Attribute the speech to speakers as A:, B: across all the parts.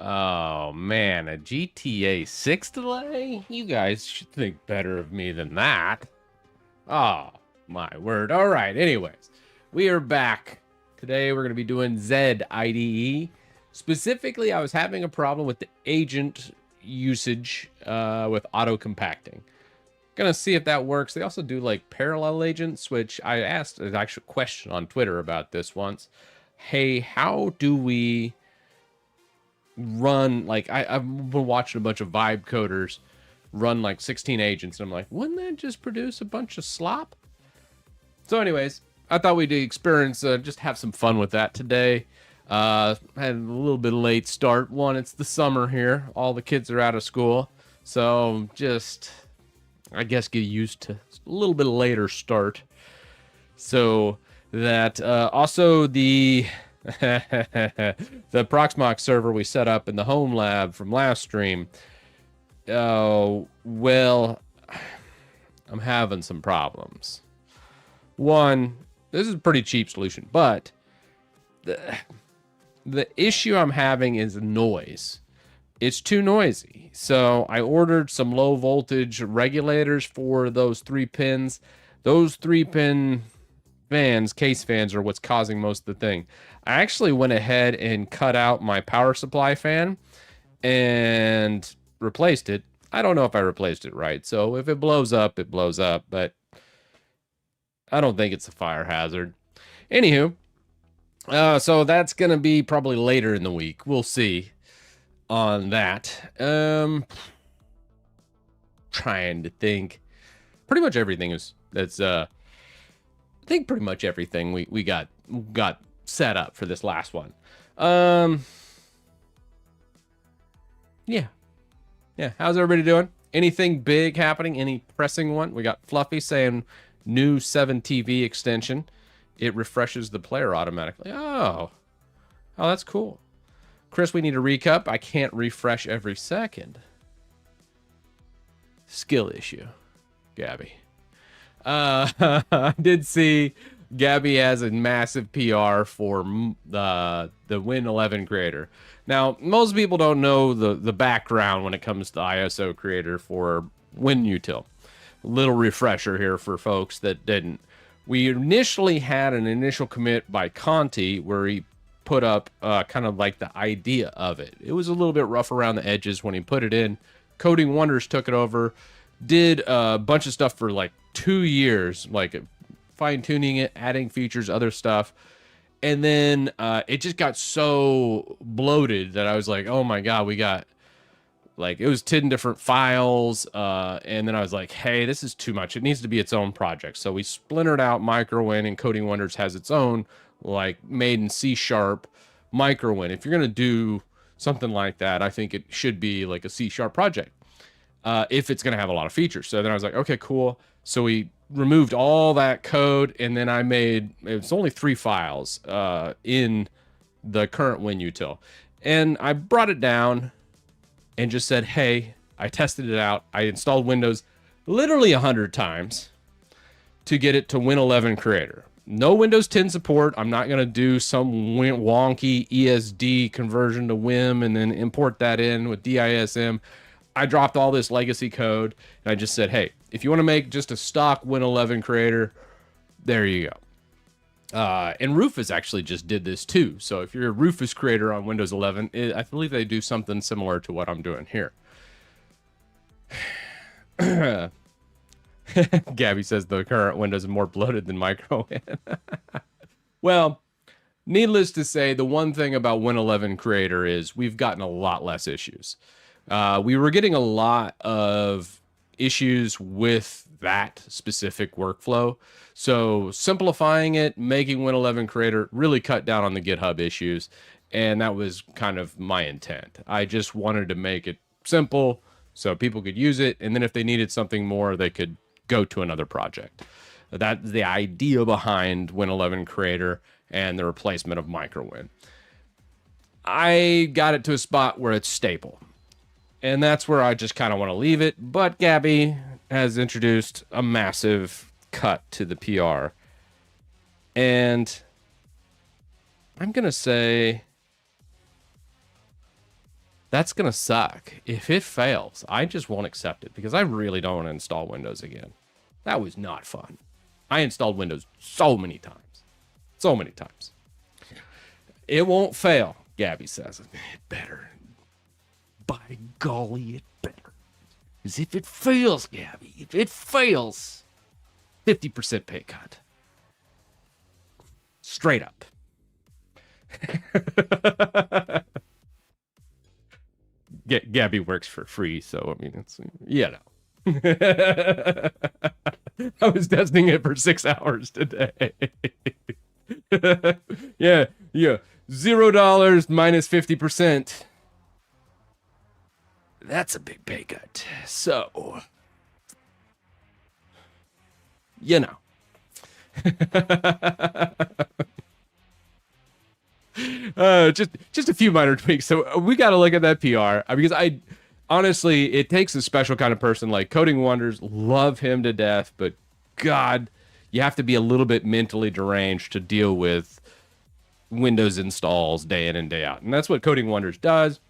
A: Oh man, a GTA 6 delay? You guys should think better of me than that. Oh, my word. All right, anyways, we are back. Today we're going to be doing Zed IDE. Specifically, I was having a problem with the agent usage with auto compacting. Gonna see if that works. They also do like parallel agents, which I asked an actual question on Twitter about this once. Hey, how do we run, like, I've been watching a bunch of vibe coders run like 16 agents, and I'm like, wouldn't that just produce a bunch of slop? So anyways, I thought we'd experience, just have some fun with that today. Had a little bit of late start. One, it's the summer here. All the kids are out of school. So just, I guess, get used to a little bit later start. So that, also the the Proxmox server we set up in the home lab from last stream. Oh, well, I'm having some problems. One, this is a pretty cheap solution, but the issue I'm having is noise. It's too noisy. So I ordered some low voltage regulators for those 3 pins. Those 3-pin fans, case fans, are what's causing most of the thing. I actually went ahead and cut out my power supply fan and replaced it. I don't know if I replaced it right. So if it blows up, it blows up, but I don't think it's a fire hazard. Anywho, so that's going to be probably later in the week. We'll see on that. Trying to think. Pretty much everything is, I think pretty much everything we got set up for this last one. Yeah. How's everybody doing? Anything big happening? Any pressing one? We got Fluffy saying new 7 TV extension. It refreshes the player automatically. Oh, that's cool. Chris, we need a recup. I can't refresh every second. Skill issue, Gabby. I did see Gabby has a massive PR for the Win11 creator. Now, most people don't know the background when it comes to ISO creator for WinUtil. Little refresher here for folks that didn't. We initially had an initial commit by Conti where he put up kind of like the idea of it. It was a little bit rough around the edges when he put it in. Coding Wonders took it over, did a bunch of stuff for like 2 years, like fine-tuning it, adding features, other stuff. And then it just got so bloated that I was like, oh my God, we got, like, it was 10 different files. And then I was like, hey, this is too much. It needs to be its own project. So we splintered out MicroWin, and Coding Wonders has its own, like, made in C# MicroWin. If you're going to do something like that, I think it should be like a C# project. If it's going to have a lot of features. So then I was like, okay, cool. So we removed all that code, and then I made, it's only 3 files in the current WinUtil. And I brought it down and just said, hey, I tested it out. I installed Windows literally 100 times to get it to Win11 Creator. No Windows 10 support. I'm not going to do some wonky ESD conversion to Wim and then import that in with DISM. I dropped all this legacy code, and I just said, hey, if you want to make just a stock Win11 creator, there you go. And Rufus actually just did this too. So if you're a Rufus creator on Windows 11, I believe they do something similar to what I'm doing here. Gabby says the current Windows is more bloated than MicroWin. Well, needless to say, the one thing about Win11 Creator is we've gotten a lot less issues. We were getting a lot of issues with that specific workflow. So simplifying it, making Win11 Creator really cut down on the GitHub issues. And that was kind of my intent. I just wanted to make it simple so people could use it. And then if they needed something more, they could go to another project. That's the idea behind Win11 Creator and the replacement of MicroWin. I got it to a spot where it's stable. And that's where I just kind of want to leave it. But Gabby has introduced a massive cut to the PR. And I'm going to say That's going to suck. If it fails, I just won't accept it because I really don't want to install Windows again. That was not fun. I installed Windows so many times. So many times. It won't fail, Gabby says. It better. By golly, it better. Because if it fails, Gabby, if it fails, 50% pay cut. Straight up. Gabby works for free, so I mean, it's, you know. I was testing it for 6 hours today. yeah. $0 minus 50%. That's a big pay cut. So, you know. Just a few minor tweaks. So we got to look at that PR because I honestly, it takes a special kind of person. Like Coding Wonders, love him to death, but God, you have to be a little bit mentally deranged to deal with Windows installs day in and day out. And that's what Coding Wonders does.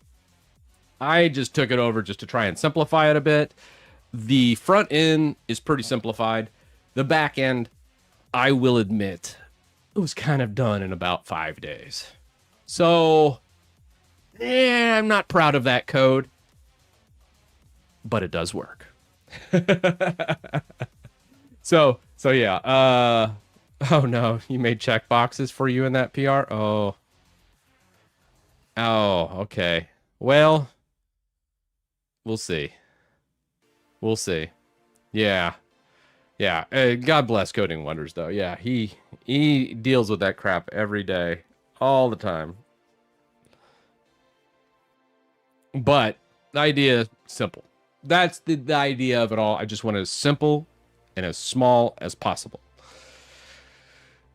A: I just took it over just to try and simplify it a bit. The front end is pretty simplified. The back end, I will admit, it was kind of done in about 5 days. So, I'm not proud of that code, but it does work. So yeah. Oh no, you made checkboxes for you in that PR? Oh, okay. Well, we'll see. We'll see. Yeah. God bless Coding Wonders, though. Yeah, he deals with that crap every day, all the time. But the idea is simple. That's the idea of it all. I just want it as simple and as small as possible.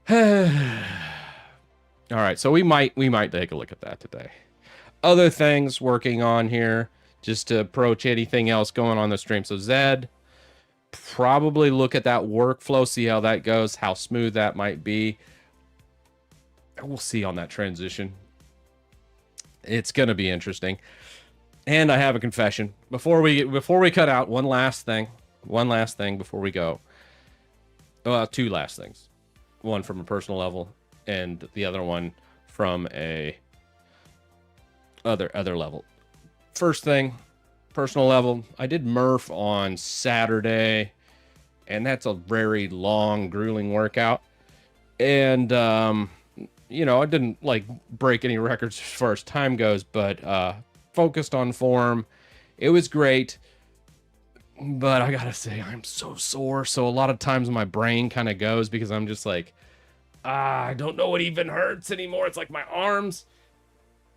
A: All right, so we might take a look at that today. Other things working on here, just to approach anything else going on the stream. So Zed, probably look at that workflow, see how that goes, how smooth that might be. We'll see on that transition. It's going to be interesting. And I have a confession. Before we cut out, one last thing before we go. Well, two last things. One from a personal level and the other one from a other level. First thing, personal level, I did Murph on Saturday, and that's a very long, grueling workout. And you know, I didn't like break any records as far as time goes, but focused on form. It was great, but I gotta say, I'm so sore. So a lot of times my brain kind of goes because I'm just like, I don't know what even hurts anymore. It's like my arms,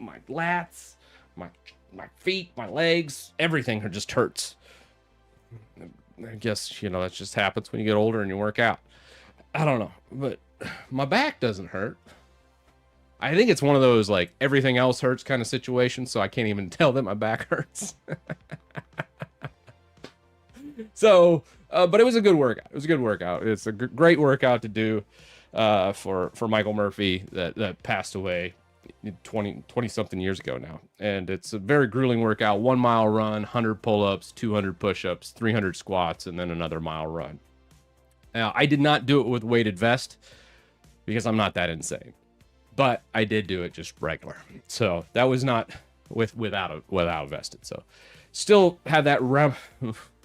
A: my lats, my feet, my legs, everything just hurts. I guess, you know, that just happens when you get older and you work out. I don't know, but my back doesn't hurt. I think it's one of those, like, everything else hurts kind of situations, so I can't even tell that my back hurts. So, but it was a good workout. It was a good workout. It's a great workout to do for Michael Murphy that passed away 20 something years ago now. And it's a very grueling workout. 1 mile run, 100 pull-ups, 200 push-ups, 300 squats, and then another mile run. Now, I did not do it with weighted vest because I'm not that insane, but I did do it just regular. So that was not without vested. So still had that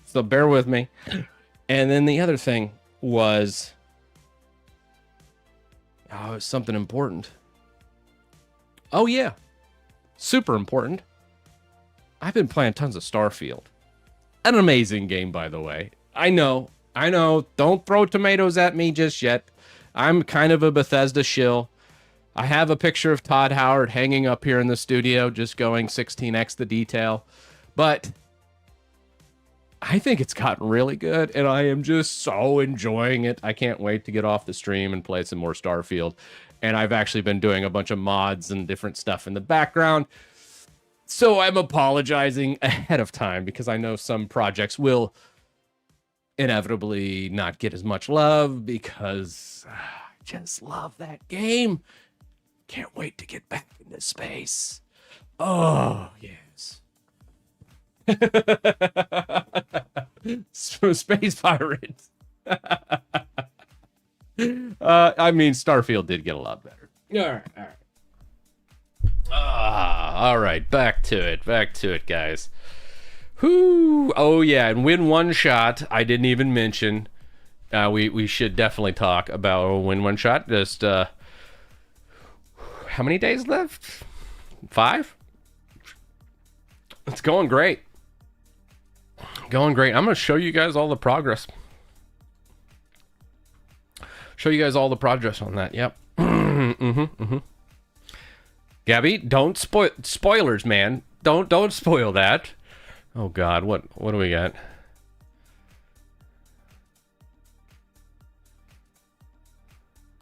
A: so bear with me. And then the other thing was, it's something important. Oh yeah, super important. I've been playing tons of Starfield. An amazing game, by the way. I know. Don't throw tomatoes at me just yet. I'm kind of a Bethesda shill. I have a picture of Todd Howard hanging up here in the studio, just going 16x the detail. But I think it's gotten really good, and I am just so enjoying it. I can't wait to get off the stream and play some more Starfield. And I've actually been doing a bunch of mods and different stuff in the background. So I'm apologizing ahead of time because I know some projects will inevitably not get as much love because I just love that game. Can't wait to get back into space. Oh, yes. Space pirates. I mean, Starfield did get a lot better. All right. Back to it, guys. Whoo! Oh yeah, and win one shot. I didn't even mention. We should definitely talk about win one shot. Just how many days left? 5. It's going great. I'm gonna show you guys all the progress. Show you guys all the progress on that. Yep. Gabby, don't spoilers, man. Don't spoil that. Oh God, what do we got?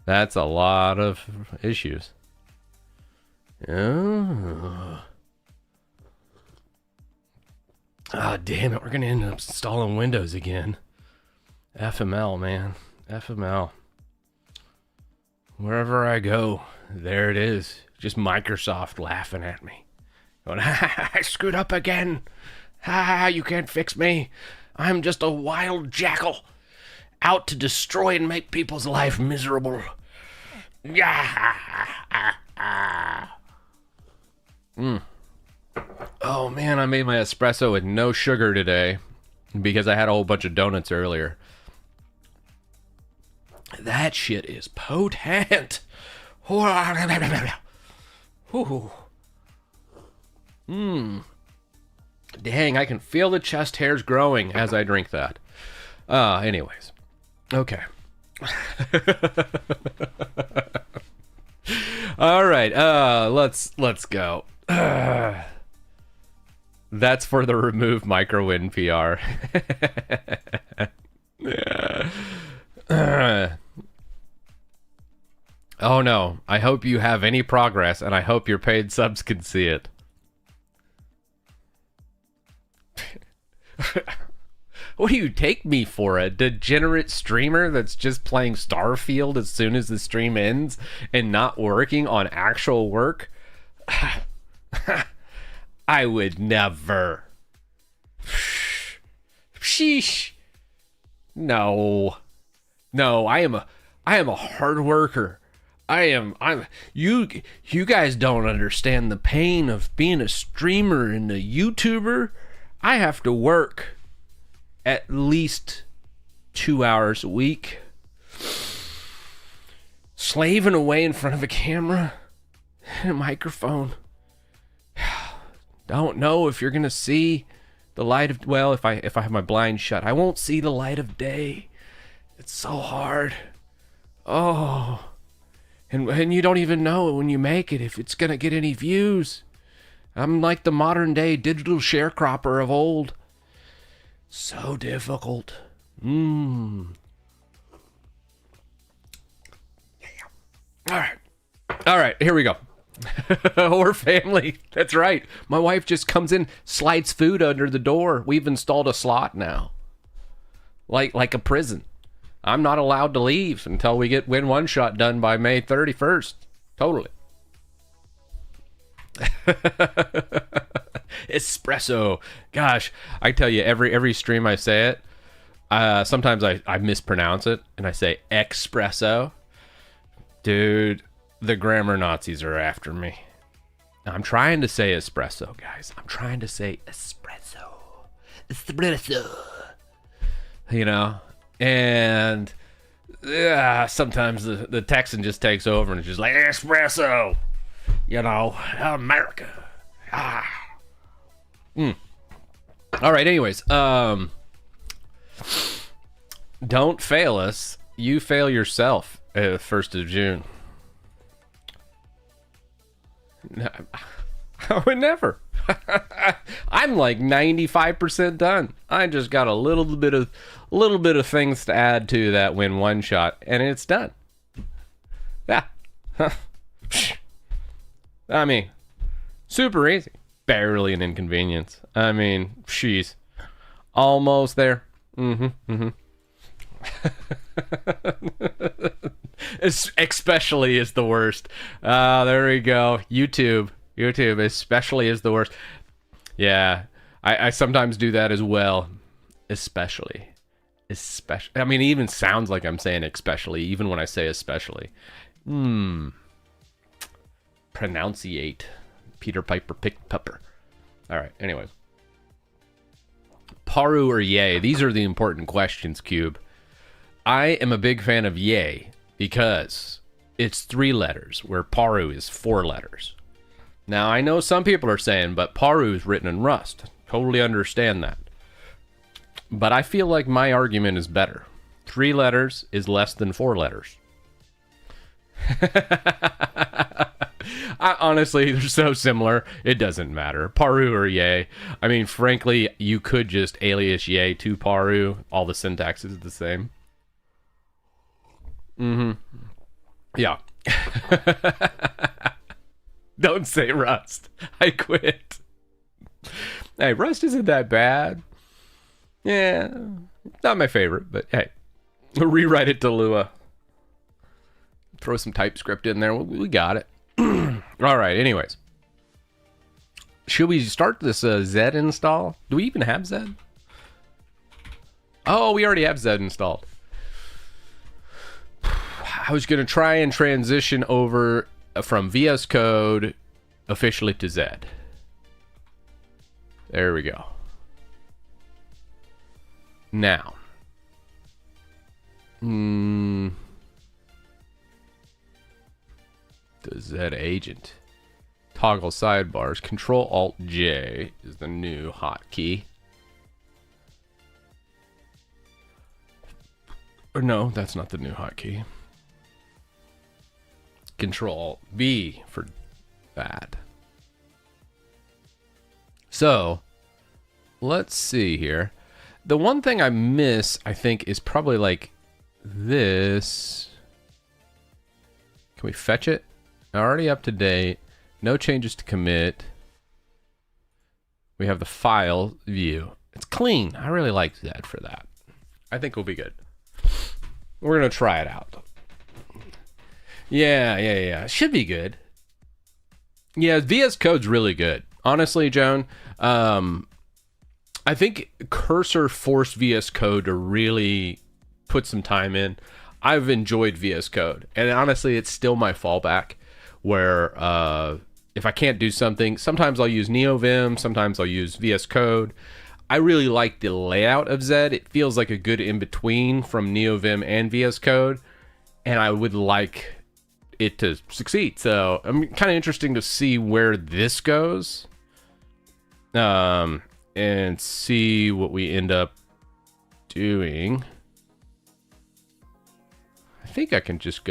A: That's a lot of issues. Oh. Ah, damn it, we're gonna end up installing Windows again. FML, man. FML. Wherever I go, there it is. Just Microsoft laughing at me. Going, I screwed up again. You can't fix me. I'm just a wild jackal out to destroy and make people's life miserable. Oh man, I made my espresso with no sugar today because I had a whole bunch of donuts earlier. That shit is potent. Dang, I can feel the chest hairs growing as I drink that. Anyways. Okay. All right. Let's go. That's for the remove microwin PR. Oh no. I hope you have any progress, and I hope your paid subs can see it. What do you take me for, a degenerate streamer that's just playing Starfield as soon as the stream ends and not working on actual work? I would never. Sheesh. No, I am a hard worker. You guys don't understand the pain of being a streamer and a YouTuber. I have to work at least 2 hours a week, slaving away in front of a camera and a microphone. Don't know if you're gonna see the light of, well, if I have my blinds shut, I won't see the light of day. It's so hard. Oh, and you don't even know when you make it if it's gonna get any views. I'm like the modern day digital sharecropper of old. So difficult. All right, here we go. We're family. That's right. My wife just comes in, slides food under the door. We've installed a slot now. Like a prison. I'm not allowed to leave until we get Win One Shot done by May 31st. Totally. Espresso. Gosh, I tell you, every stream I say it, sometimes I mispronounce it and I say espresso. Dude, the grammar Nazis are after me. I'm trying to say espresso, guys. I'm trying to say espresso. Espresso. You know? And sometimes the Texan just takes over and it's just like, espresso. You know, America. All right, anyways. Don't fail us. You fail yourself. 1st of June. I would never. I'm like 95% done. I just got a little bit of things to add to that Win One Shot, and it's done. Yeah. I mean, super easy. Barely an inconvenience. I mean, she's almost there. Especially is the worst. There we go. YouTube especially is the worst. Yeah, I sometimes do that as well, especially. I mean, it even sounds like I'm saying especially, even when I say especially. Pronunciate. Peter Piper picked pepper. All right, anyways. Paru or yay? These are the important questions, Cube. I am a big fan of yay because it's 3 letters, where Paru is 4 letters. Now, I know some people are saying, but Paru is written in Rust. Totally understand that. But I feel like my argument is better. 3 letters is less than 4 letters. Honestly, they're so similar, it doesn't matter. Paru or yay. I mean, frankly, you could just alias yay to Paru. All the syntax is the same. Yeah. Don't say Rust. I quit. Hey, Rust isn't that bad. Yeah, not my favorite, but hey, we'll rewrite it to Lua. Throw some TypeScript in there. We got it. All right, anyways. Should we start this Zed install? Do we even have Zed? Oh, we already have Zed installed. I was going to try and transition over from VS Code officially to Zed. There we go. Now. The Zed agent. Toggle sidebars. Control-Alt-J is the new hotkey. Or no, that's not the new hotkey. Control-Alt-B for that. So, let's see here. The one thing I miss, I think, is probably like this. Can we fetch it? Already up to date. No changes to commit. We have the file view. It's clean. I really like Zed for that. I think we'll be good. We're going to try it out. Yeah. It should be good. Yeah, VS Code's really good. Honestly, Joan, I think Cursor forced VS Code to really put some time in. I've enjoyed VS Code. And honestly, it's still my fallback where if I can't do something, sometimes I'll use NeoVim, sometimes I'll use VS Code. I really like the layout of Zed. It feels like a good in-between from NeoVim and VS Code. And I would like it to succeed. So I'm kind of interesting to see where this goes. And see what we end up doing. I think I can just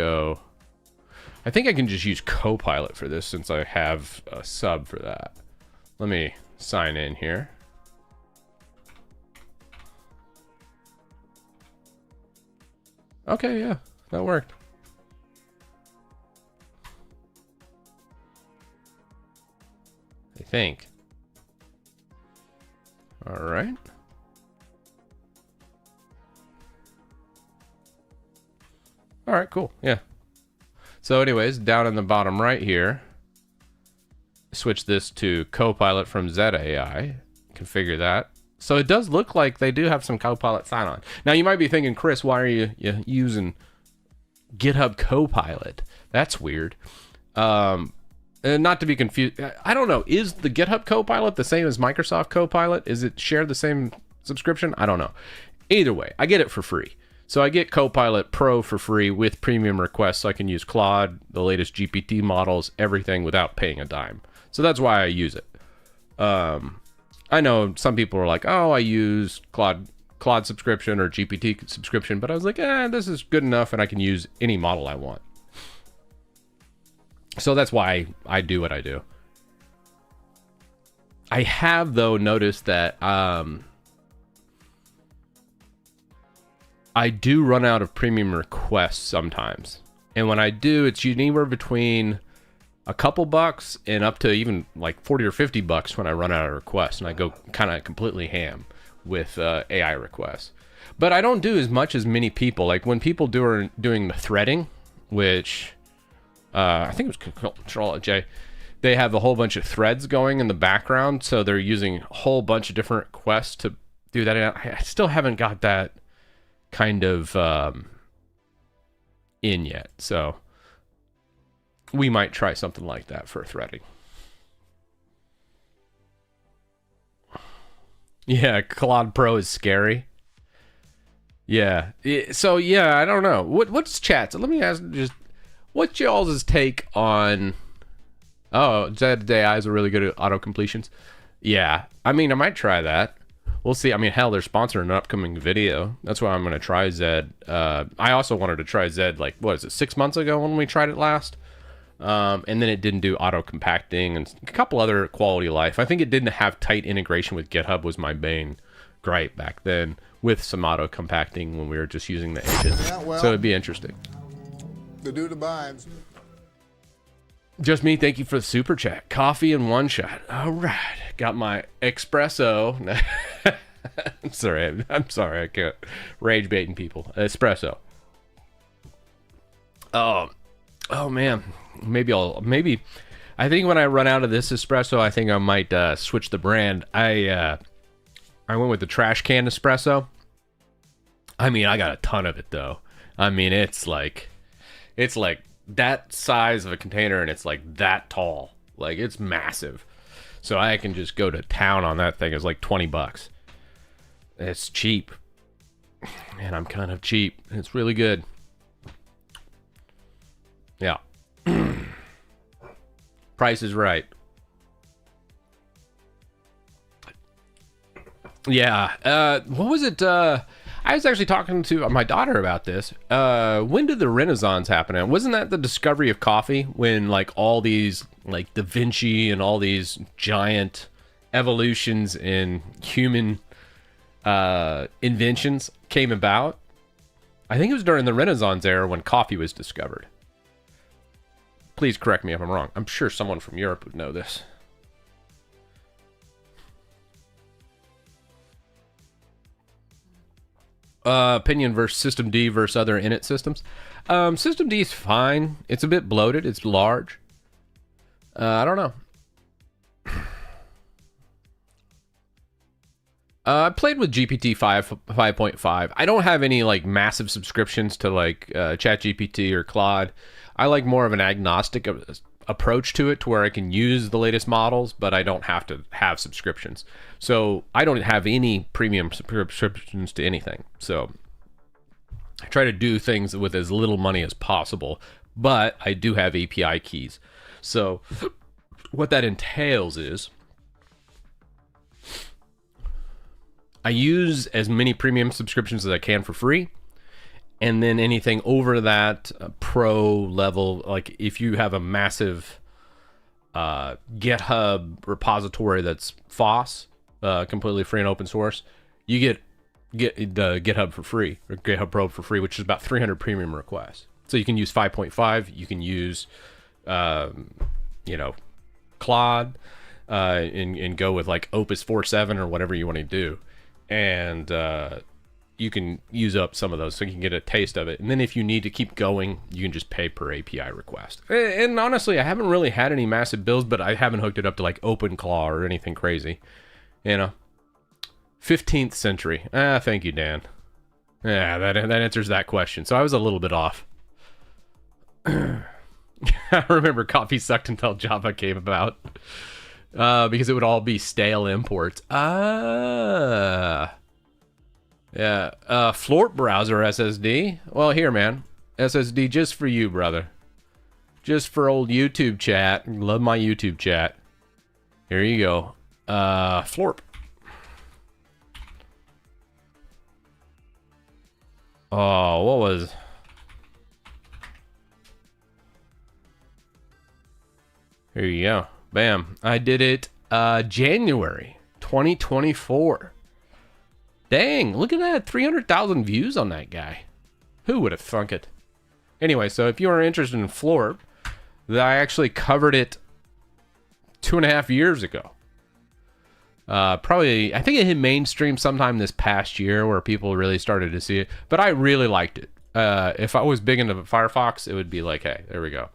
A: use Copilot for this since I have a sub for that. Let me sign in here. Okay, yeah, that worked. I think. All right. All right, cool. Yeah. So anyways, down in the bottom right here, switch this to Copilot from Zed AI. Configure that. So it does look like they do have some Copilot sign-on. Now you might be thinking, Chris, why are you using GitHub Copilot? That's weird. And not to be confused, I don't know. Is the GitHub Copilot the same as Microsoft Copilot? Is it share the same subscription? I don't know. Either way, I get it for free. So I get Copilot Pro for free with premium requests, so I can use Claude, the latest GPT models, everything without paying a dime. So that's why I use it. I know some people are like, oh, I use Claude subscription or GPT subscription, but I was like, this is good enough, and I can use any model I want. So that's why I do what I do. I have, though, noticed that I do run out of premium requests sometimes. And when I do, it's anywhere between a couple bucks and up to even like 40 or 50 bucks when I run out of requests. And I go kind of completely ham with AI requests. But I don't do as much as many people. Like when people doing the threading, which... I think it was Control-J. they have a whole bunch of threads going in the background, so they're using a whole bunch of different requests to do that. And I still haven't got that kind of in yet, so we might try something like that for threading. Yeah, Claude Pro is scary. Yeah. So yeah, I don't know. What's chat's? Let me ask just what's y'all's take on? Oh, Zed AI is really good at auto completions. Yeah, I mean, I might try that. We'll see. I mean, hell, they're sponsoring an upcoming video. That's why I'm going to try Zed. I also wanted to try Zed, like, what is it, 6 months ago when we tried it last? And then it didn't do auto compacting and a couple other quality of life. I think it didn't have tight integration with GitHub was my main gripe back then with some auto compacting when we were just using the agent. Yeah, well, so it'd be interesting.
B: The dude abides.
A: Just me, thank you for the super chat. Coffee and one shot. All right. Got my espresso. I'm sorry. I can't rage baiting people. Espresso. Oh man. Maybe I think when I run out of this espresso, I think I might switch the brand. I went with the trash can espresso. I mean, I got a ton of it though. I mean, it's like that size of a container and it's like that tall. Like it's massive. So I can just go to town on that thing. It's like $20. It's cheap. And I'm kind of cheap. It's really good. Yeah. Price is right. Yeah. What was it? I was actually talking to my daughter about this. When did the Renaissance happen? And wasn't that the discovery of coffee? When like all these like Da Vinci and all these giant evolutions in human inventions came about? I think it was during the Renaissance era when coffee was discovered. Please correct me if I'm wrong. I'm sure someone from Europe would know this. Opinion versus System D versus other init systems. System D is fine. It's a bit bloated. It's large. I don't know. I played with GPT 5.5. I don't have any like massive subscriptions to like ChatGPT or Claude. I like more of an agnostic approach to it, to where I can use the latest models, but I don't have to have subscriptions. So I don't have any premium subscriptions to anything. So I try to do things with as little money as possible, but I do have API keys. So what that entails is I use as many premium subscriptions as I can for free. And then anything over that pro level, like if you have a massive GitHub repository that's FOSS, completely free and open source, you get the GitHub for free, or GitHub Pro for free, which is about 300 premium requests. So you can use 5.5, you can use, Claude, and go with like Opus 4.7 or whatever you want to do. And you can use up some of those so you can get a taste of it. And then if you need to keep going, you can just pay per API request. And honestly, I haven't really had any massive bills, but I haven't hooked it up to like OpenClaw or anything crazy. 15th century. Thank you, Dan. Yeah, that answers that question. So I was a little bit off. I remember coffee sucked until Java came about. Because it would all be stale imports. Yeah, Flort browser SSD. Well, here, man. SSD just for you, brother. Just for old YouTube chat. Love my YouTube chat. Here you go. Florp. Oh, what was... Here you go. Bam. I did it January 2024. Dang, look at that. 300,000 views on that guy. Who would have thunk it? Anyway, so if you are interested in Florp, I actually covered it 2.5 years ago. Probably, I think it hit mainstream sometime this past year where people really started to see it. But I really liked it. If I was big into Firefox, it would be like, hey, there we go.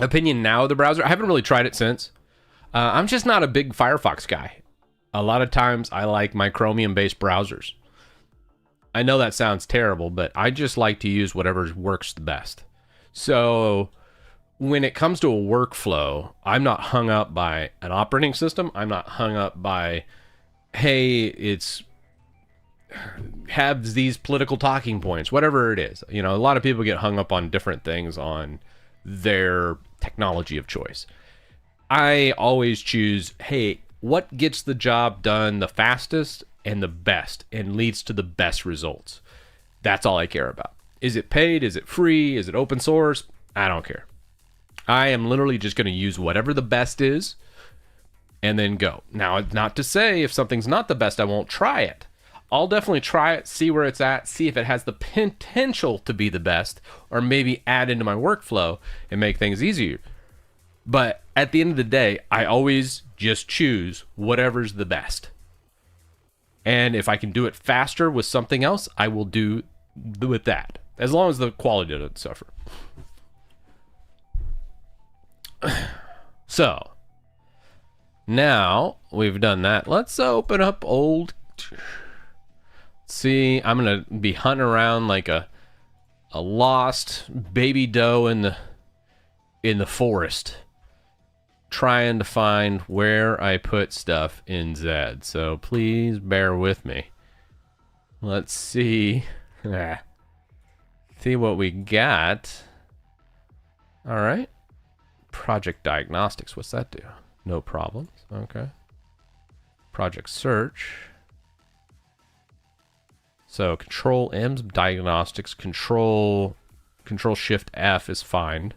A: opinion now of the browser. I haven't really tried it since. I'm just not a big Firefox guy. A lot of times I like my Chromium-based browsers. I know that sounds terrible, but I just like to use whatever works the best. So when it comes to a workflow, I'm not hung up by an operating system. I'm not hung up by, hey, it's have these political talking points, whatever it is. You know, a lot of people get hung up on different things on their technology of choice. I always choose, hey, what gets the job done the fastest and the best and leads to the best results? That's all I care about. Is it paid? Is it free? Is it open source? I don't care. I am literally just going to use whatever the best is and then go. Now, not to say if something's not the best, I won't try it. I'll definitely try it, see where it's at, see if it has the potential to be the best, or maybe add into my workflow and make things easier. But at the end of the day, I always just choose whatever's the best. And if I can do it faster with something else, I will do with that, as long as the quality doesn't suffer. So, now we've done that. Let's open up old... See, I'm gonna be hunting around like a lost baby doe in the forest, trying to find where I put stuff in Zed. So please bear with me. Let's see. See what we got. All right. Project diagnostics. What's that do? No problems. Okay. Project search. So Control M's diagnostics, Control Shift F is find.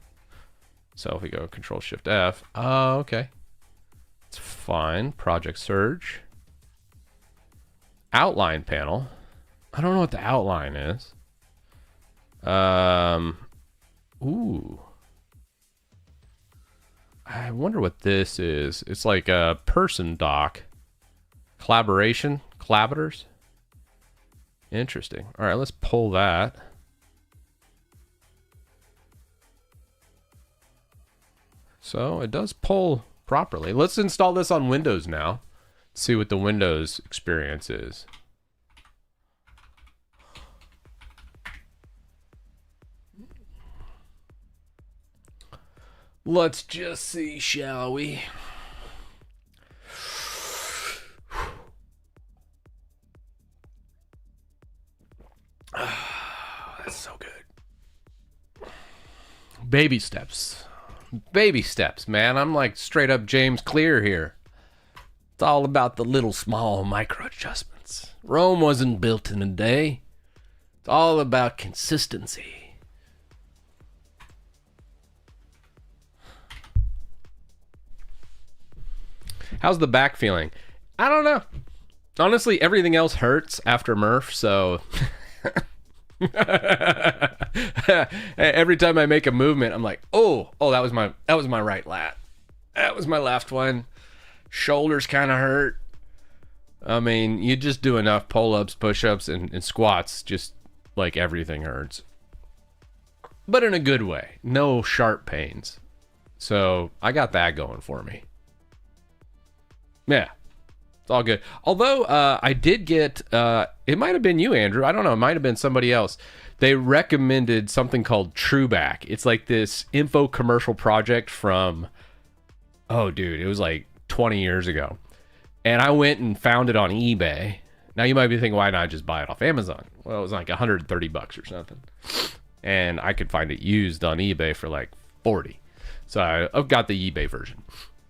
A: So if we go Control Shift F, oh, okay. It's fine. Project search. Outline panel. I don't know what the outline is. Ooh. I wonder what this is. It's like a person doc. Collaboration, collaborators. Interesting. All right, let's pull that. So it does pull properly. Let's install this on Windows now. See what the Windows experience is. Let's just see, shall we? That's so good. Baby steps. Baby steps, man. I'm like straight up James Clear here. It's all about the little small micro adjustments. Rome wasn't built in a day. It's all about consistency. How's the back feeling? I don't know. Honestly, everything else hurts after Murph, so... Every time I make a movement, I'm like, oh, that was my right lat. That was my left one. Shoulders kind of hurt. I mean, you just do enough pull-ups, push-ups, and squats, just like everything hurts. But in a good way. No sharp pains. So I got that going for me. Yeah. It's all good. Although I did get, it might have been you, Andrew. I don't know. It might have been somebody else. They recommended something called TrueBack. It's like this info commercial project from, oh, dude, it was like 20 years ago. And I went and found it on eBay. Now you might be thinking, why not just buy it off Amazon? Well, it was like $130 or something. And I could find it used on eBay for like 40. So I've got the eBay version.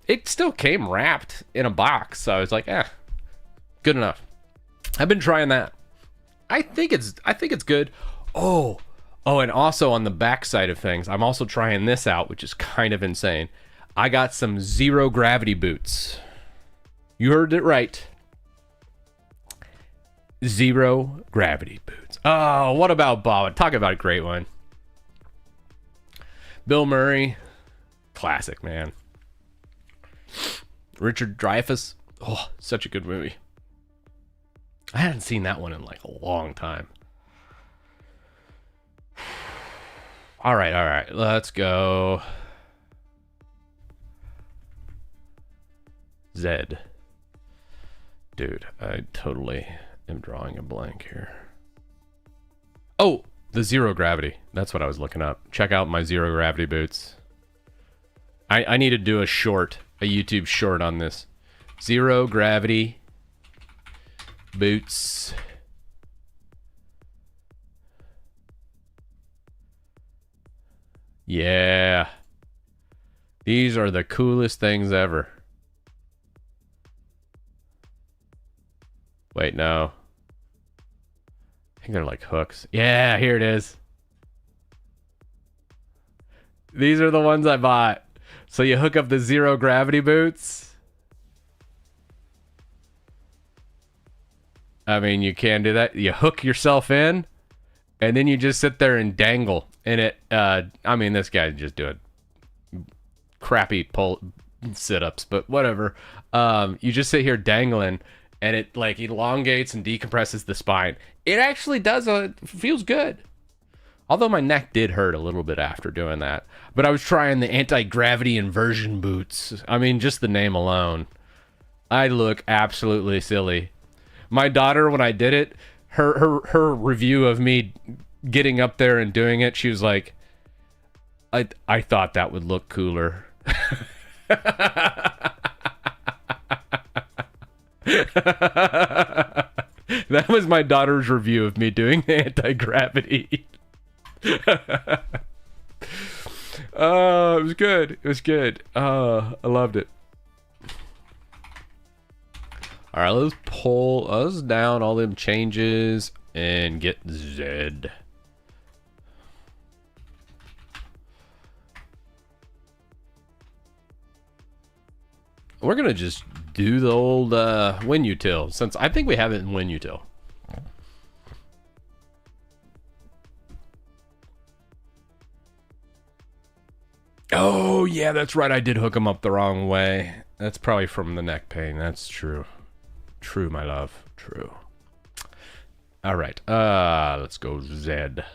A: It still came wrapped in a box, so I was like, good enough. I've been trying that. I think it's good. Oh, and also on the back side of things, I'm also trying this out, which is kind of insane. I got some zero gravity boots. You heard it right. Zero gravity boots. Oh, what about Bob? Talk about a great one. Bill Murray, classic, man. Richard Dreyfuss, oh, such a good movie. I hadn't seen that one in like a long time. All right, let's go. Zed. Dude, I totally am drawing a blank here. Oh, the zero gravity. That's what I was looking up. Check out my zero gravity boots. I need to do a YouTube short on this. Zero gravity boots. Yeah. These are the coolest things ever. Wait, no. I think they're like hooks. Yeah, here it is. These are the ones I bought. So you hook up the zero gravity boots. I mean, you can do that. You hook yourself in, and then you just sit there and dangle. And it, I mean, this guy's just doing crappy sit-ups, but whatever. You just sit here dangling, and it like elongates and decompresses the spine. It actually does, feels good. Although my neck did hurt a little bit after doing that. But I was trying the anti-gravity inversion boots. I mean, just the name alone. I look absolutely silly. My daughter, when I did it, her review of me getting up there and doing it, she was like, I thought that would look cooler. That was my daughter's review of me doing the anti-gravity. Oh, it was good. It was good. I loved it. All right, let's pull us down all them changes and get Zed. We're gonna just do the old WinUtil, since I think we have it in WinUtil. Oh, yeah, that's right. I did hook him up the wrong way. That's probably from the neck pain. That's true. True, my love. True. All right. Let's go Zed.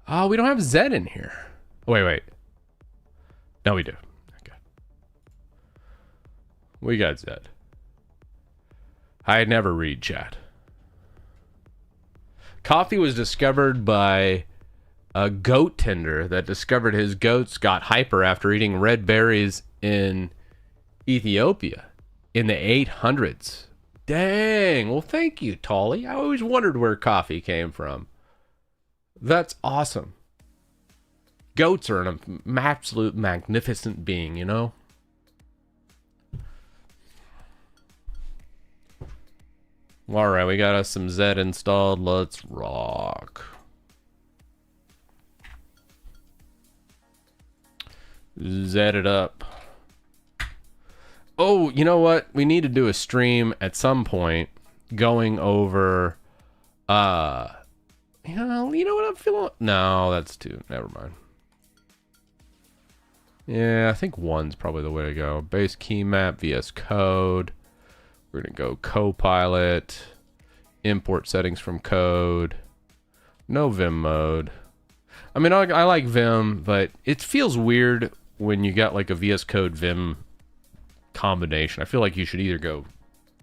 A: Oh, we don't have Zed in here. Wait. No, we do. Okay. We got Zed. I never read chat. Coffee was discovered by a goat tender that discovered his goats got hyper after eating red berries in Ethiopia in the 800s. Dang. Well, thank you, Tolly. I always wondered where coffee came from. That's awesome. Goats are an absolute magnificent being, you know? All right, we got us some Zed installed. Let's rock. Zed it up. Oh, you know what? We need to do a stream at some point going over, you know what I'm feeling? No, that's two. Never mind. Yeah, I think one's probably the way to go. Base key map, VS Code. We're going to go Copilot. Import settings from code. No Vim mode. I mean, I like Vim, but it feels weird when you got like a VS Code Vim combination. I feel like you should either go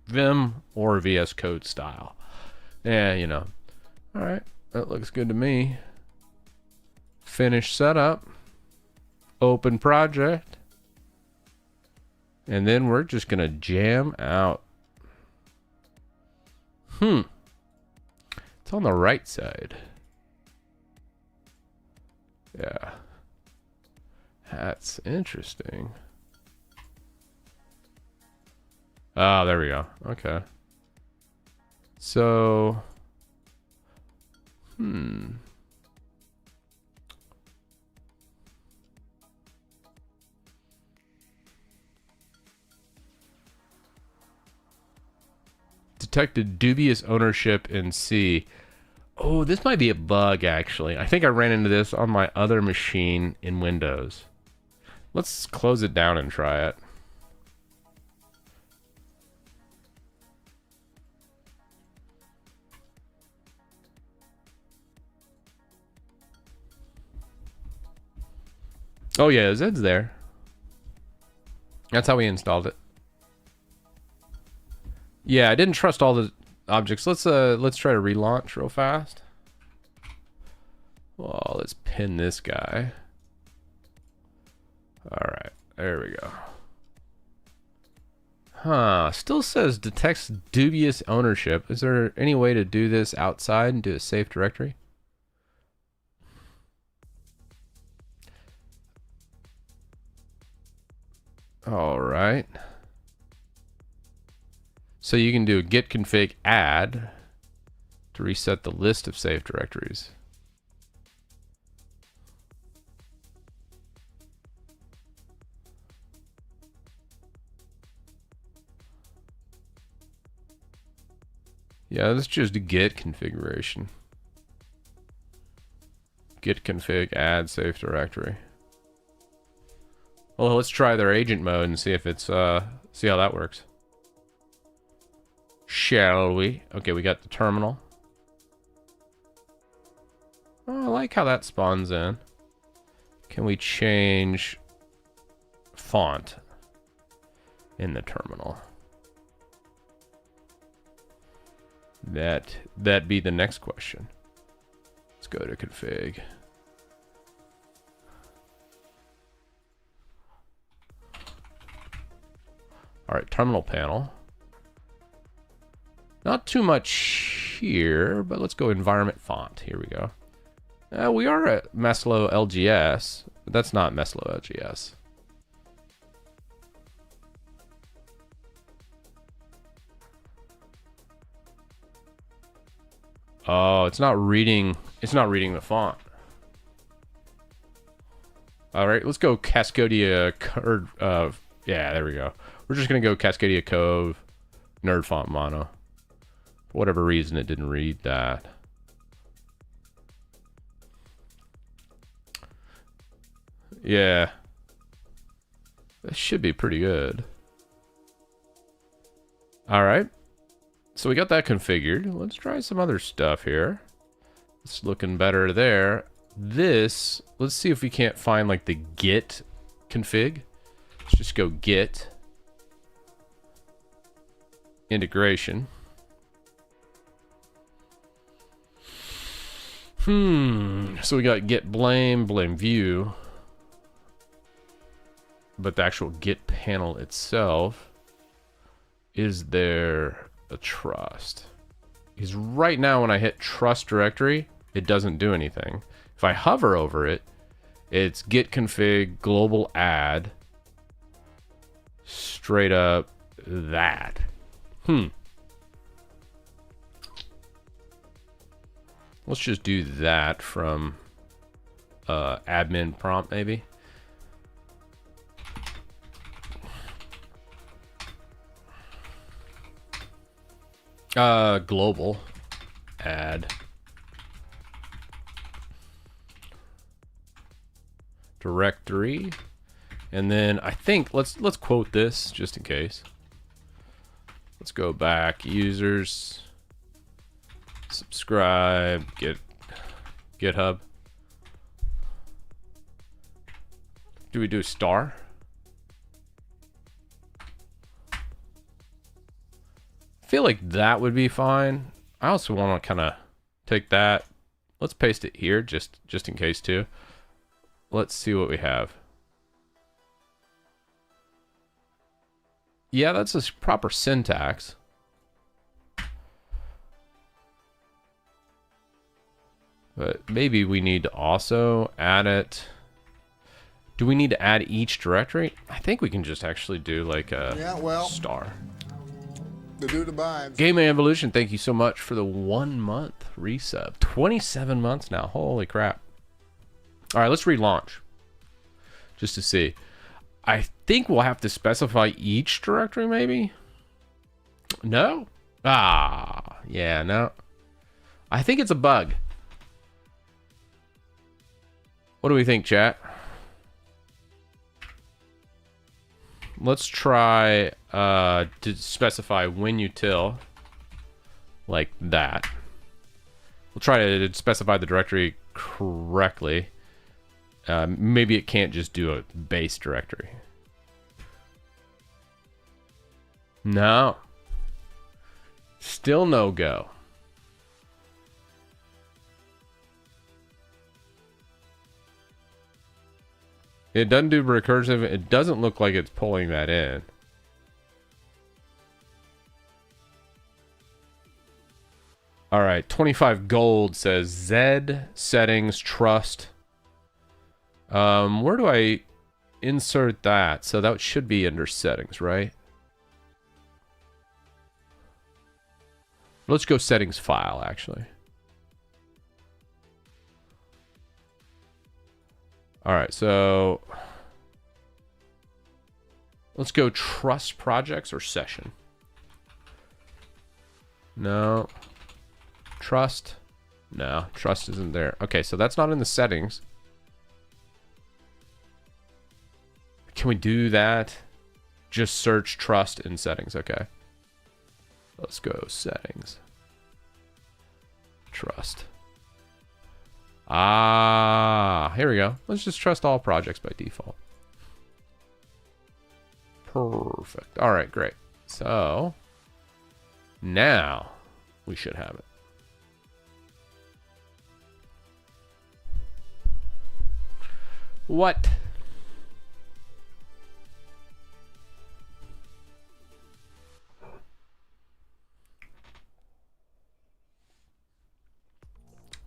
A: Vim or VS Code style. Yeah, you know. All right, that looks good to me. Finish setup. Open project. And then we're just going to jam out. It's on the right side. Yeah. That's interesting. Oh, there we go. Okay. So, detected dubious ownership in C. Oh, this might be a bug, actually. I think I ran into this on my other machine in Windows. Let's close it down and try it. Oh, yeah, Zed's there. That's how we installed it. Yeah, I didn't trust all the objects. Let's try to relaunch real fast. Well, let's pin this guy. All right, there we go. Huh, still says detects dubious ownership. Is there any way to do this outside and do a safe directory? All right. So you can do a git config add to reset the list of safe directories. Yeah, let's just do git configuration. Git config add safe directory. Well, let's try their agent mode and see if it's see how that works. Shall we? Okay, we got the terminal. Oh, I like how that spawns in. Can we change font in the terminal? That be the next question. Let's go to config. All right, terminal panel. Not too much here, but let's go environment font. Here we go. We are at Meslo LGS, but that's not Meslo LGS. Oh, it's not reading the font. All right, let's go Cascadia, yeah, there we go. We're just gonna go Cascadia Cove, nerd font mono. For whatever reason, it didn't read that. Yeah. That should be pretty good. All right. So we got that configured. Let's try some other stuff here. It's looking better there. This, let's see if we can't find like the git config. Let's just go git integration. So we got git blame view, but the actual git panel itself, is there a trust? Because right now when I hit trust directory, it doesn't do anything. If I hover over it, it's git config global add, straight up that. Let's just do that from admin prompt maybe. Global add directory, and then I think let's quote this just in case. Let's go back, users, subscribe, GitHub. Do we do star? I feel like that would be fine. I also want to kind of take that. Let's paste it here just in case too. Let's see what we have. Yeah, that's a proper syntax. But maybe we need to also add it. Do we need to add each directory? I think we can just actually do like a star.
B: The dude abides.
A: Game Evolution, thank you so much for the 1 month resub. 27 months now. Holy crap. All right, let's relaunch. Just to see. I think we'll have to specify each directory maybe? No? Yeah, no. I think it's a bug. What do we think, chat? Let's try to specify WinUtil like that. We'll try to specify the directory correctly. Maybe it can't just do a base directory. No. Still no go. It doesn't do recursive. It doesn't look like it's pulling that in. All right, 25 gold says Zed settings trust. Where do I insert that? So that should be under settings, right? Let's go settings file, actually. All right, so let's go trust projects or session. No. Trust. No, trust isn't there. Okay, so that's not in the settings. Can we do that? Just search trust in settings. Okay. Let's go settings. Trust. Ah, here we go. Let's just trust all projects by default. Perfect. All right, great. So now we should have it. What?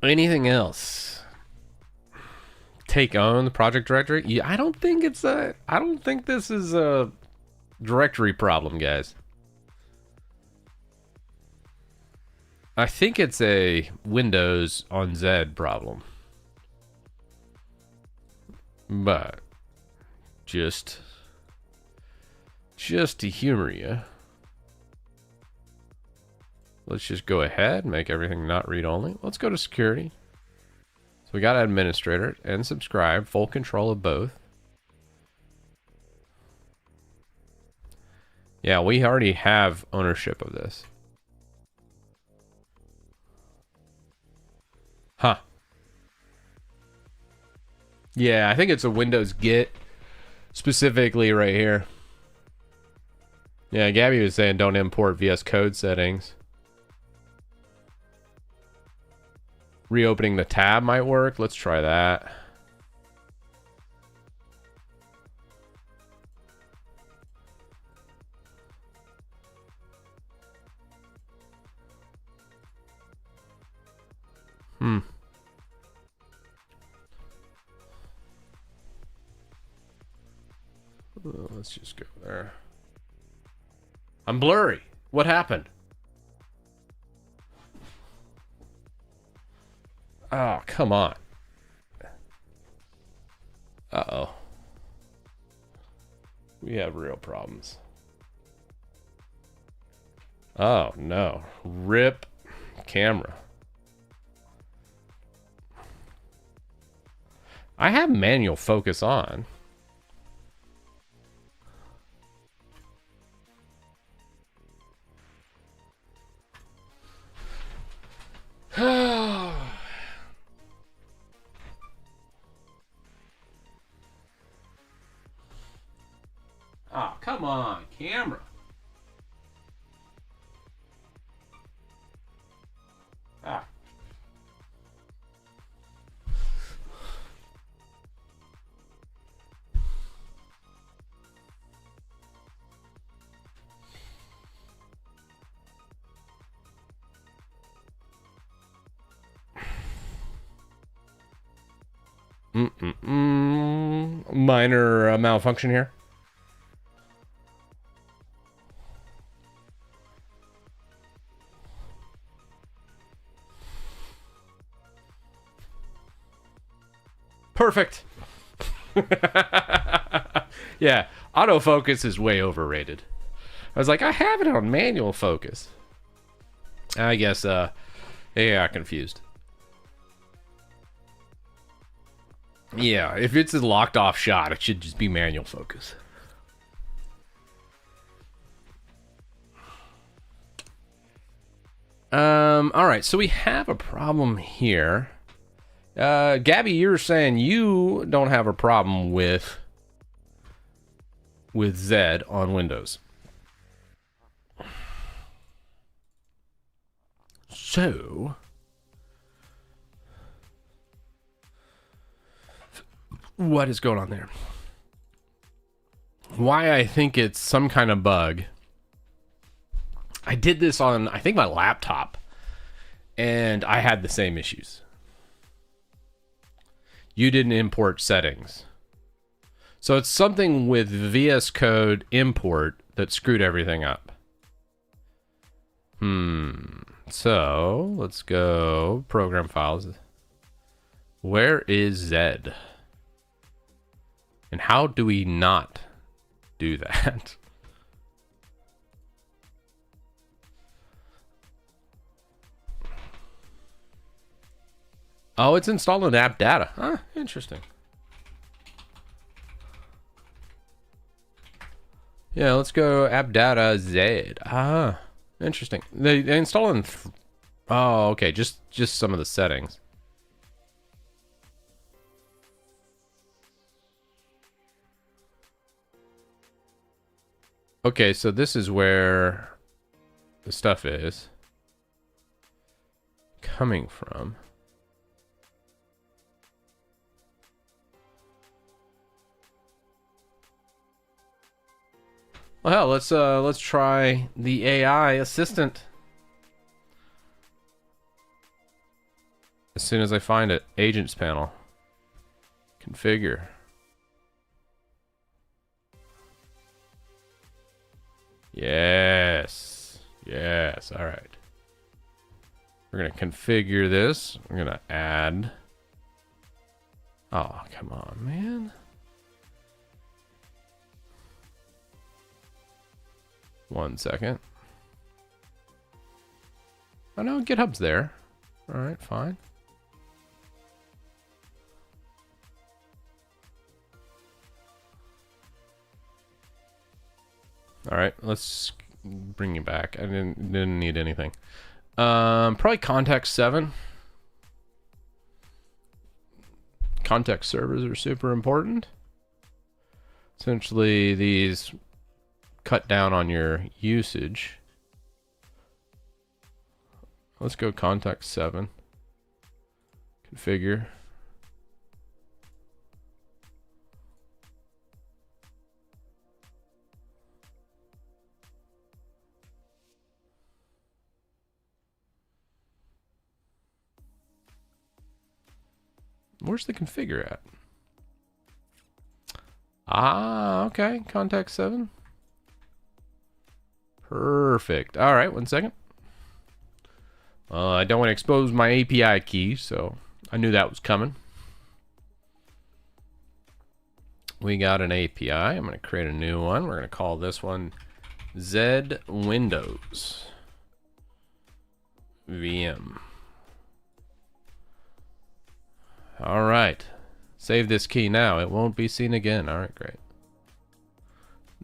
A: Anything else? Take on the project directory? Yeah, I don't think it's a. I don't think this is a directory problem, guys. I think it's a Windows on Zed problem. But just to humor you, let's just go ahead and make everything not read-only. Let's go to security. So we got administrator and subscribe, full control of both. Yeah, we already have ownership of this. Huh. Yeah, I think it's a Windows Git specifically right here. Yeah, Gabby was saying don't import VS Code settings. Reopening the tab might work. Let's try that. Let's just go there. I'm blurry. What happened? Oh, come on. Uh-oh. We have real problems. Oh, no. RIP camera. I have manual focus on. Oh, come on, camera. Ah. Minor malfunction here. Perfect. Yeah, autofocus is way overrated. I was like, I have it on manual focus. I guess yeah, I got confused. Yeah, if it's a locked off shot, it should just be manual focus. All right, so we have a problem here. Gabby, you're saying you don't have a problem with Zed on Windows. So what is going on there? Why I think it's some kind of bug. I did this on, I think, my laptop, and I had the same issues. You didn't import settings. So it's something with VS Code import that screwed everything up. So let's go program files. Where is Zed? And how do we not do that? Oh, it's installing app data. Huh, interesting. Yeah, let's go app data Zed. Ah, interesting. They installing. Oh, okay. Just some of the settings. Okay, so this is where the stuff is coming from. Well, hell, let's try the AI assistant. As soon as I find it, agents panel, configure. Yes. Yes. All right. We're going to configure this. We're going to add. Oh, come on, man. One second. Oh, no, GitHub's there. All right, fine. All right, let's bring you back. I didn't need anything. Probably context 7. Context servers are super important. Essentially, these cut down on your usage. Let's go context 7. Configure. Where's the configure at? Ah, okay. Context 7. Perfect. All right, one second. I don't want to expose my API key, so I knew that was coming. We got an API. I'm going to create a new one. We're going to call this one Zed Windows VM. All right. Save this key now. It won't be seen again. All right, great.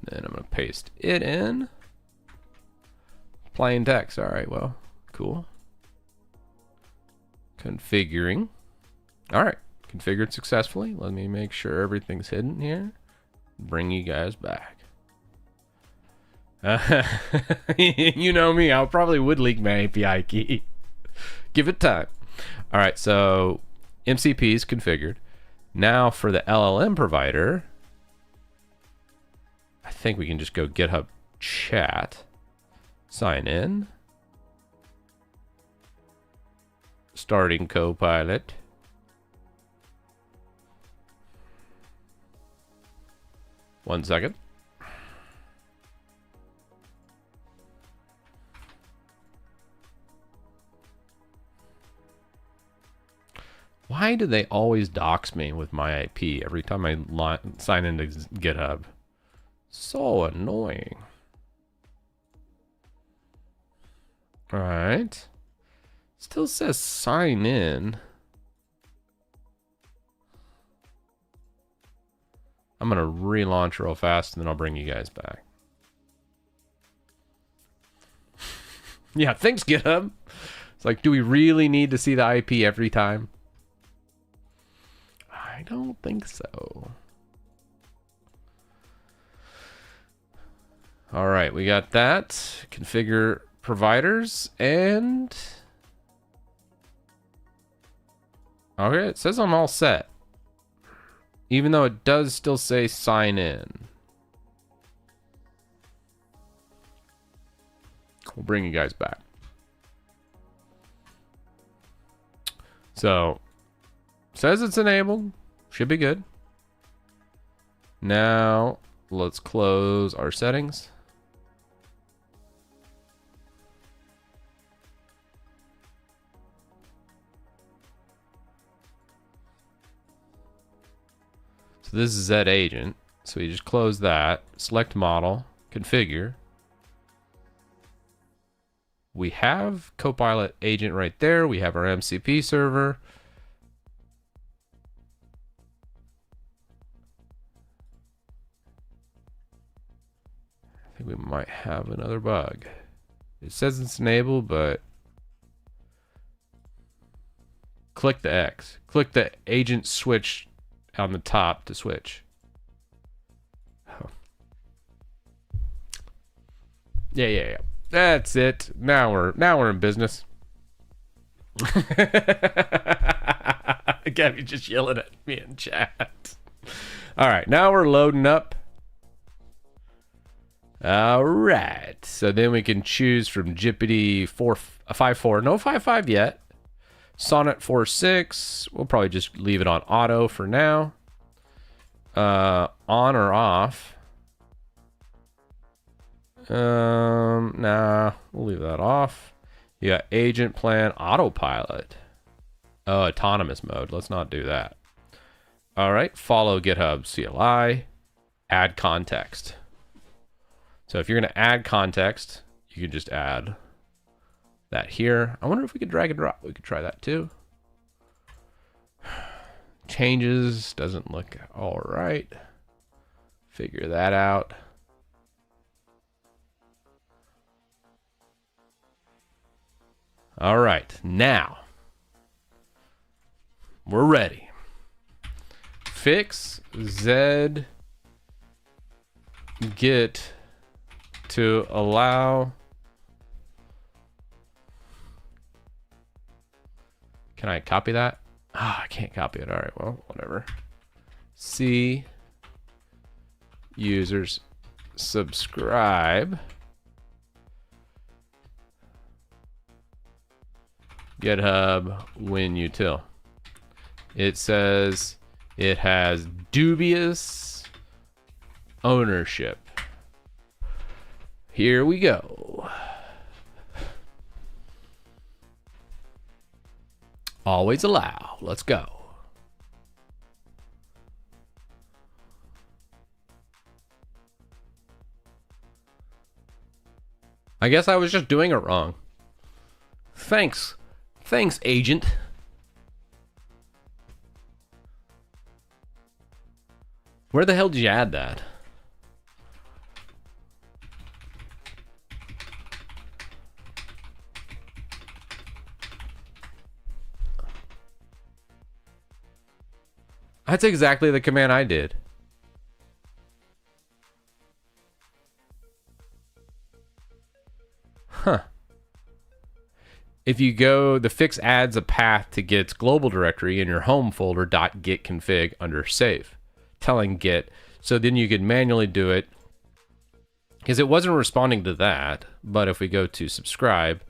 A: Then I'm going to paste it in. Plain text. All right, well, cool. Configuring. All right, configured successfully. Let me make sure everything's hidden here. Bring you guys back. You know me, I probably would leak my API key. Give it time. All right, so MCP is configured. Now for the LLM provider, I think we can just go GitHub chat. Sign in. Starting Copilot. One second. Why do they always dox me with my IP every time I sign into GitHub? So annoying. All right. Still says sign in. I'm going to relaunch real fast and then I'll bring you guys back. Yeah, thanks GitHub. It's like, do we really need to see the IP every time? I don't think so. All right, we got that. Configure providers, and Okay, it says I'm all set. Even though it does still say sign in. We'll bring you guys back. So, says it's enabled. Should be good. Now, let's close our settings. So this is Zed agent. So we just close that, select model, configure. We have Copilot agent right there. We have our MCP server. I think we might have another bug. It says it's enabled, but click the X. Click the agent switch on the top to switch. Oh. Yeah. That's it. Now we're in business. Gabby just yelling at me in chat. All right, now we're loading up. All right, so then we can choose from Jippity 454. No 55 yet. Sonnet 46. We'll probably just leave it on auto for now. On or off. Nah, we'll leave that off. You got agent plan autopilot. Oh, autonomous mode. Let's not do that. All right, follow GitHub CLI. Add context. So if you're going to add context, you can just add that here. I wonder if we could drag and drop. We could try that too. Changes doesn't look all right. Figure that out. All right, now we're ready. Fix Zed Git to allow. Can I copy that? Ah, I can't copy it. All right, well, whatever. C users subscribe. GitHub WinUtil. It says it has dubious ownership. Here we go. Always allow. Let's go. I guess I was just doing it wrong. Thanks, agent. Where the hell did you add that? That's exactly the command I did. Huh. If you go, the fix adds a path to Git's global directory in your home folder .git config under save, telling Git. So then you could manually do it because it wasn't responding to that. But if we go to subscribe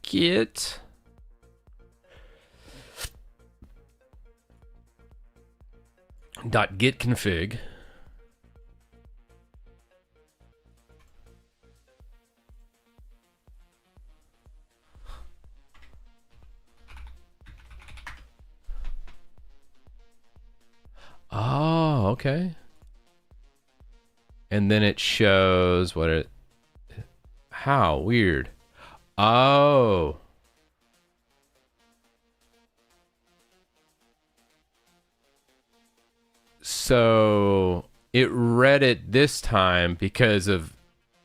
A: .git, .git config, oh, okay. And then it shows what it, how weird. Oh. So it read it this time because of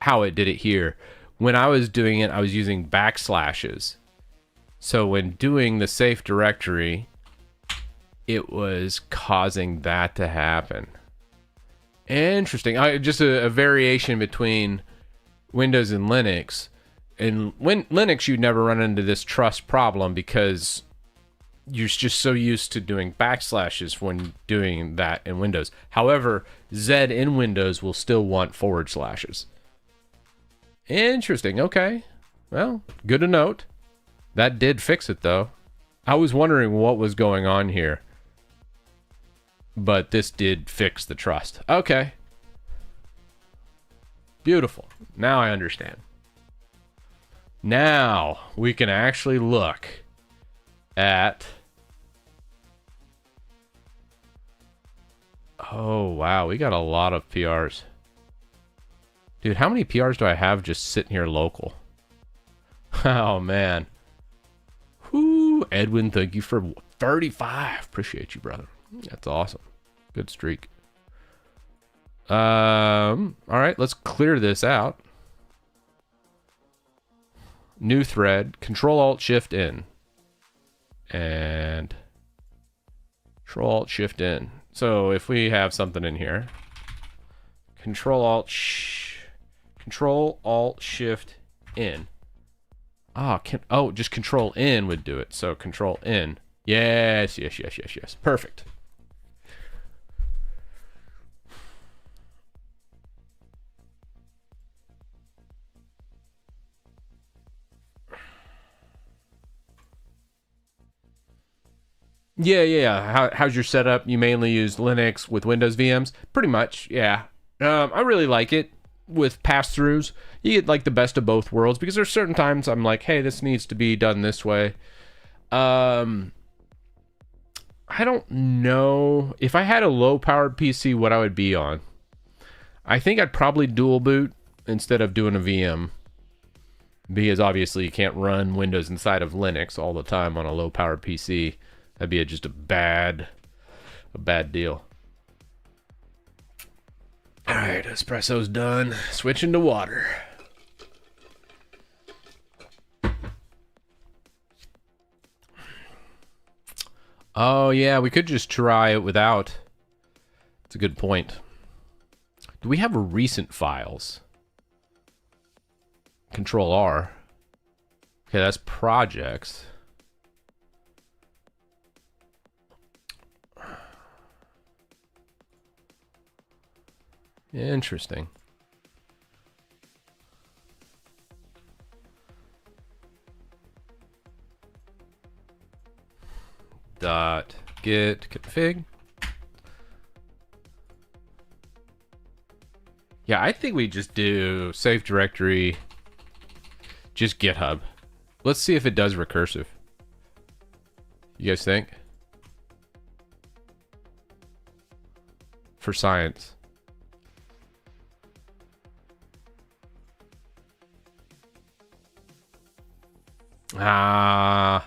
A: how it did it here. When I was doing it, I was using backslashes. So when doing the safe directory, it was causing that to happen. Interesting. Just a variation between Windows and Linux. In Linux, you'd never run into this trust problem because you're just so used to doing backslashes when doing that in Windows. However, Zed in Windows will still want forward slashes. Interesting. Okay. Well, good to note. That did fix it, though. I was wondering what was going on here. But this did fix the trust. Okay. Beautiful. Now I understand. Now we can actually look at... Oh, wow. We got a lot of PRs. Dude, how many PRs do I have just sitting here local? Oh, man. Whoo, Edwin, thank you for 35. Appreciate you, brother. That's awesome. Good streak. All right, let's clear this out. New thread. Control-Alt-Shift-In. And Control-Alt-Shift-In. So if we have something in here, Control-Alt-Shift-In. Just Control-In would do it. So Control-In. Yes. Perfect. Yeah. How's your setup? You mainly use Linux with Windows VMs? Pretty much, yeah. I really like it with pass-throughs. You get like the best of both worlds because there's certain times I'm like, hey, this needs to be done this way. I don't know. If I had a low-powered PC, what I would be on. I think I'd probably dual boot instead of doing a VM. Because obviously you can't run Windows inside of Linux all the time on a low-powered PC. That'd be just a bad deal. All right, espresso's done. Switching to water. Oh, yeah, we could just try it without. It's a good point. Do we have recent files? Control R. Okay, that's projects. Interesting. .git config. Yeah, I think we just do safe directory, just GitHub. Let's see if it does recursive. You guys think? For science. Wah,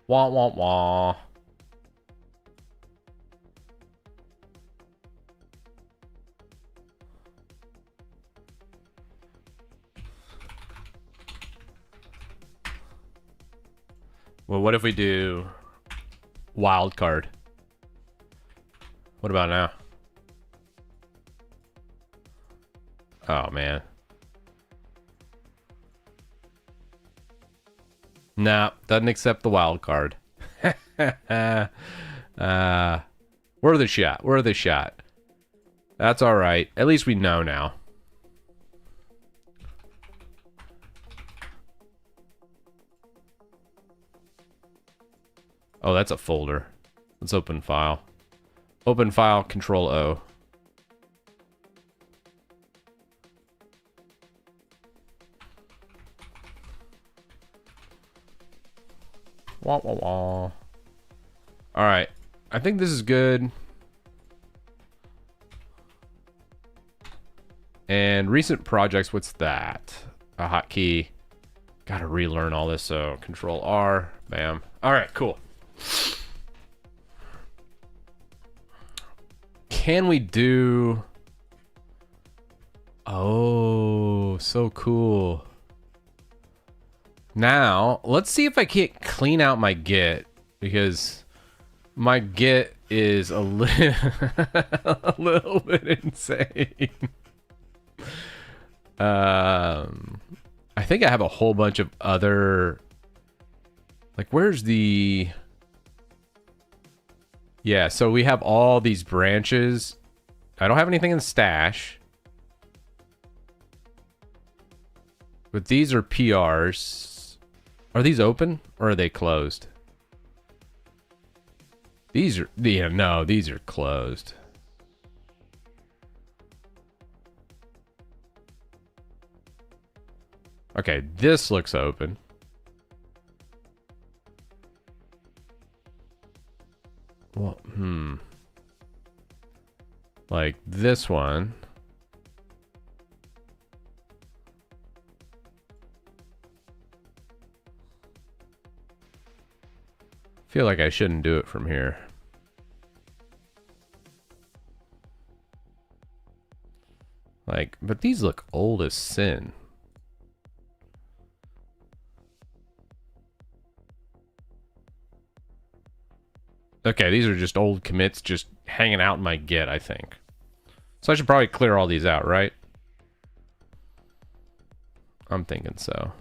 A: wah, wah. Well, what if we do wildcard? What about now? Oh, man. Nah, doesn't accept the wild card. Worth a shot. Worth a shot. That's all right. At least we know now. Oh, that's a folder. Let's open file. Open file, Control O. Wah, wah, wah. All right. I think this is good. And recent projects, what's that? A hotkey. Gotta relearn all this, so Control R. Bam. All right, cool. Can we do... Oh, so cool. Now, let's see if I can't clean out my Git, because my Git is a little bit insane. I think I have a whole bunch of other... Like, where's the... Yeah, so we have all these branches. I don't have anything in stash. But these are PRs. Are these open or are they closed? These are, yeah, no, these are closed. Okay, this looks open. Well, like this one. Feel like I shouldn't do it from here. Like, but these look old as sin. Okay, these are just old commits just hanging out in my Git, I think. So I should probably clear all these out, right? I'm thinking so.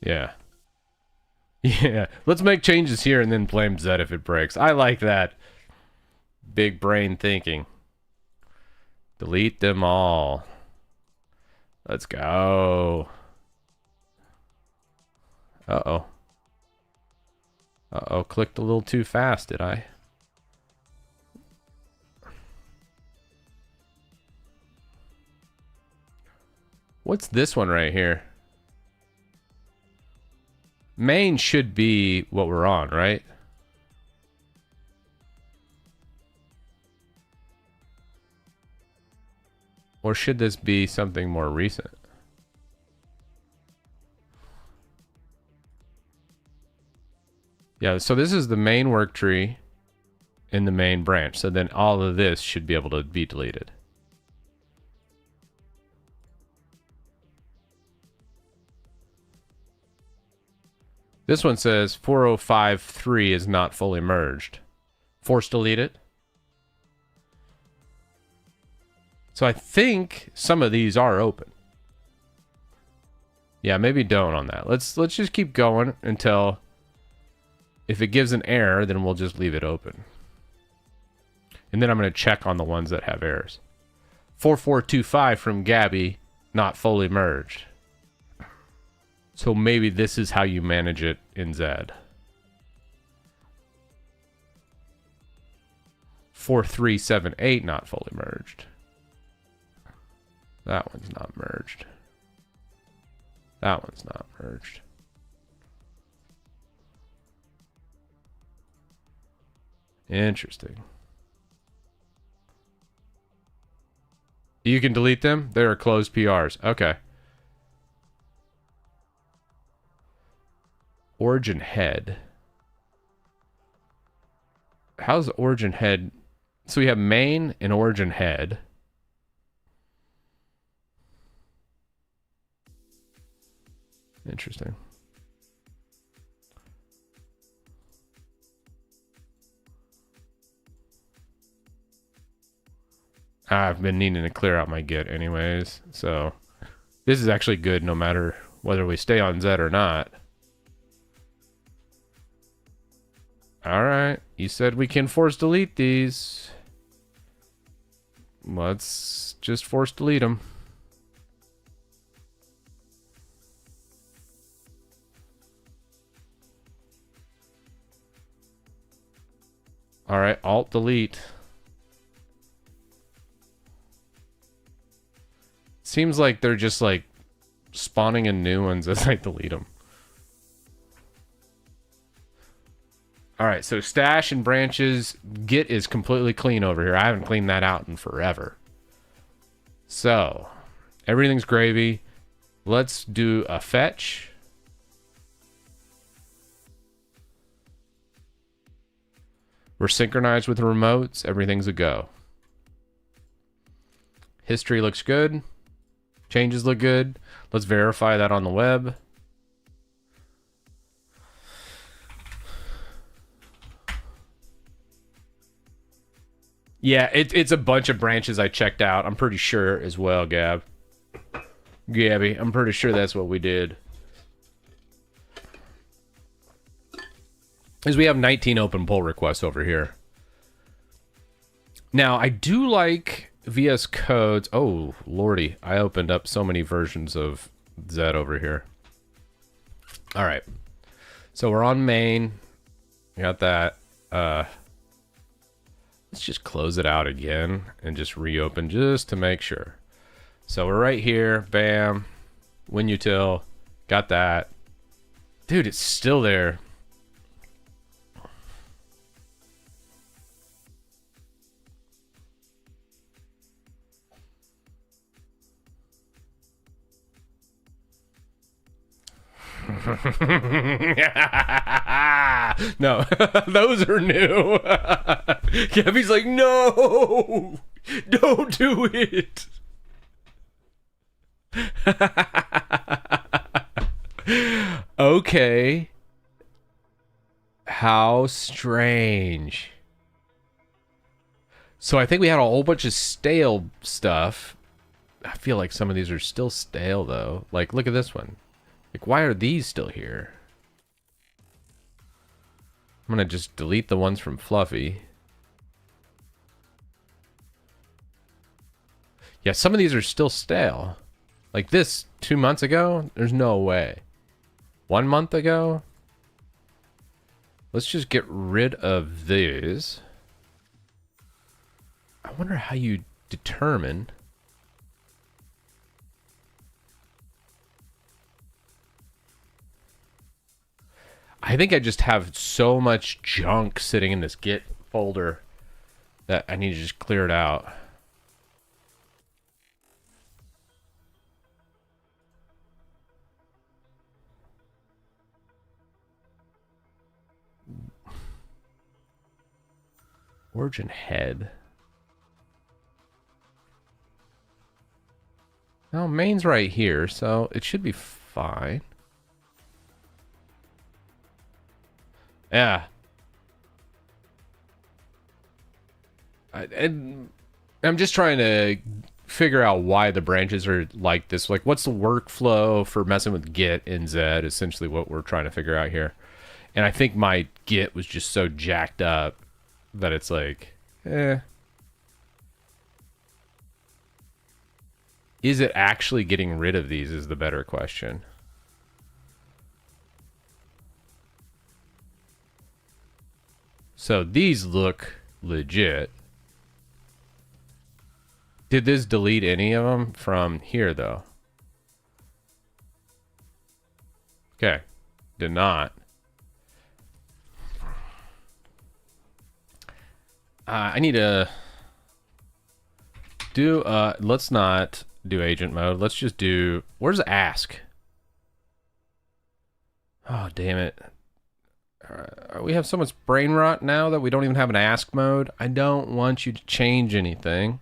A: Yeah. Yeah. Let's make changes here and then blame Zed if it breaks. I like that. Big brain thinking. Delete them all. Let's go. Uh-oh. Uh-oh, clicked a little too fast, did I? What's this one right here? Main should be what we're on, right? Or should this be something more recent? Yeah, so this is the main work tree in the main branch. So then all of this should be able to be deleted. This one says 4053 is not fully merged. Force delete it. So I think some of these are open. Yeah, maybe don't on that. Let's just keep going until if it gives an error, then we'll just leave it open. And then I'm going to check on the ones that have errors. 4425 from Gabby, not fully merged. So maybe this is how you manage it in Zed. 4378 not fully merged. That one's not merged. That one's not merged. Interesting. You can delete them? They are closed PRs. Okay. Origin head. How's origin head? So we have main and origin head. Interesting. I've been needing to clear out my Git anyways, so this is actually good no matter whether we stay on Zed or not. Alright, you said we can force delete these. Let's just force delete them. Alright, Alt delete. Seems like they're just like spawning in new ones as I delete them. Alright, so stash and branches. Git is completely clean over here. I haven't cleaned that out in forever. So, everything's gravy. Let's do a fetch. We're synchronized with remotes. Everything's a go. History looks good. Changes look good. Let's verify that on the web. Yeah, it's a bunch of branches I checked out. I'm pretty sure as well, Gab. Gabby. I'm pretty sure that's what we did. Is we have 19 open pull requests over here. Now, I do like VS Code's... Oh, lordy. I opened up so many versions of Zed over here. All right. So we're on main. We got that. Let's just close it out again and just reopen just to make sure. So we're right here. Bam. WinUtil. Got that. Dude, it's still there. No, those are new. Gabby's like, no, don't do it. Okay. How strange. So I think we had a whole bunch of stale stuff. I feel like some of these are still stale though. Like, look at this one. Like, why are these still here? I'm gonna just delete the ones from Fluffy. Yeah, some of these are still stale. Like this 2 months ago, there's no way. 1 month ago? Let's just get rid of these. I wonder how you determine... I think I just have so much junk sitting in this Git folder that I need to just clear it out. Origin head. No, main's right here, so it should be fine. Yeah. I'm just trying to figure out why the branches are like this. Like, what's the workflow for messing with Git in Zed? Essentially what we're trying to figure out here. And I think my Git was just so jacked up that it's like, eh. Is it actually getting rid of these is the better question. So these look legit. Did this delete any of them from here, though? Okay. Did not. I need to do, let's not do agent mode. Let's just do, where's ask? Oh, damn it. We have so much brain rot now that we don't even have an ask mode. I don't want you to change anything.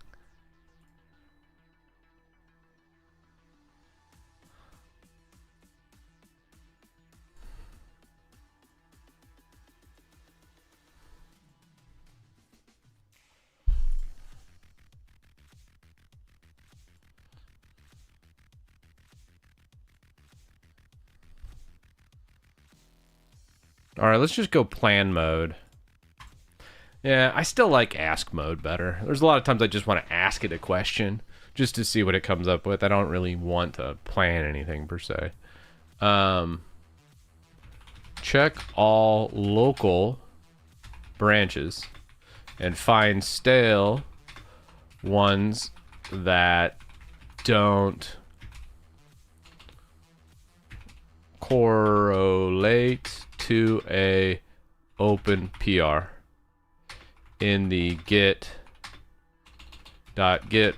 A: All right, let's just go plan mode. Yeah, I still like ask mode better. There's a lot of times I just want to ask it a question just to see what it comes up with. I don't really want to plan anything per se. Check all local branches and find stale ones that don't correlate to a open PR in the git.git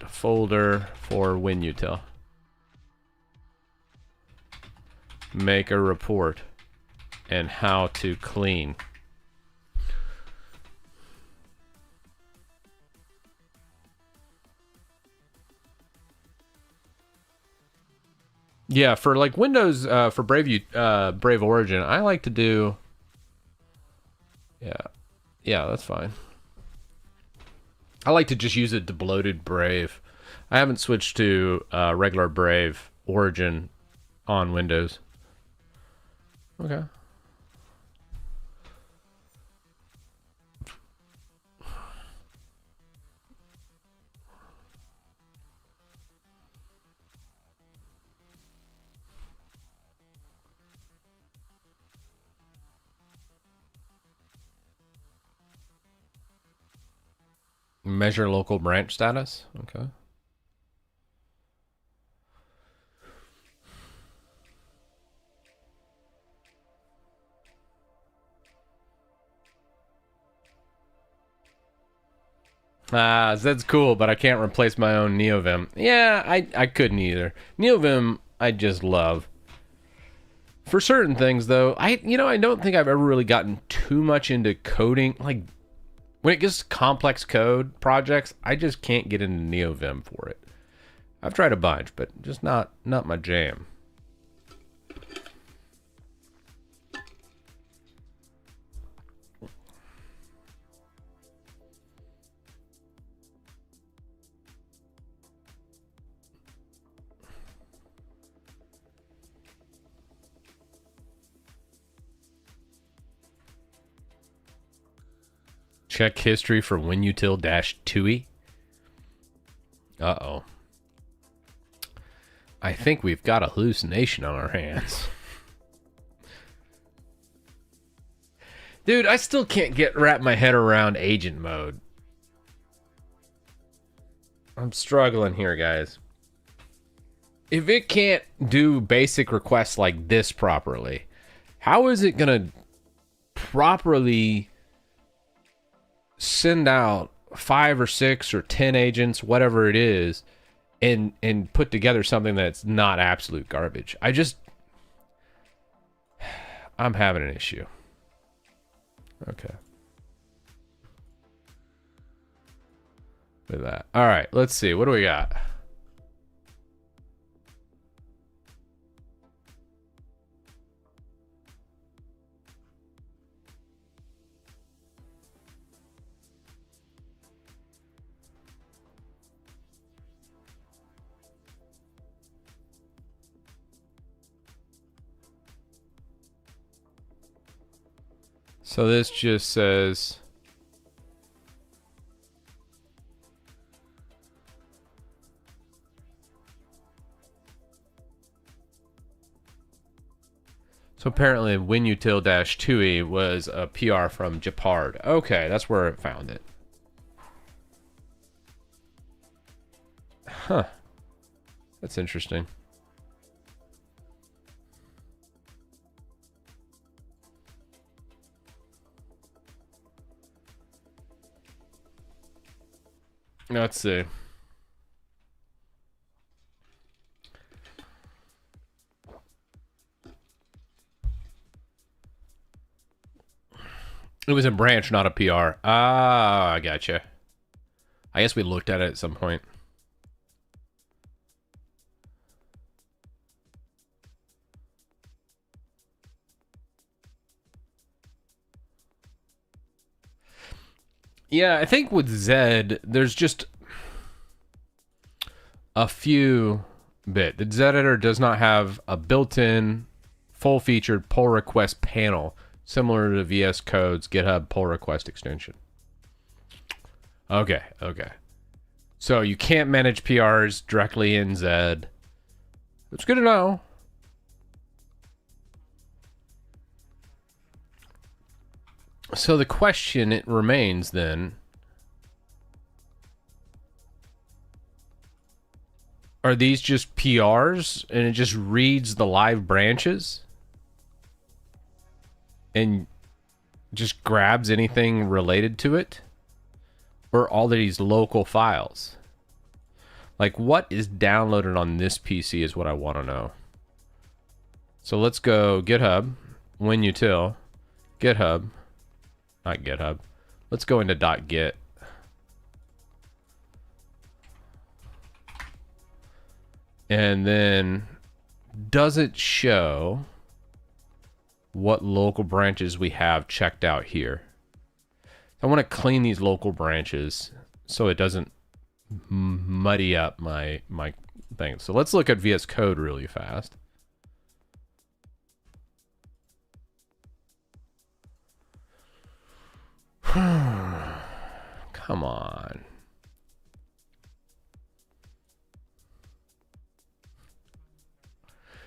A: folder for WinUtil. Make a report and how to clean. Yeah, for like Windows, for Brave Origin, I like to do. Yeah, that's fine. I like to just use a debloated Brave. I haven't switched to regular Brave origin on Windows. Okay. Measure local branch status. Okay. Zed's cool, but I can't replace my own NeoVim. Yeah, I couldn't either. NeoVim, I just love. For certain things, though, I don't think I've ever really gotten too much into coding. Like, when it gets to complex code projects, I just can't get into NeoVim for it. I've tried a bunch, but just not my jam. Check history for WinUtil -2e. Uh-oh. I think we've got a hallucination on our hands. Dude, I still can't wrap my head around agent mode. I'm struggling here, guys. If it can't do basic requests like this properly, how is it going to properly send out 5 or 6 or 10 agents, whatever it is, and put together something that's not absolute garbage? I'm having an issue. Okay. With that. All right, let's see. What do we got? So this just says so apparently WinUtil -2e was a PR from Jeopard. Okay, that's where it found it. Huh. That's interesting. Let's see. It was a branch, not a PR. Ah, I gotcha. I guess we looked at it at some point. Yeah, I think with Zed, there's just a few bit. The Zed Editor does not have a built-in, full-featured pull request panel, similar to VS Code's GitHub pull request extension. Okay. So you can't manage PRs directly in Zed. It's good to know. So the question, it remains then, are these just PRs and it just reads the live branches and just grabs anything related to it? Or all these local files? Like, what is downloaded on this PC is what I want to know. So let's go GitHub, WinUtil, GitHub. Not GitHub. Let's go into .git. And then does it show what local branches we have checked out here? I want to clean these local branches so it doesn't muddy up my thing. So let's look at VS Code really fast. Come on.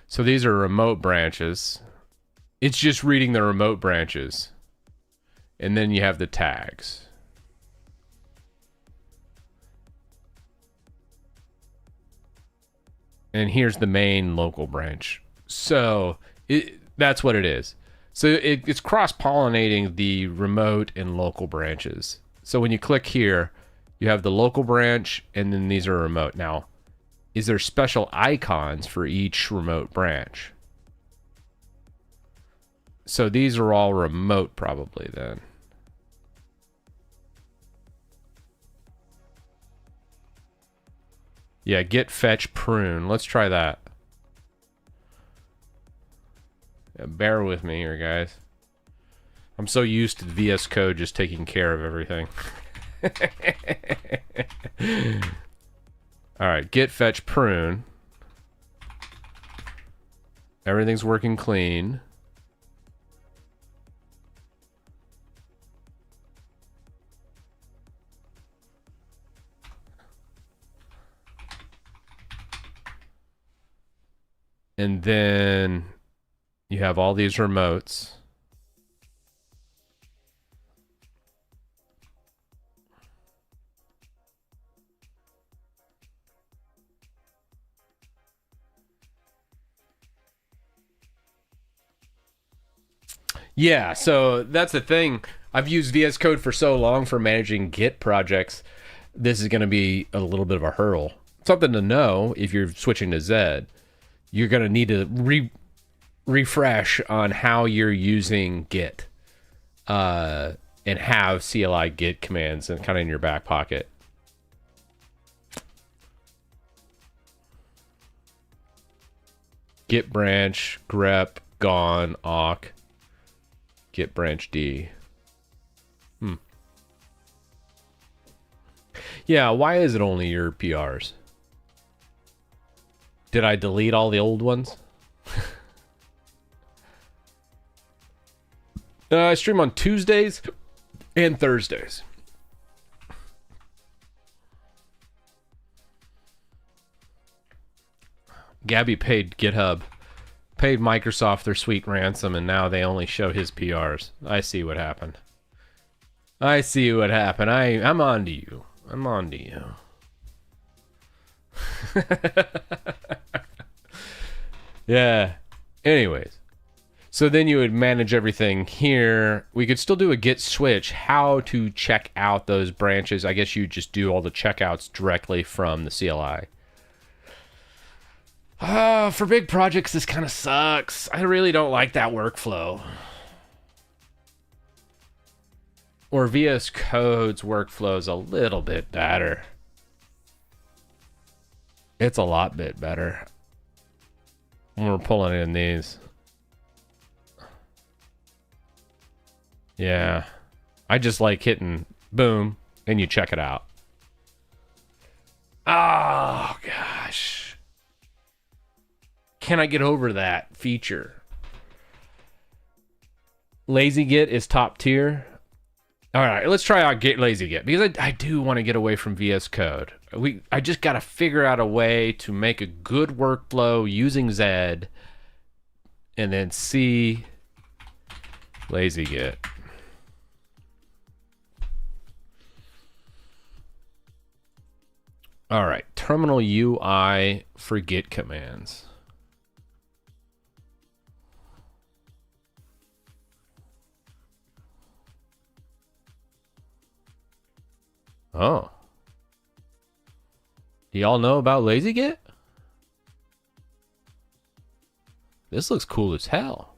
A: So these are remote branches. It's just reading the remote branches. And then you have the tags. And here's the main local branch. So that's what it is. So it's cross-pollinating the remote and local branches. So when you click here, you have the local branch, and then these are remote. Now, is there special icons for each remote branch? So these are all remote probably then. Yeah, git fetch prune. Let's try that. Yeah, bear with me here, guys. I'm so used to VS Code just taking care of everything. Alright, git fetch prune. Everything's working clean. And then you have all these remotes. Yeah, so that's the thing. I've used VS Code for so long for managing Git projects. This is going to be a little bit of a hurdle. Something to know if you're switching to Zed. You're going to need to refresh on how you're using Git and have CLI Git commands and kind of in your back pocket. Git branch, grep, gone, awk, git branch D. Yeah, why is it only your PRs? Did I delete all the old ones? I stream on Tuesdays and Thursdays. Gabby paid GitHub, paid Microsoft their sweet ransom, and now they only show his PRs. I see what happened. I see what happened. I'm on to you. I'm on to you. Yeah. Anyways. So then you would manage everything here. We could still do a git switch. How to check out those branches. I guess you just do all the checkouts directly from the CLI. For big projects, this kind of sucks. I really don't like that workflow. Or VS Code's workflow is a little bit better. It's a lot bit better. When we're pulling in these. Yeah. I just like hitting boom and you check it out. Oh, gosh. Can I get over that feature? LazyGit is top tier. All right, let's try out LazyGit because I do want to get away from VS Code. I just got to figure out a way to make a good workflow using Zed and then see LazyGit. All right, terminal UI for Git commands. Oh. Do y'all know about LazyGit? This looks cool as hell.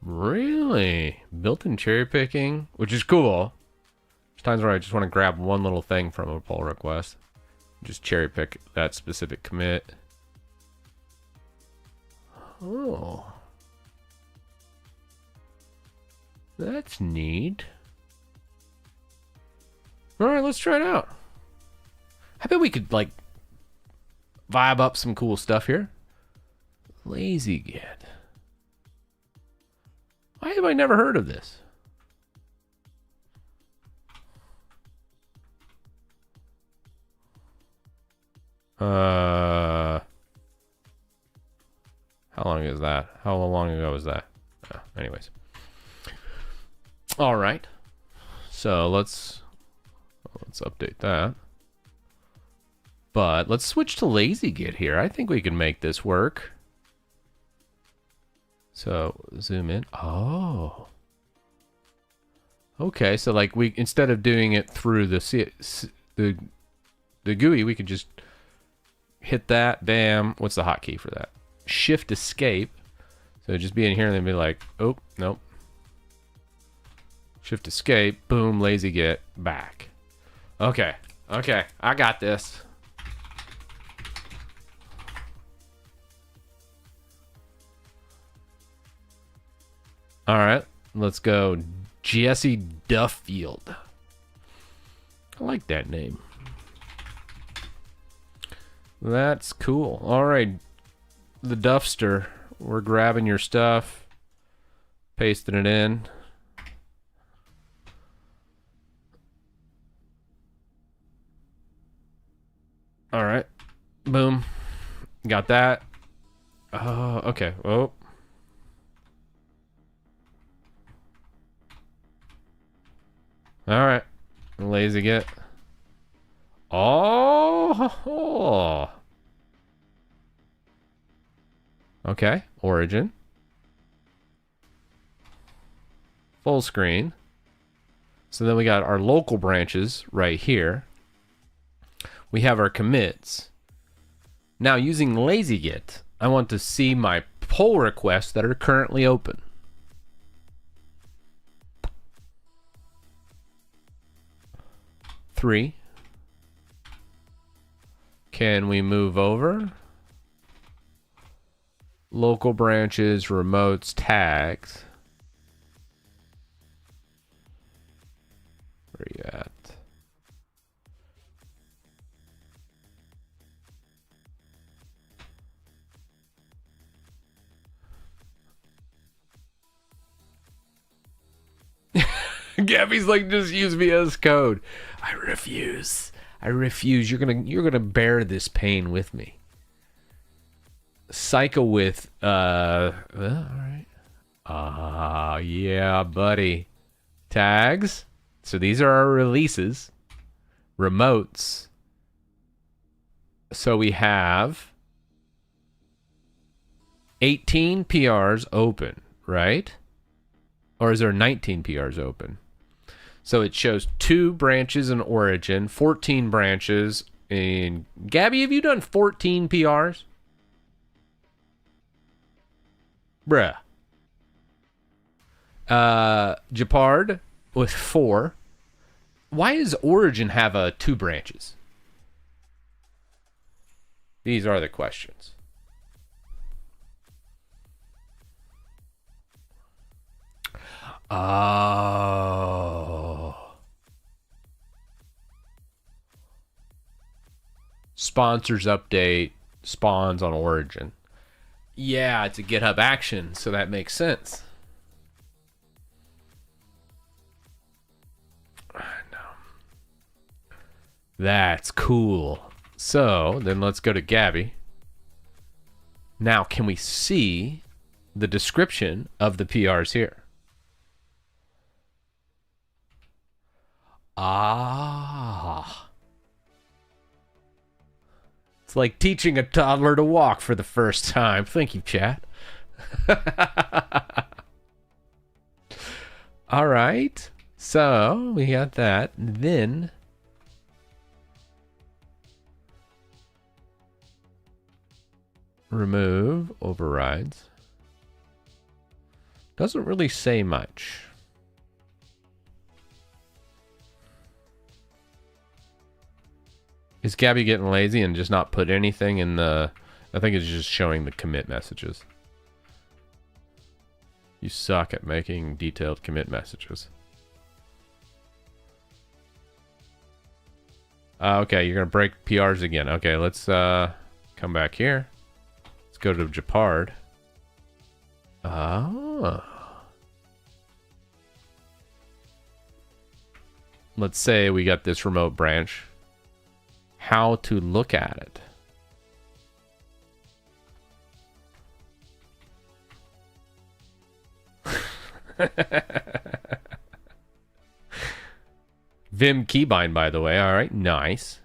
A: Really? Built-in cherry picking, which is cool. There's times where I just want to grab one little thing from a pull request. Just cherry pick that specific commit. Oh. That's neat. All right, let's try it out. I bet we could, like, vibe up some cool stuff here. LazyGit. Why have I never heard of this? How long is that? How long ago was that? Oh, anyways. All right. So let's update that. But let's switch to LazyGit here. I think we can make this work. So zoom in. Oh. Okay, so like we, instead of doing it through the GUI, we could just hit that. Bam. What's the hotkey for that? Shift escape. So just be in here and then be like, oh, nope. Shift escape. Boom. LazyGit back. Okay. Okay. I got this. All right. Let's go. Jesse Duffield. I like that name. That's cool. All right. The Duffster. We're grabbing your stuff, pasting it in. All right. Boom. Got that. Oh, okay. Oh. All right. LazyGit. Oh. Okay. Origin. Full screen. So then we got our local branches right here. We have our commits. Now using LazyGit, I want to see my pull requests that are currently open. Three. Can we move over? Local branches, remotes, tags. Where are you at? Gabby's like, just use VS Code. I refuse. I refuse. You're gonna bear this pain with me. Psycho with all right. Yeah, buddy. Tags. So these are our releases. Remotes. So we have 18 PRs open, right? Or is there 19 PRs open? So it shows 2 branches in Origin, 14 branches in... Gabby, have you done 14 PRs? Bruh. Japard with 4. Why does Origin have 2 branches? These are the questions. Oh. Sponsors update spawns on Origin. Yeah, it's a GitHub action, so that makes sense. I know. That's cool. So, then let's go to Gabby. Now, can we see the description of the PRs here? Ah. It's like teaching a toddler to walk for the first time. Thank you, chat. All right. So, we got that. Then remove overrides. Doesn't really say much. Is Gabby getting lazy and just not put anything in the... I think it's just showing the commit messages. You suck at making detailed commit messages. Okay, you're gonna break PRs again. Okay, let's come back here. Let's go to Japard. Oh. Let's say we got this remote branch. How to look at it. Vim keybind, by the way. All right, nice.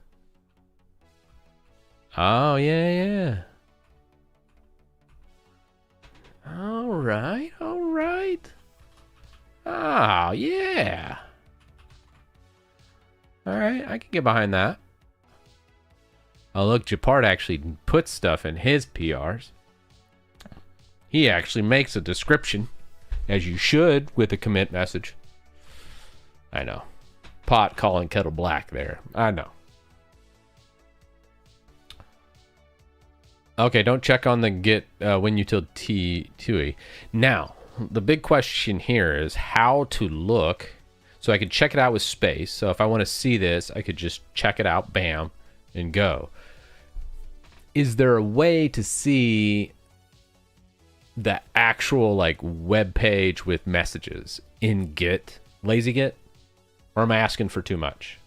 A: Oh, yeah. All right. Oh, yeah. All right, I can get behind that. Oh, look, Japard actually puts stuff in his PRs. He actually makes a description, as you should, with a commit message. I know. Pot calling kettle black there. I know. Okay, don't check on the Git WinUtil TUI. Now, the big question here is how to look. So I could check it out with space. So if I want to see this, I could just check it out, bam, and go. Is there a way to see the actual like web page with messages in Git, LazyGit? Or am I asking for too much?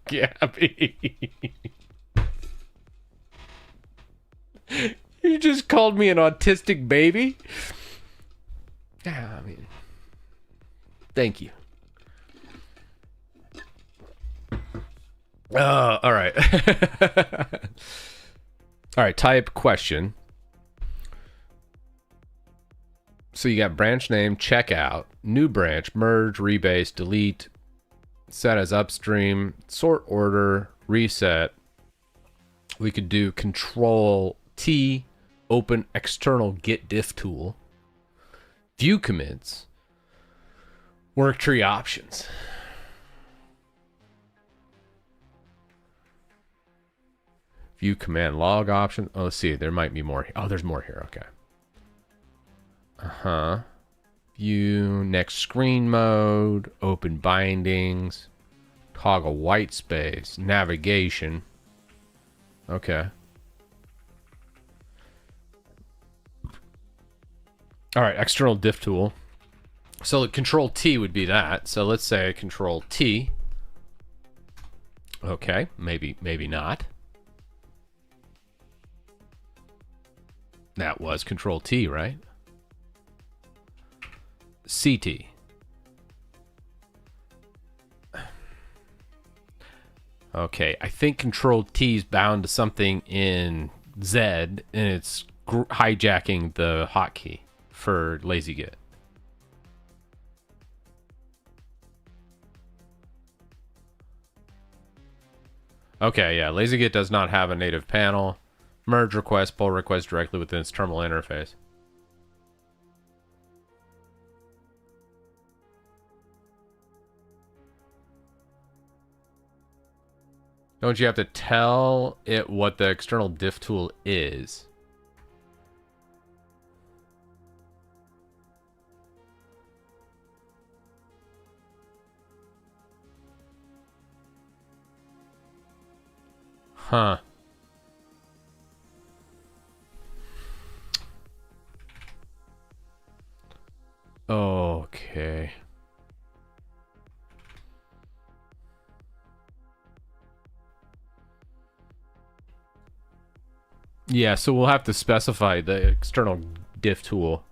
A: Gabby. You just called me an autistic baby? I mean, thank you. All right. All right, type question. So you got branch name, checkout, new branch, merge, rebase, delete, set as upstream, sort order, reset. We could do Control T, open external Git Diff tool, view commits, work tree options. View command log option. Oh, let's see. There might be more. Oh, there's more here. Okay. View next screen mode, open bindings, toggle white space, navigation. Okay. All right, external diff tool. So the Control T would be that. So let's say Control T. Okay, maybe not. That was Control T, right? CT. Okay, I think Control T is bound to something in Zed, and it's hijacking the hotkey for LazyGit. Okay, yeah, LazyGit does not have a native panel. Merge request, pull request directly within its terminal interface. Don't you have to tell it what the external diff tool is? Huh. Okay. Yeah, so we'll have to specify the external diff tool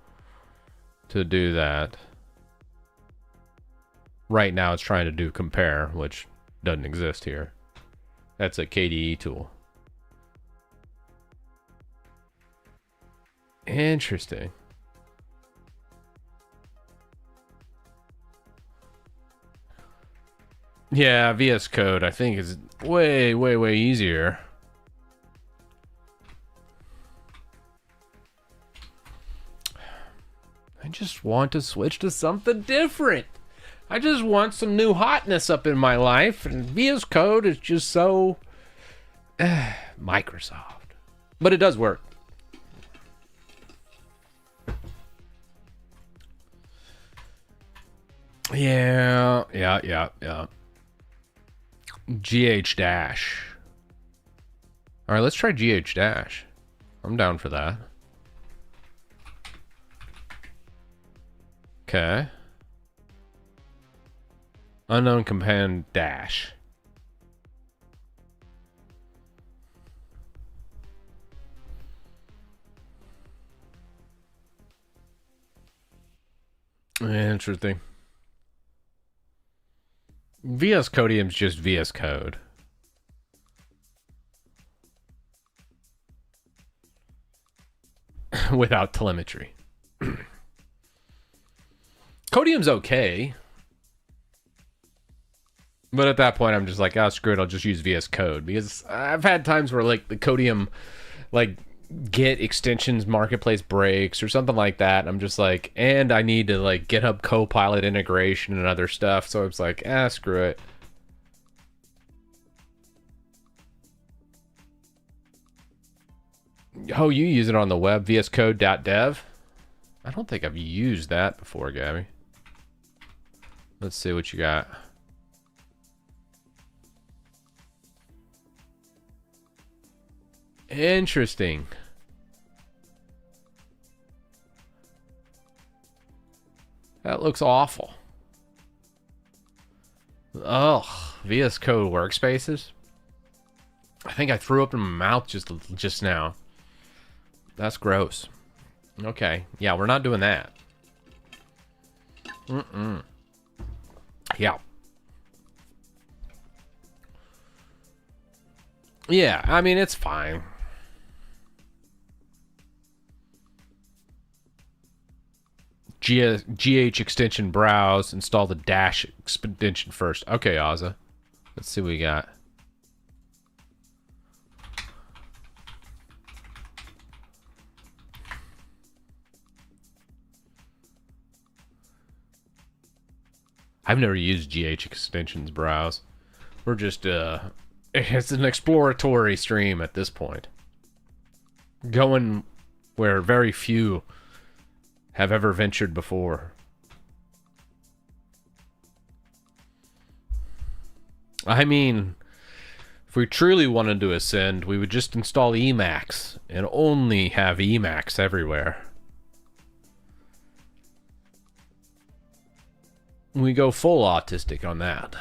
A: to do that. Right now it's trying to do compare, which doesn't exist here. That's a KDE tool. Interesting. Yeah, VS Code I think is way easier. I just want to switch to something different. I just want some new hotness up in my life, and VS Code is just so Microsoft. But it does work. Yeah. GH Dash. All right, let's try GH Dash. I'm down for that. Okay. Unknown command dash. Interesting. VS Codium's just VS Code. Without telemetry. Codium's okay. But at that point, I'm just like, oh, screw it, I'll just use VS Code. Because I've had times where, like, the Codium, like, Git extensions marketplace breaks or something like that. I'm just like, and I need to, like, GitHub Copilot integration and other stuff. So it's like, screw it. Oh, you use it on the web, vscode.dev? I don't think I've used that before, Gabby. Let's see what you got. Interesting. That looks awful. Ugh, VS Code workspaces. I think I threw up in my mouth just now. That's gross. Okay, yeah, we're not doing that. Yeah. Yeah, I mean, it's fine. GH extension browse, install the dash extension first. Okay, Ozza. Let's see what we got. I've never used GH extensions browse. We're just, it's an exploratory stream at this point. Going where very few have ever ventured before. I mean, if we truly wanted to ascend, we would just install Emacs and only have Emacs everywhere. We go full autistic on that.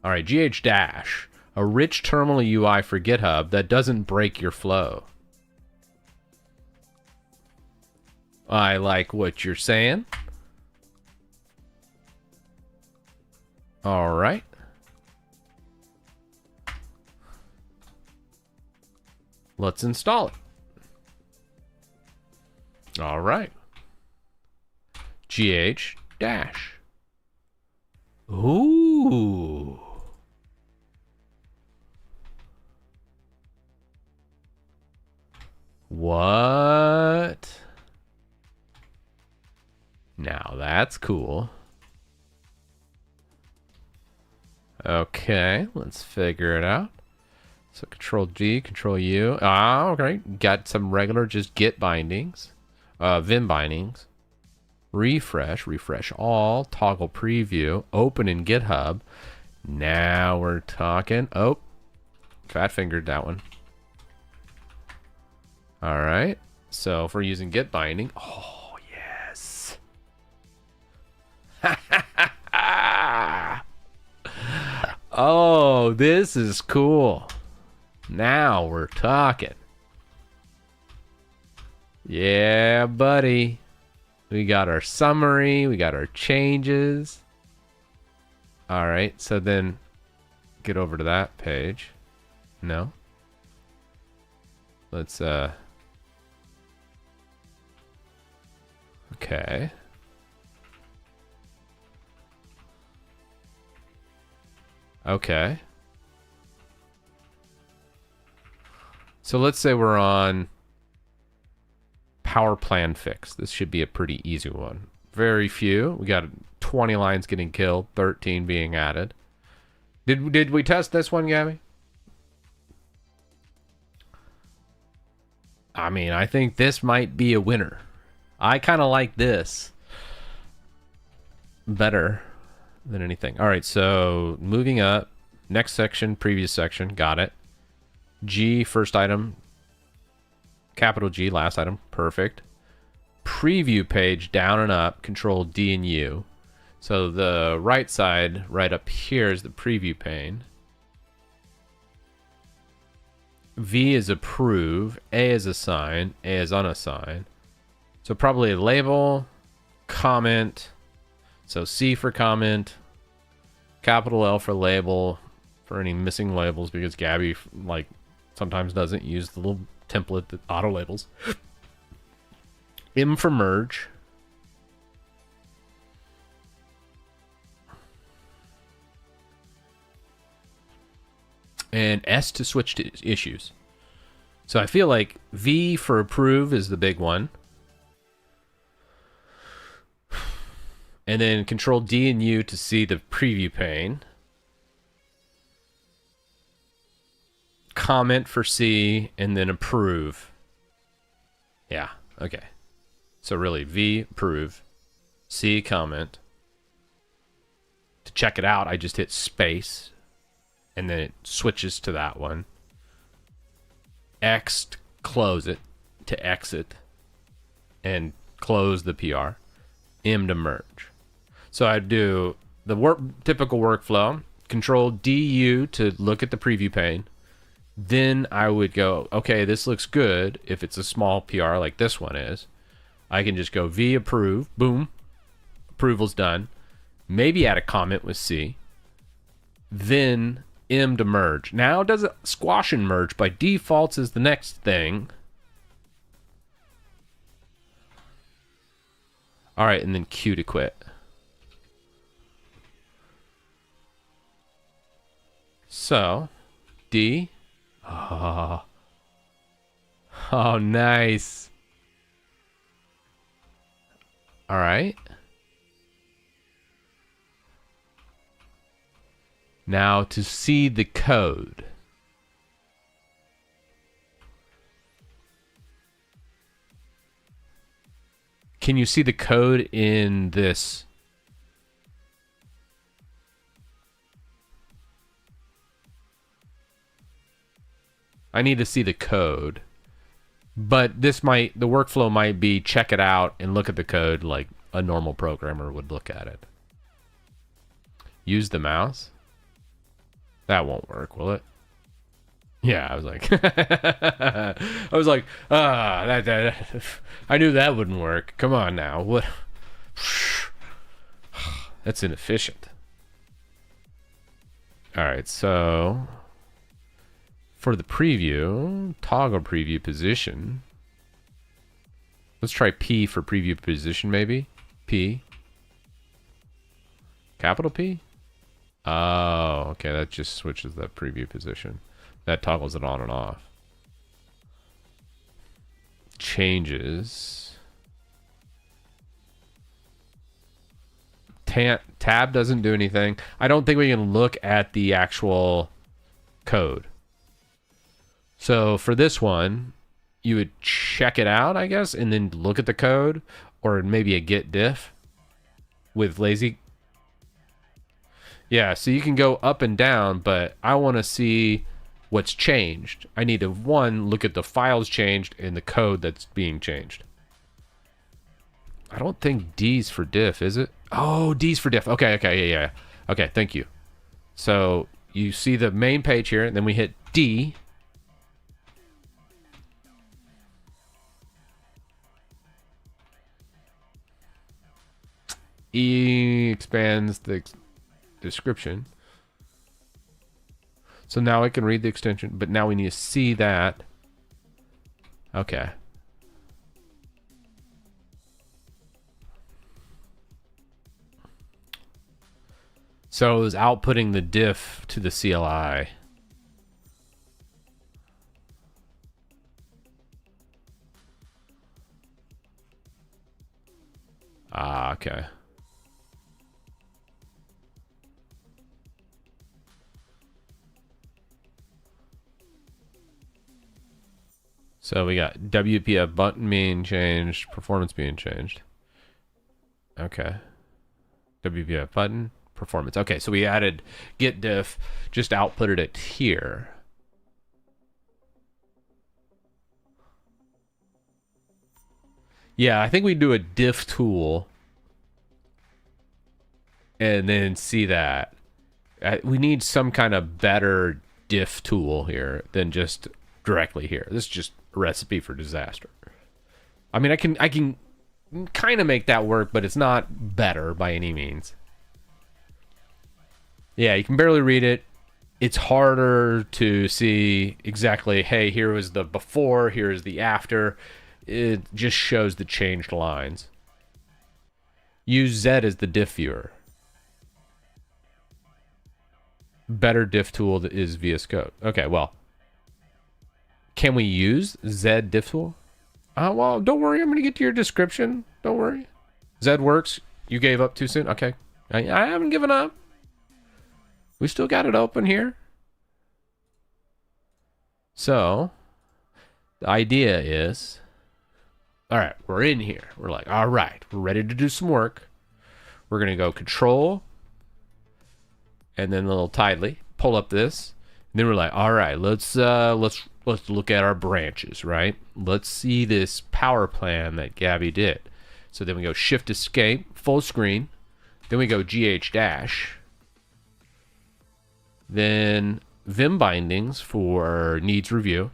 A: All right, GH Dash, a rich terminal UI for GitHub that doesn't break your flow. I like what you're saying. All right. Let's install it. All right. GH Dash. Ooh. What? Now that's cool. Okay, let's figure it out. So Control G, Control U. Ah, okay. Got some regular just Git bindings, Vim bindings. Refresh all, toggle preview, open in GitHub. Now we're talking. Oh, fat fingered that one. All right. So if we're using Git binding, oh yes. Oh, this is cool. Now we're talking. Yeah, buddy. We got our summary. We got our changes. All right. So then get over to that page. No. Let's, okay. Okay. So let's say we're on power plan fix. This should be a pretty easy one. Very few. We got 20 lines getting killed, 13 being added. Did we test this one, Gabby? I mean, I think this might be a winner. I kind of like this better than anything. All right, so moving up. Next section, previous section. Got it. G, first item. Capital G, last item. Perfect. Preview page, down and up. Control D and U. So the right side, right up here, is the preview pane. V is approve. A is assign. A is unassign. So probably a label, comment. So C for comment. Capital L for label. For any missing labels, because Gabby like sometimes doesn't use the little template that auto labels. M for merge. And S to switch to issues. So I feel like V for approve is the big one. And then control D and U to see the preview pane. Comment for C, and then approve. Yeah, okay. So really, V, approve. C, comment. To check it out, I just hit space. And then it switches to that one. X to close it, to exit. And close the PR. M to merge. So I do the typical workflow. Control DU to look at the preview pane. Then I would go, okay, this looks good. If it's a small PR like this one is, I can just go V approve, boom, approval's done. Maybe add a comment with C. Then M to merge. Now does it squash and merge by default is the next thing. All right, and then Q to quit. So, D. Oh, nice. All right. Now to see the code. Can you see the code in this? I need to see the code. But the workflow might be check it out and look at the code like a normal programmer would look at it. Use the mouse? That won't work, will it? Yeah, I was like, I knew that wouldn't work. Come on now, what? That's inefficient. All right, so for the preview, toggle preview position. Let's try P for preview position, maybe. P. Capital P? Oh, okay, that just switches that preview position. That toggles it on and off. Changes. Tab doesn't do anything. I don't think we can look at the actual code. So for this one, you would check it out, I guess, and then look at the code, or maybe a git diff with lazy. Yeah, so you can go up and down, but I want to see what's changed. I need to, one, look at the files changed and the code that's being changed. I don't think D's for diff, is it? Oh, D's for diff. Okay, yeah. Okay, thank you. So you see the main page here, and then we hit D. E expands the description. So now I can read the extension, but now we need to see that. Okay. So it was outputting the diff to the CLI. Ah, okay. So we got WPF button being changed, performance being changed. Okay. WPF button, performance. Okay, so we added git diff, just outputted it here. Yeah, I think we do a diff tool and then see that. We need some kind of better diff tool here than just directly here. This is just a recipe for disaster. I mean, I can kind of make that work, but it's not better by any means. Yeah, you can barely read it. It's harder to see exactly, hey, here was the before, here's the after. It just shows the changed lines. Use Zed as the diff viewer. Better diff tool that is VS Code. Okay, well. Can we use Zed diff tool? Well, don't worry. I'm going to get to your description. Don't worry. Zed works. You gave up too soon? Okay. I haven't given up. We still got it open here. So, the idea is, all right, we're in here. We're like, all right, we're ready to do some work. We're going to go control, and then a little tidily, pull up this. And then we're like, all right, let's look at our branches, right? Let's see this power plan that Gabby did. So then we go Shift Escape, full screen. Then we go GH Dash. Then Vim bindings for needs review.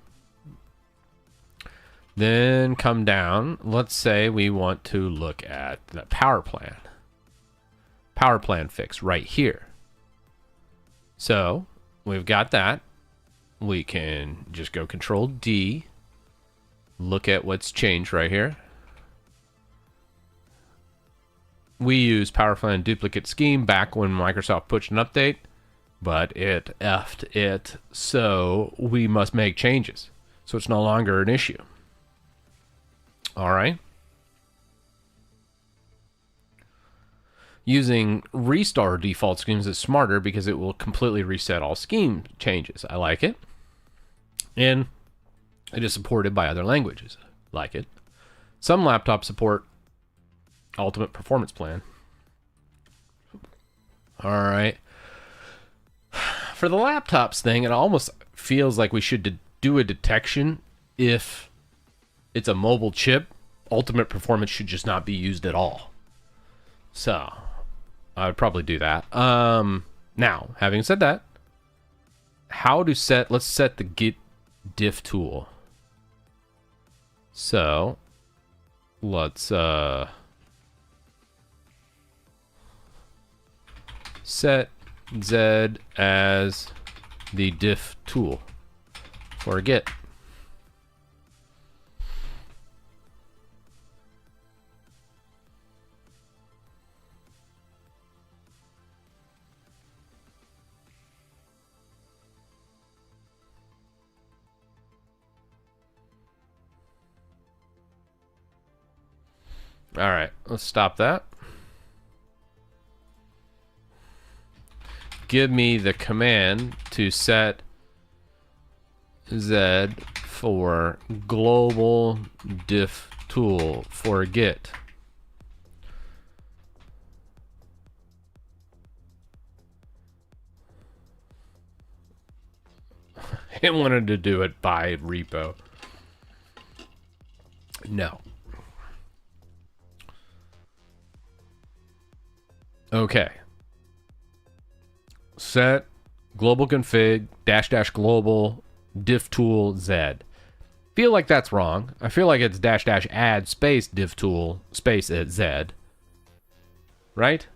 A: Then come down. Let's say we want to look at the power plan. Power plan fix right here. So we've got that. We can just go Control D. Look at what's changed right here. We use power plan duplicate scheme back when Microsoft pushed an update, but it effed it, so we must make changes. So it's no longer an issue. All right. Using restore default schemes is smarter because it will completely reset all scheme changes. I like it. And it is supported by other languages. Like it. Some laptops support Ultimate Performance Plan. All right. For the laptops thing, it almost feels like we should do a detection if it's a mobile chip. Ultimate Performance should just not be used at all. So, I would probably do that. Now, having said that, let's set the git diff tool. So, let's set Zed as the diff tool for Git. All right, let's stop that. Give me the command to set Zed for global diff tool for Git. It wanted to do it by repo. No. Okay. Set global config -- global diff tool Zed. Feel like that's wrong. I feel like it's -- add space diff tool space at Zed. Right?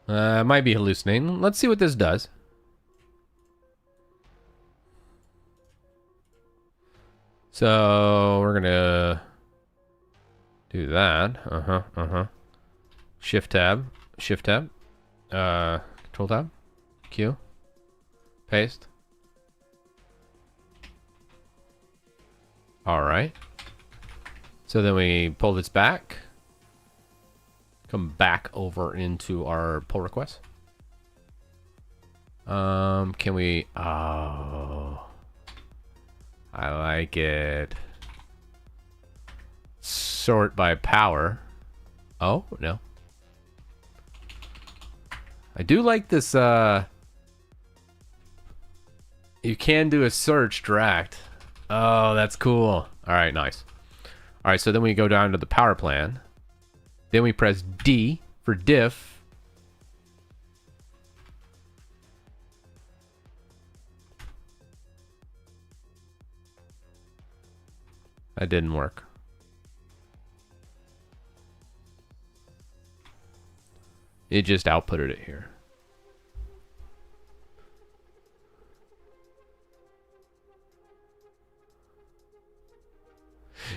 A: Might be hallucinating. Let's see what this does. So we're gonna do that. Shift tab. Control tab. Q. Paste. All right. So then we pull this back. Come back over into our pull request. Can we? Oh. I like it. Sort by power. Oh, no. I do like this, you can do a search direct. Oh, that's cool. Alright, nice. Alright, so then we go down to the power plan. Then we press D for diff. That didn't work. It just outputted it here.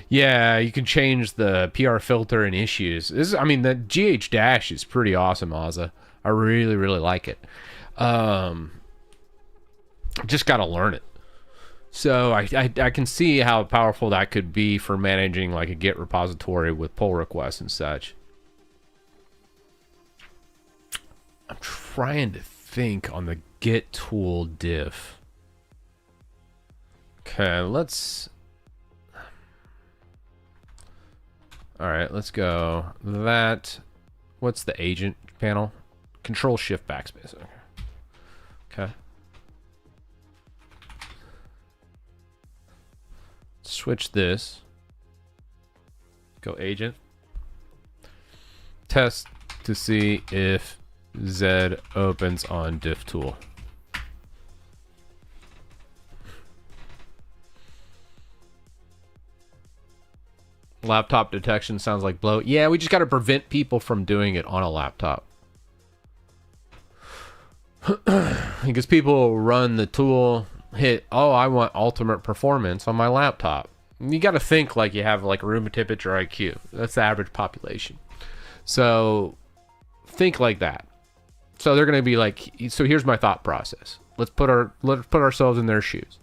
A: Yeah, you can change the PR filter and issues. I mean, the GH Dash is pretty awesome, Ozza. I really, really like it. Just got to learn it. So I can see how powerful that could be for managing like a Git repository with pull requests and such. I'm trying to think on the Git tool diff. Okay, let's... Alright, let's go. That... What's the agent panel? Control Shift Backspace. Okay. Switch this. Go agent. Test to see if Zed opens on diff tool. Laptop detection sounds like bloat. Yeah, we just got to prevent people from doing it on a laptop. Because people run the tool, hit, oh, I want ultimate performance on my laptop. You got to think like you have like room temperature IQ. That's the average population. So think like that. So they're going to be like, so here's my thought process. Let's put ourselves in their shoes.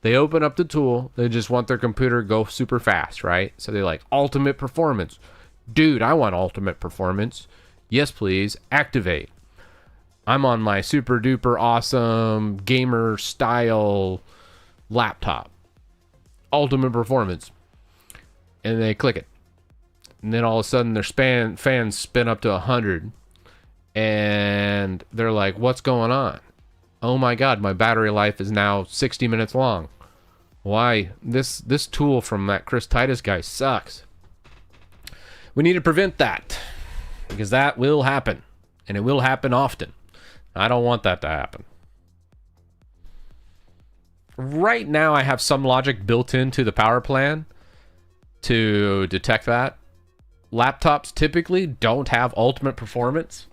A: They open up the tool. They just want their computer to go super fast, right? So they're like, ultimate performance. Dude, I want ultimate performance. Yes, please. Activate. I'm on my super duper awesome gamer style laptop. Ultimate performance. And they click it. And then all of a sudden their fans spin up to 100. And they're like, what's going on? Oh my God, my battery life is now 60 minutes long. Why? This tool from that Chris Titus guy sucks. We need to prevent that. Because that will happen. And it will happen often. I don't want that to happen. Right now, I have some logic built into the power plan to detect that. Laptops typically don't have ultimate performance.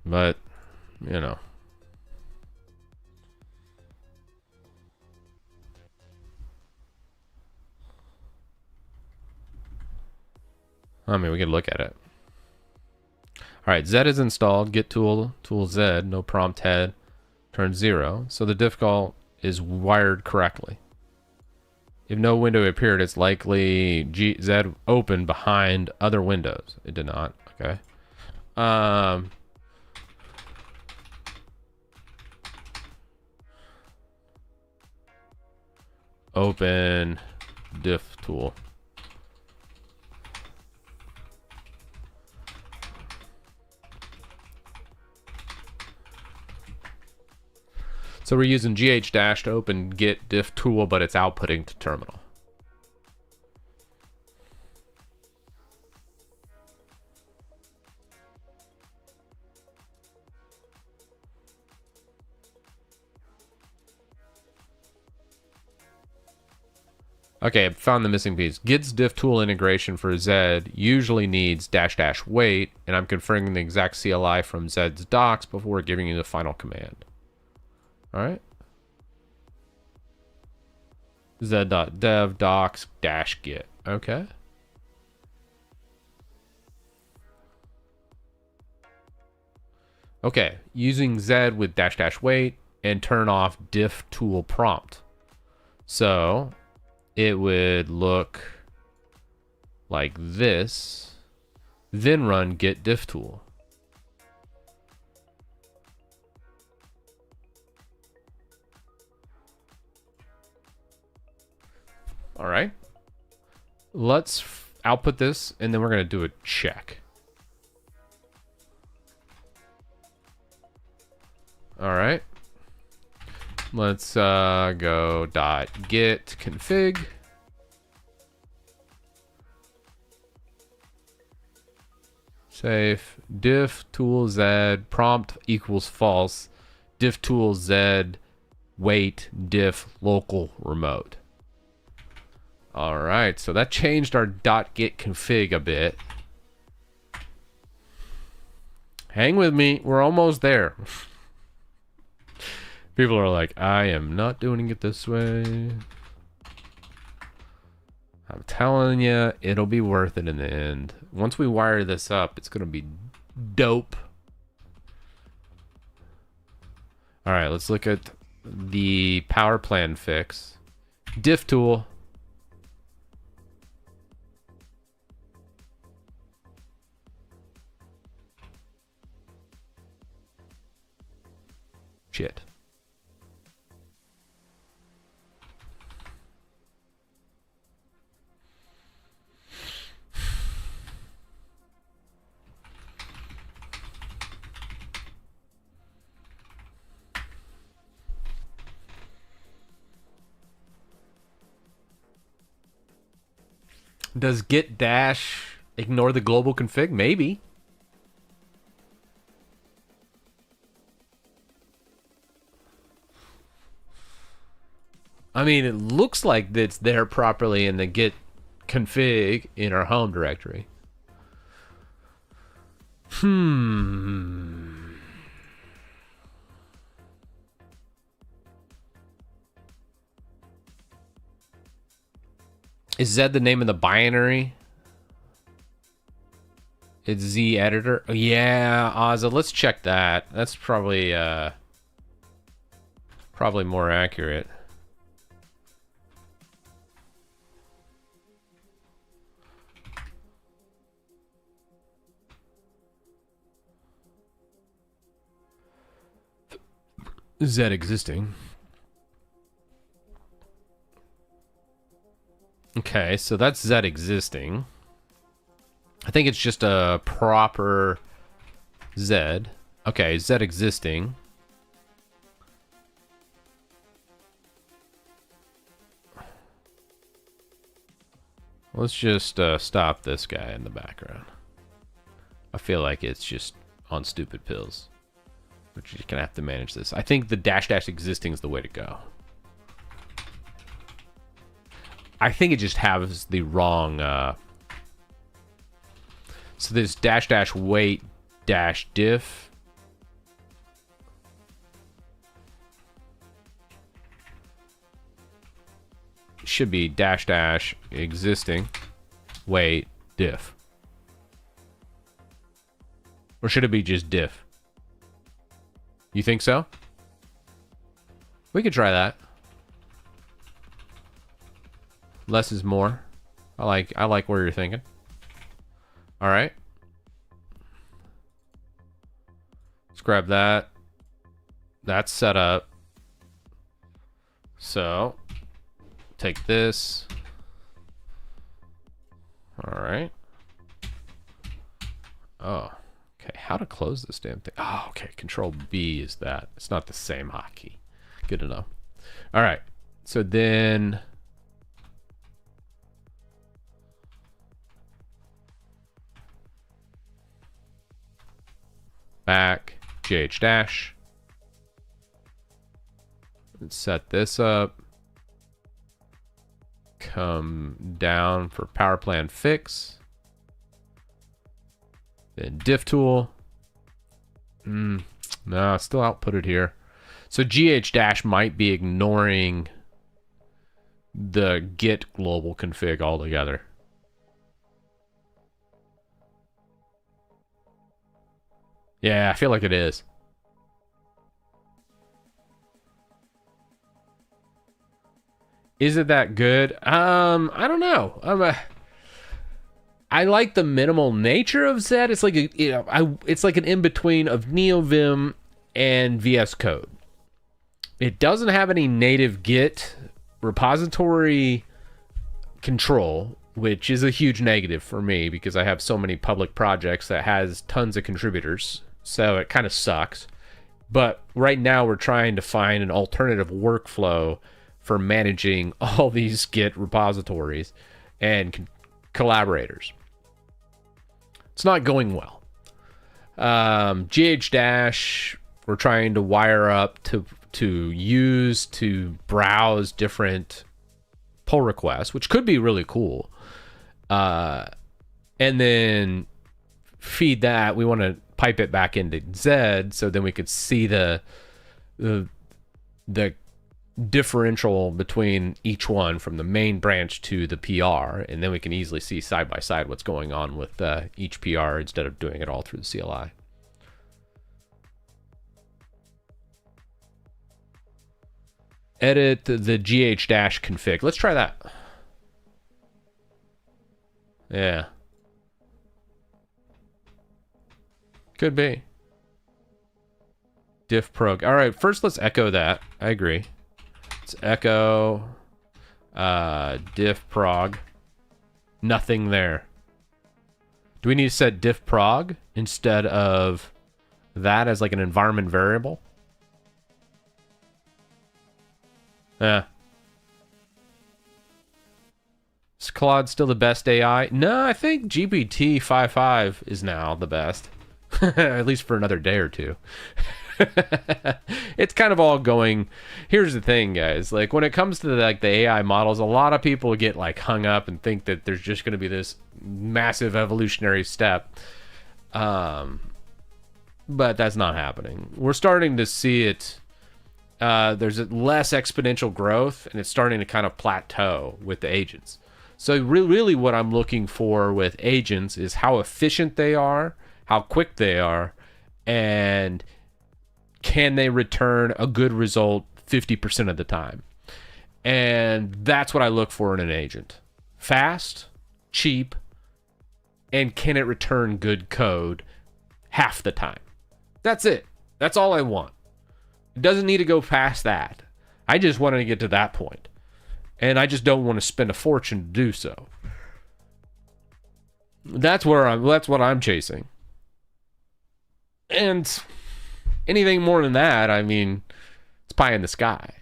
A: But, you know. I mean, we can look at it. All right, Zed is installed. Git tool Zed, no prompt head, turn 0. So the diff call is wired correctly. If no window appeared, it's likely Zed opened behind other windows. It did not. Okay. Open diff tool. So we're using GH Dash to open Git diff tool, but it's outputting to terminal. Okay, I found the missing piece. Git's diff tool integration for Zed usually needs -- wait, and I'm confirming the exact CLI from Zed's docs before giving you the final command. All right. Zed.dev docs -git. Okay. Okay. Using Zed with -- wait and turn off diff tool prompt. So it would look like this. Then run git diff tool. All right. Let's output this, and then we're going to do a check. All right. Let's go .git config. Safe. Diff tool Z prompt equals false. Diff tool Z wait diff local remote. All right, so that changed our .git config a bit. Hang with me, we're almost there. People are like, I am not doing it this way. I'm telling you, it'll be worth it in the end. Once we wire this up, it's gonna be dope. All right, let's look at the power plan fix. Diff tool. Shit. Does git dash ignore the global config? Maybe. I mean, it looks like it's there properly in the git config in our home directory. Is Zed the name of the binary? It's Z editor. Oh, yeah, Ozza. Let's check that. That's probably more accurate. Zed existing. Okay, so that's Zed existing. I think it's just a proper Zed. Okay, Zed existing. Let's just stop this guy in the background. I feel like it's just on stupid pills. But you're gonna have to manage this. I think the dash existing is the way to go. I think it just has the wrong so this dash wait dash diff. Should be dash existing wait diff. Or should it be just diff? You think so? We could try that. Less is more. I like where you're thinking. All right. Let's grab that. That's set up. So take this. All right. Oh. Okay, how to close this damn thing? Oh, okay, Control B is that. It's not the same hotkey. Good to know. All right, so then back GH dash. Let's set this up. Come down for power plan fix. Then diff tool. No, still outputted here. So GH dash might be ignoring the git global config altogether. Yeah, I feel like it is. Is it that good? I don't know. I like the minimal nature of Zed. It's like it's like an in-between of NeoVim and VS Code. It doesn't have any native Git repository control, which is a huge negative for me because I have so many public projects that has tons of contributors. So it kind of sucks. But right now we're trying to find an alternative workflow for managing all these Git repositories and collaborators. It's not going well. GH Dash, we're trying to wire up to use to browse different pull requests, which could be really cool. And then feed that. We want to pipe it back into Zed so then we could see the differential between each one from the main branch to the PR, and then we can easily see side by side what's going on with each PR instead of doing it all through the CLI. Edit the GH Dash config. Let's try that. Yeah. Could be. Diff prog. All right, first let's echo that. I agree. Let's echo diff prog. Nothing there. Do we need to set diff prog instead of that as like an environment variable? Yeah. Is Claude still the best AI? No, I think GPT-5.5 is now the best. At least for another day or two. It's kind of all going. Here's the thing, guys. Like when it comes to the AI models, a lot of people get like hung up and think that there's just going to be this massive evolutionary step. But that's not happening. We're starting to see it. There's less exponential growth, and it's starting to kind of plateau with the agents. So really what I'm looking for with agents is how efficient they are, how quick they are, and can they return a good result 50% of the time. And that's what I look for in an agent. Fast, cheap, and can it return good code half the time. That's it. That's all I want. It doesn't need to go past that. I just want to get to that point. And I just don't want to spend a fortune to do so. That's what I'm chasing. And anything more than that, I mean, it's pie in the sky.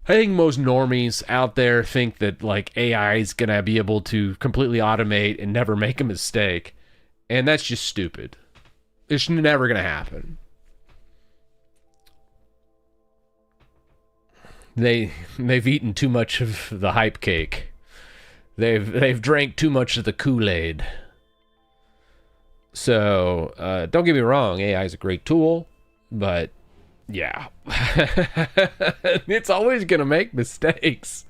A: I think most normies out there think that like AI is going to be able to completely automate and never make a mistake. And that's just stupid. It's never going to happen. They've eaten too much of the hype cake. They've drank too much of the Kool-Aid. So don't get me wrong, AI is a great tool, but yeah, it's always gonna make mistakes.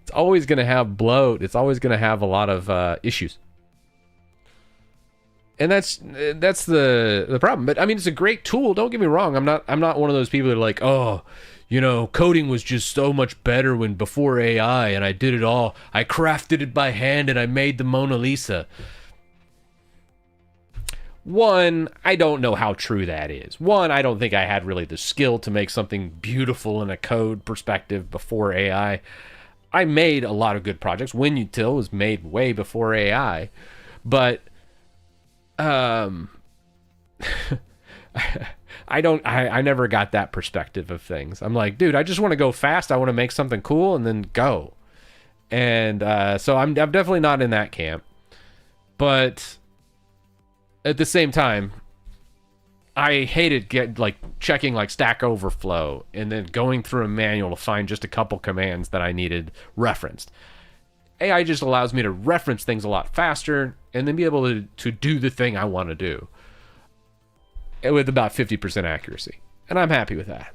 A: It's always gonna have bloat. It's always gonna have a lot of issues, and that's the problem. But I mean, it's a great tool. Don't get me wrong. I'm not one of those people that are like, oh, you know, coding was just so much better when before AI, and I did it all. I crafted it by hand, and I made the Mona Lisa. One, I don't know how true that is. One, I don't think I had really the skill to make something beautiful in a code perspective before AI. I made a lot of good projects. WinUtil was made way before AI, but I never got that perspective of things. I'm like, dude, I just want to go fast. I want to make something cool and then go. And so I'm definitely not in that camp. But at the same time, I hated checking like Stack Overflow and then going through a manual to find just a couple commands that I needed referenced. AI just allows me to reference things a lot faster and then be able to do the thing I want to do with about 50% accuracy. And I'm happy with that.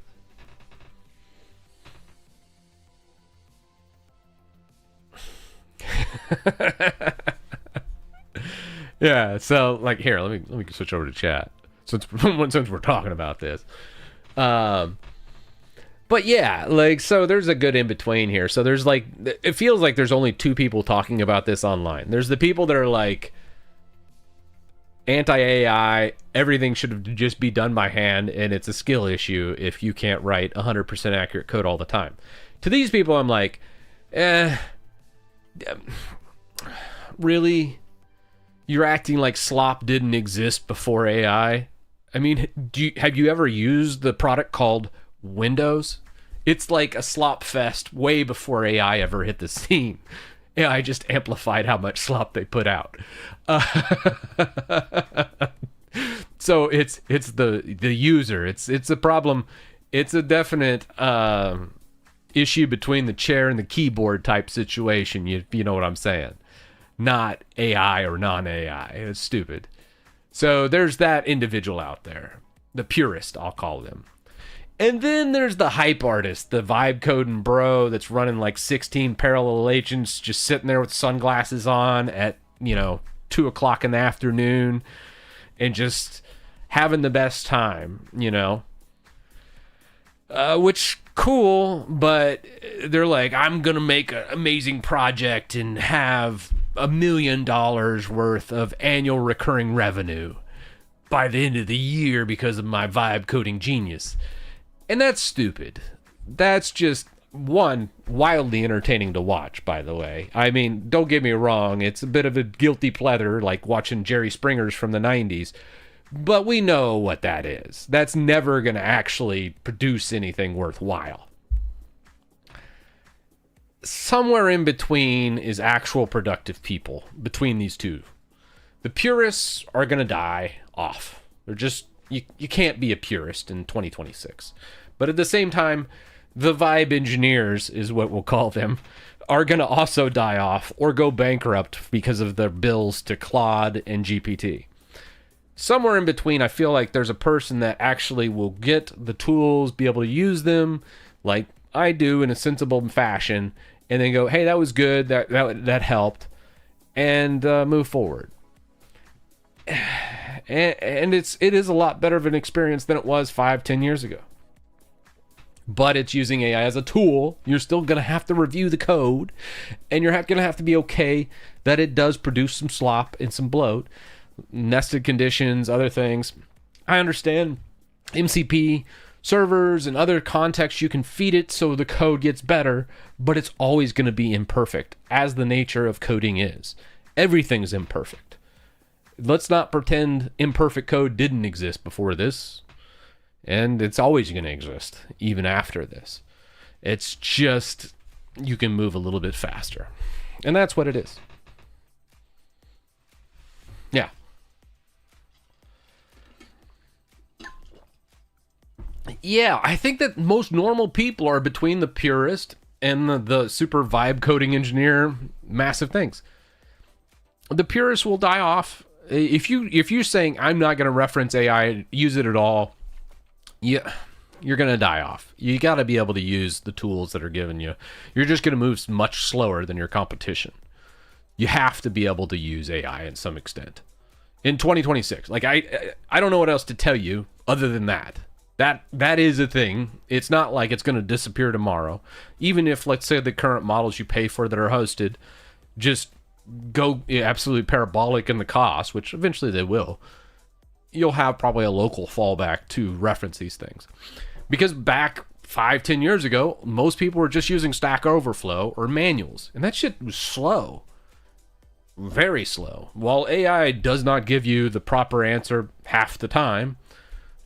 A: Yeah, so like here, let me switch over to chat since we're talking about this. But yeah, like so there's a good in between here. So there's like it feels like there's only two people talking about this online. There's the people that are like anti-AI, everything should just be done by hand, and it's a skill issue if you can't write 100% accurate code all the time. To these people, I'm like, Really? You're acting like slop didn't exist before AI? I mean, have you ever used the product called Windows? It's like a slop fest way before AI ever hit the scene. AI just amplified how much slop they put out. So it's the user. It's a problem. It's a definite issue between the chair and the keyboard type situation. You know what I'm saying? Not AI or non-AI. It's stupid. So there's that individual out there, the purist, I'll call them. And then there's the hype artist, the vibe coding bro that's running like 16 parallel agents, just sitting there with sunglasses on at 2 o'clock in the afternoon and just having the best time, which cool, but they're like, I'm gonna make an amazing project and have $1 million worth of annual recurring revenue by the end of the year because of my vibe coding genius. And that's stupid. That's just, one, wildly entertaining to watch, by the way. I mean, don't get me wrong, it's a bit of a guilty pleasure, like watching Jerry Springer's from the 90s, but we know what that is. That's never going to actually produce anything worthwhile. Somewhere in between is actual productive people, between these two. The purists are going to die off. They're just, you can't be a purist in 2026. But at the same time, the vibe engineers, is what we'll call them, are going to also die off or go bankrupt because of their bills to Claude and GPT. Somewhere in between, I feel like there's a person that actually will get the tools, be able to use them like I do in a sensible fashion, and then go, hey, that was good, that helped, and move forward. And it is a lot better of an experience than it was 5-10 years ago. But it's using AI as a tool. You're still going to have to review the code, and you're going to have to be okay that it does produce some slop and some bloat, nested conditions, other things. I understand MCP servers and other contexts, you can feed it so the code gets better, but it's always going to be imperfect, as the nature of coding is. Everything's imperfect. Let's not pretend imperfect code didn't exist before this, and it's always going to exist even after this. It's just you can move a little bit faster, and that's what it is. Yeah. Yeah, I think that most normal people are between the purist and the super vibe coding engineer, massive things. The purist will die off. If you're saying I'm not going to reference AI, use it at all, yeah, you're going to die off. You got to be able to use the tools that are given you. You're just going to move much slower than your competition. You have to be able to use AI in some extent. In 2026, like I don't know what else to tell you other than that. That is a thing. It's not like it's going to disappear tomorrow. Even if, let's say, the current models you pay for that are hosted just go absolutely parabolic in the cost, which eventually they will, you'll have probably a local fallback to reference these things. Because back 5-10 years ago, most people were just using Stack Overflow or manuals, and that shit was slow. Very slow. While AI does not give you the proper answer half the time,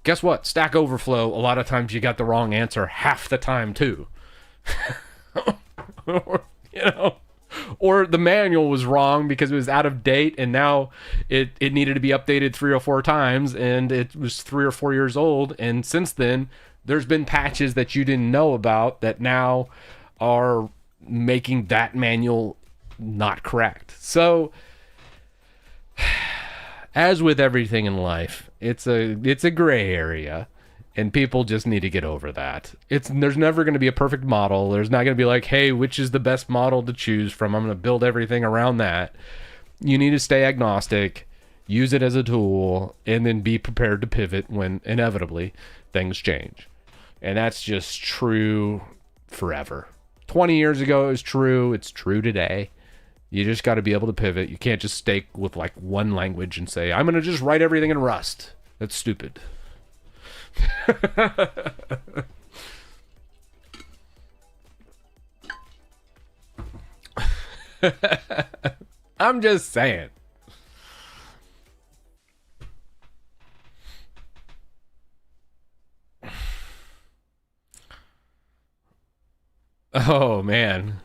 A: guess what? Stack Overflow, a lot of times you got the wrong answer half the time too. Or the manual was wrong because it was out of date, and now it needed to be updated 3 or 4 times, and it was 3 or 4 years old, and since then there's been patches that you didn't know about that now are making that manual not correct. So as with everything in life, it's a gray area, and people just need to get over that. There's never going to be a perfect model. There's not going to be like, hey, which is the best model to choose from? I'm going to build everything around that. You need to stay agnostic, use it as a tool, and then be prepared to pivot when inevitably things change. And that's just true forever. 20 years ago it was true. It's true today. You just got to be able to pivot. You can't just stay with like one language and say, I'm going to just write everything in Rust. That's stupid. I'm just saying. Oh, man.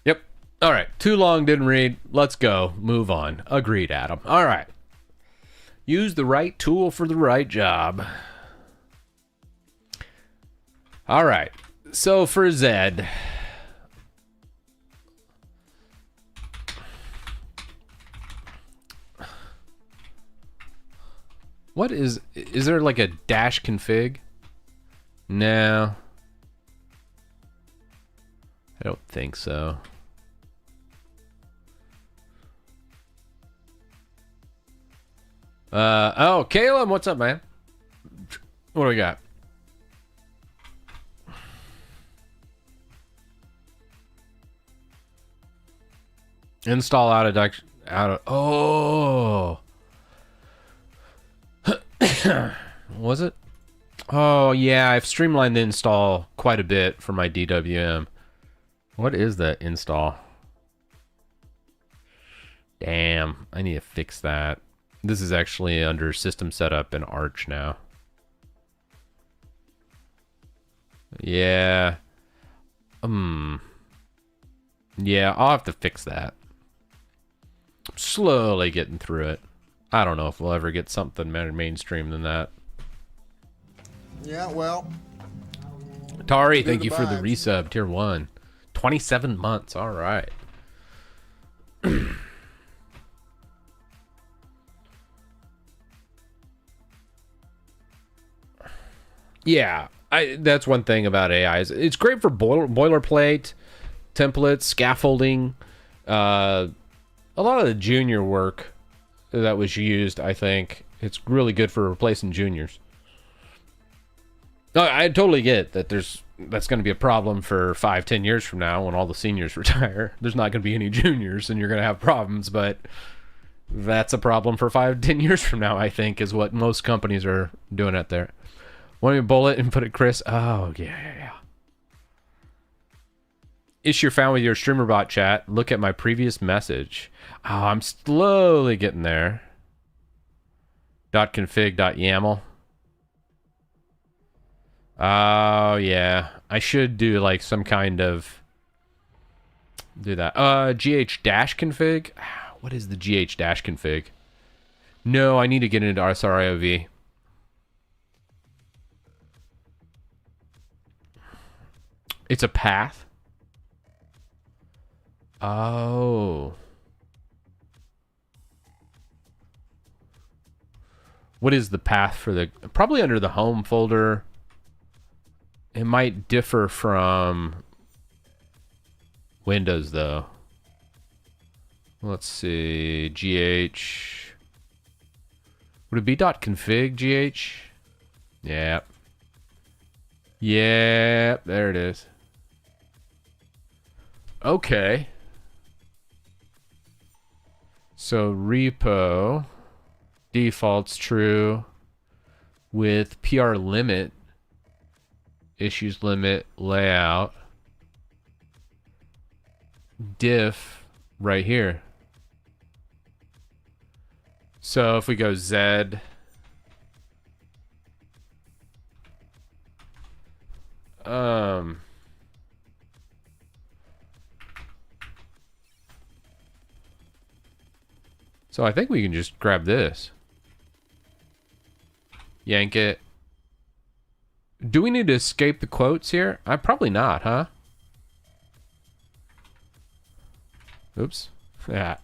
A: Yep. All right. Too long, didn't read. Let's go. Move on. Agreed, Adam. All right. Use the right tool for the right job. All right. So for Zed, what is there like a dash config? No. I don't think so. Oh, Caleb, what's up, man? What do we got? Install oh. Was it? Oh, yeah, I've streamlined the install quite a bit for my DWM. What is that install? Damn, I need to fix that. This is actually under system setup in Arch now. Yeah. Yeah, I'll have to fix that. Slowly getting through it. I don't know if we'll ever get something more mainstream than that.
B: Yeah, well.
A: Tari, thank you for the resub, tier 1. 27 months, all right. Yeah, that's one thing about AI. It's great for boilerplate, templates, scaffolding. A lot of the junior work that was used, I think, it's really good for replacing juniors. I totally get that that's going to be a problem for 5-10 years from now when all the seniors retire. There's not going to be any juniors and you're going to have problems, but that's a problem for 5-10 years from now, I think, is what most companies are doing out there. Want me to bullet and put it, Chris? Oh, yeah. Issue found with your StreamerBot chat. Look at my previous message. Oh, I'm slowly getting there. .config.yaml. Oh, yeah. I should do like some kind of... do that. GH Dash config? What is the GH Dash config? No, I need to get into SRIOV. It's a path. Oh. What is the path for the... probably under the home folder. It might differ from Windows, though. Let's see. GH... would it be .config GH? Yeah. Yeah, there it is. Okay. So repo defaults true with PR limit, issues limit, layout, diff right here. So if we go Zed, so I think we can just grab this. Yank it. Do we need to escape the quotes here? Probably not, huh? Oops. Yeah.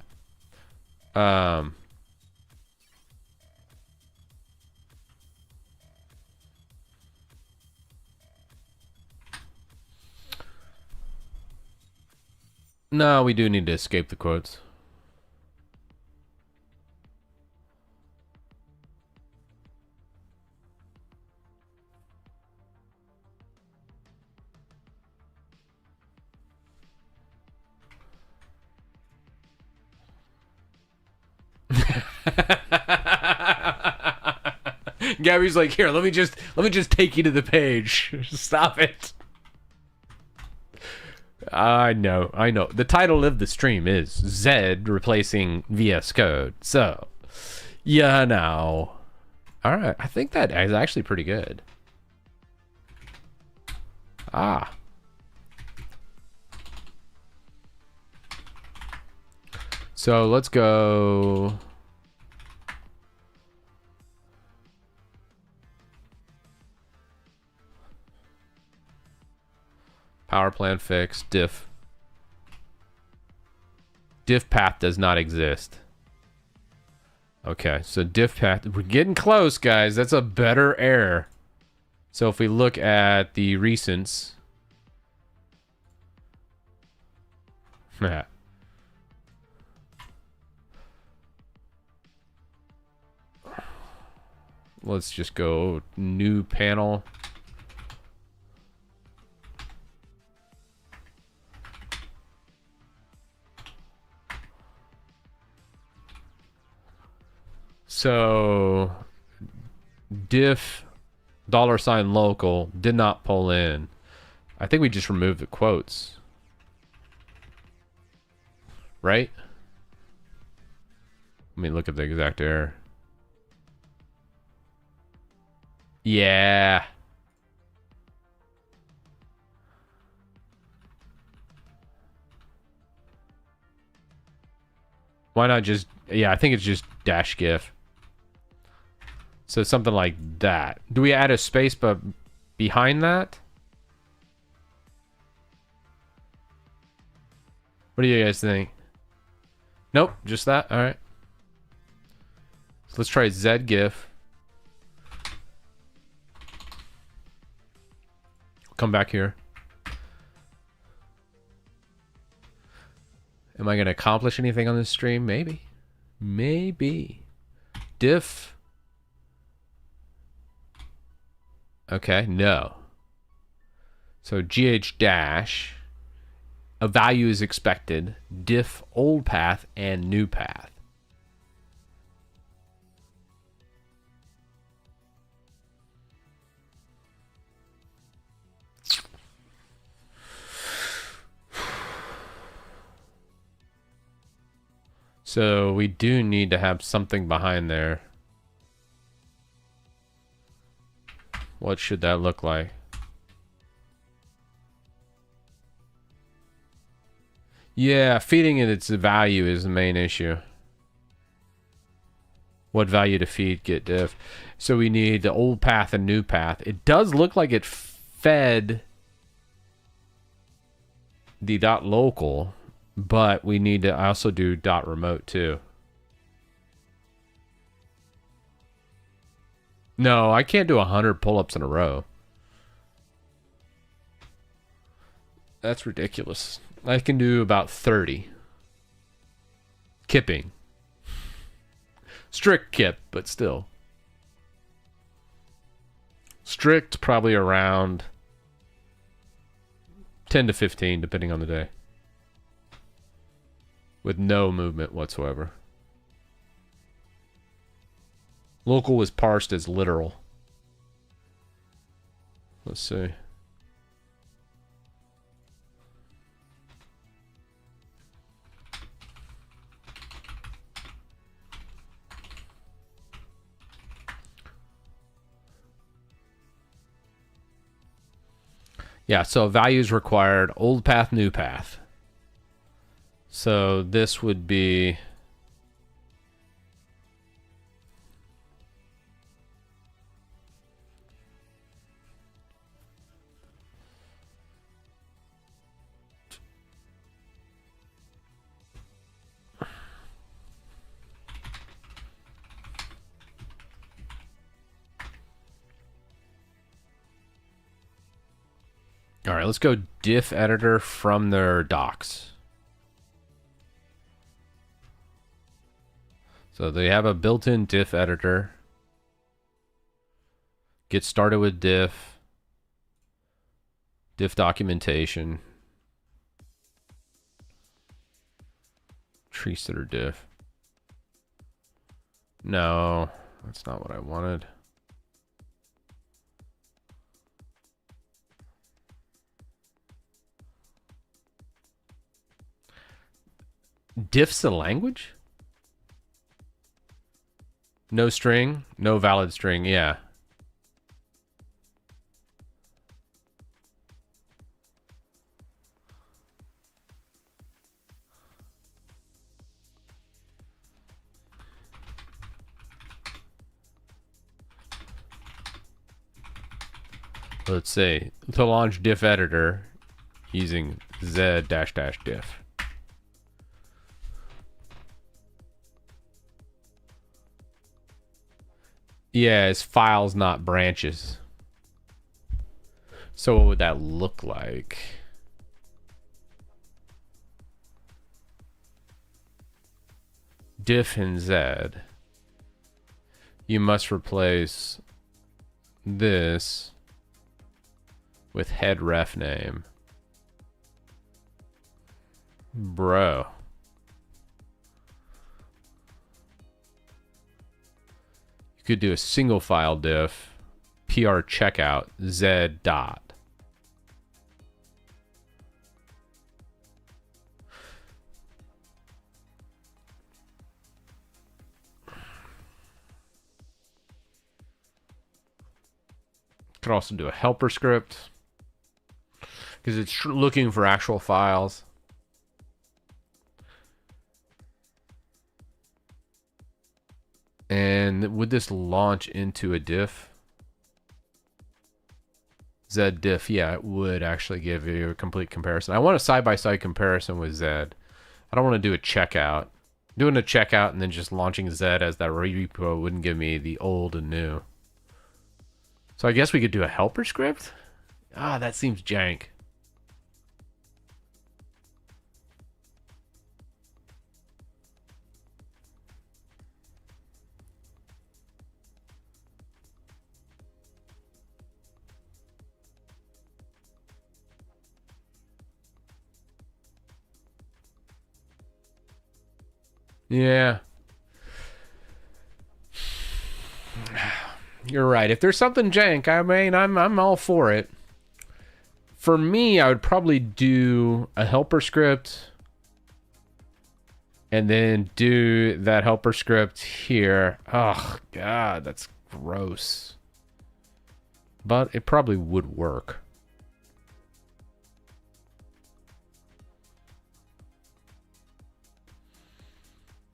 A: No, we do need to escape the quotes. Gabby's like, here, let me just take you to the page. Stop it. I know. The title of the stream is Zed replacing VS Code. So, yeah, now. All right, I think that is actually pretty good. Ah. So let's go. Power plan fix, diff. Diff path does not exist. Okay, so diff path, we're getting close, guys. That's a better error. So if we look at the recents. Let's just go new panel. So diff $local did not pull in. I think we just removed the quotes. Right? Let me look at the exact error. Yeah. Why not just, yeah, I think it's just dash gif. So something like that. Do we add a space but behind that? What do you guys think? Nope, just that. All right. So let's try Zed gif. Come back here. Am I going to accomplish anything on this stream? Maybe. Maybe. Diff. Okay, no. So GH dash. A value is expected. Diff old path and new path. So we do need to have something behind there. What should that look like? Yeah, feeding it its value is the main issue. What value to feed git diff? So we need the old path and new path. It does look like it fed the .local, but we need to also do .remote too. No, I can't do 100 pull-ups in a row. That's ridiculous. I can do about 30. Kipping. Strict kip, but still. Strict, probably around 10 to 15, depending on the day. With no movement whatsoever. Local was parsed as literal. Let's see. Yeah, so values required, old path, new path. So this would be all right, let's go diff editor from their docs. So they have a built-in diff editor. Get started with diff. Diff documentation. Tree sitter diff. No, that's not what I wanted. Diff's a language? No string, no valid string, yeah. Let's say to launch Diff Editor using Zed dash dash diff. Yeah, it's files, not branches. So what would that look like? Diff and Zed. You must replace this with head ref name. Bro. You could do a single file diff, PR checkout, Zed dot. Could also do a helper script because it's looking for actual files. And would this launch into a diff? Zed diff, yeah, it would actually give you a complete comparison. I want a side-by-side comparison with Zed. I don't want to do a checkout. Doing a checkout and then just launching Zed as that repo wouldn't give me the old and new. So I guess we could do a helper script? Ah, that seems jank. Yeah. You're right. If there's something jank, I mean, I'm all for it. For me, I would probably do a helper script and then do that helper script here. Oh, God, that's gross. But it probably would work.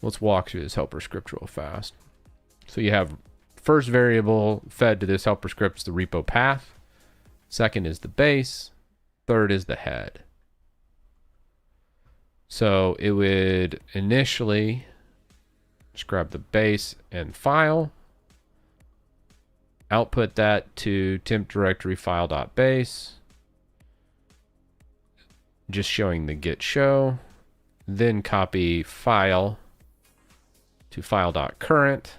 A: Let's walk through this helper script real fast. So you have first variable fed to this helper script is the repo path. Second is the base. Third is the head. So it would initially just grab the base and file, output that to temp directory file.base, just showing the git show, then copy file to file.current,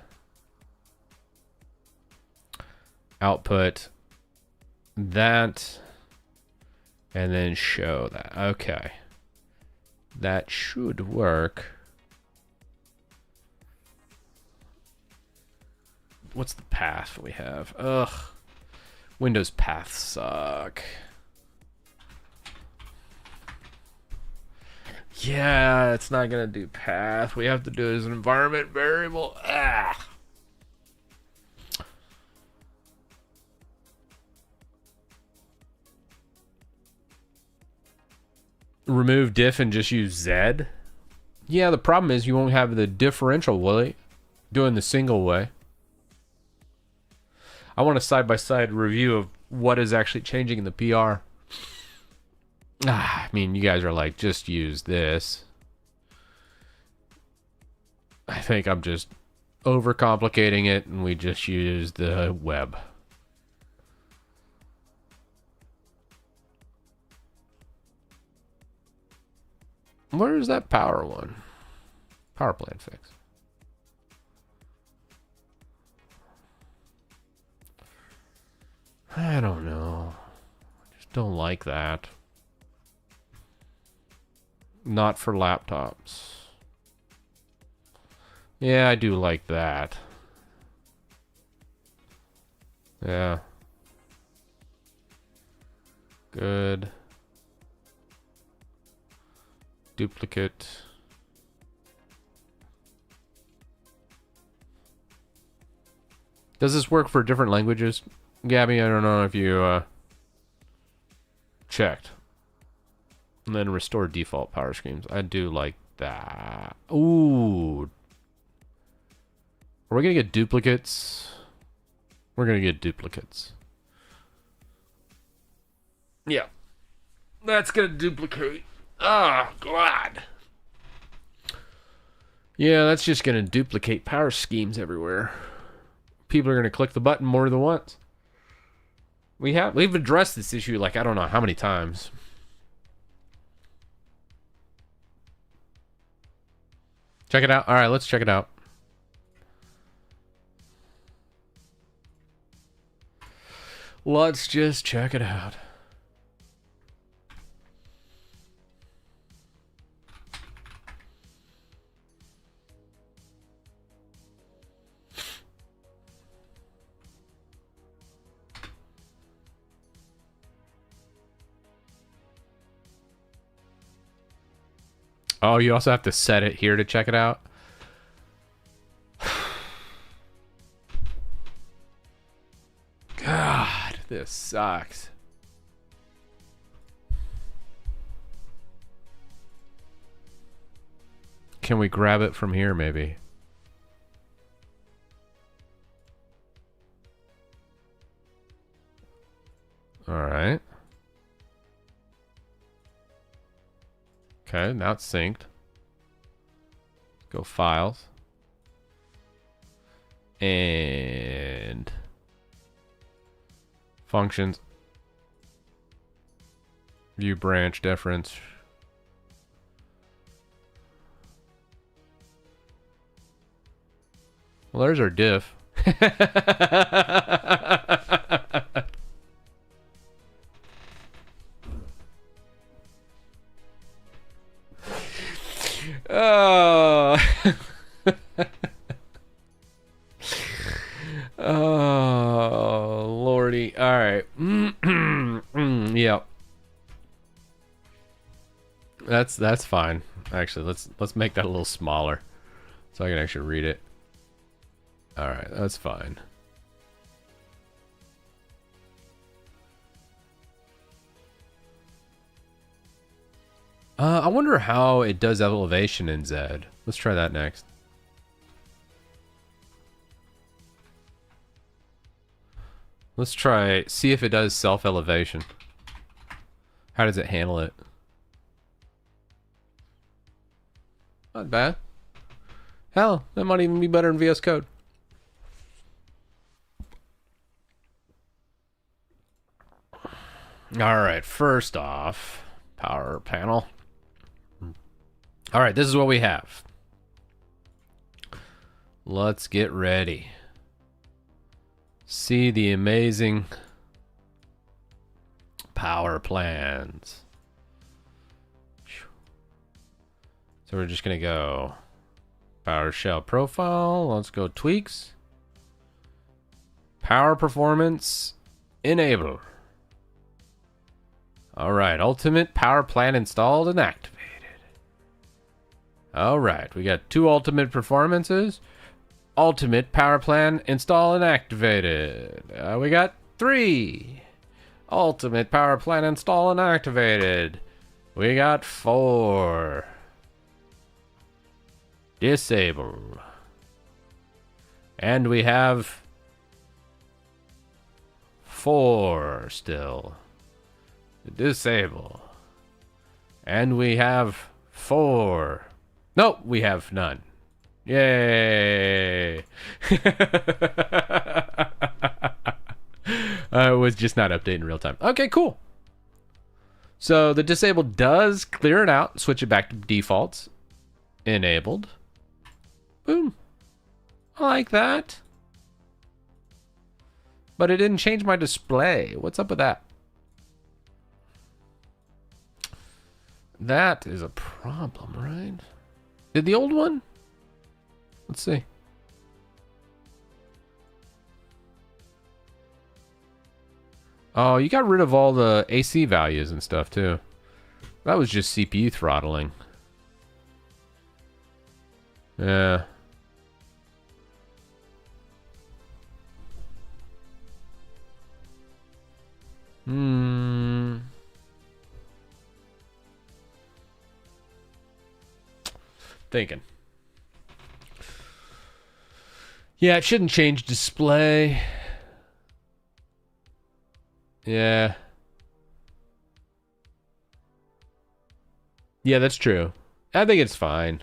A: output that, and then show that. Okay. That should work. What's the path we have? Ugh. Windows paths suck. Yeah, it's not gonna do path. We have to do it as an environment variable. Ah. Remove diff and just use Zed. Yeah, the problem is you won't have the differential, will it? Doing the single way. I want a side-by-side review of what is actually changing in the PR. I mean, you guys are like, just use this. I think I'm just overcomplicating it, and we just use the web. Where is that power one? Power plant fix. I don't know. I just don't like that. Not for laptops. Yeah, I do like that. Yeah. Good. Duplicate. Does this work for different languages? Gabby, I don't know if you checked. And then restore default power schemes. I do like that. Ooh. Are we going to get duplicates? We're going to get duplicates. Yeah. That's going to duplicate. Oh, God. Yeah, that's just going to duplicate power schemes everywhere. People are going to click the button more than once. We've addressed this issue like I don't know how many times. Check it out. All right, let's check it out. Let's just check it out. Oh, you also have to set it here to check it out. God, this sucks. Can we grab it from here, maybe? All right. Okay, now it's synced. Go files. And functions. View branch deference. Well, there's our diff. Oh. Oh, lordy. All right. Yeah. That's fine. Actually, let's make that a little smaller so I can actually read it. All right, that's fine. I wonder how it does elevation in Zed. Let's try that next. Let's see if it does self-elevation. How does it handle it? Not bad. Hell, that might even be better in VS Code. All right, first off, power panel. All right, this is what we have. Let's get ready. See the amazing power plans. So we're just gonna go PowerShell profile. Let's go tweaks. Power performance enable. All right, ultimate power plan installed and activated. All right, we got 2 ultimate performances. Ultimate power plan installed and activated. We got 3. Ultimate power plan installed and activated. We got 4. Disable. And we have 4 still. Disable. And we have 4. Nope, we have none. Yay! I was just not updating in real time. Okay, cool. So the disabled does clear it out, switch it back to defaults. Enabled. Boom. I like that. But it didn't change my display. What's up with that? That is a problem, right? Did the old one? Let's see. Oh, you got rid of all the AC values and stuff too. That was just CPU throttling. Yeah. Thinking. Yeah, it shouldn't change display. Yeah. Yeah, that's true. I think it's fine.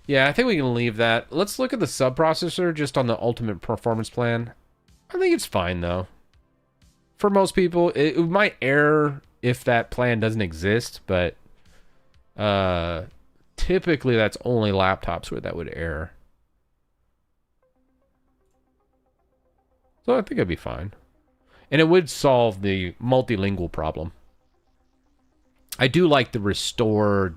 A: Yeah, I think we can leave that. Let's look at the subprocessor just on the ultimate performance plan. I think it's fine, though. For most people, it might error if that plan doesn't exist, but typically that's only laptops where that would error. So I think it'd be fine. And it would solve the multilingual problem. I do like the restore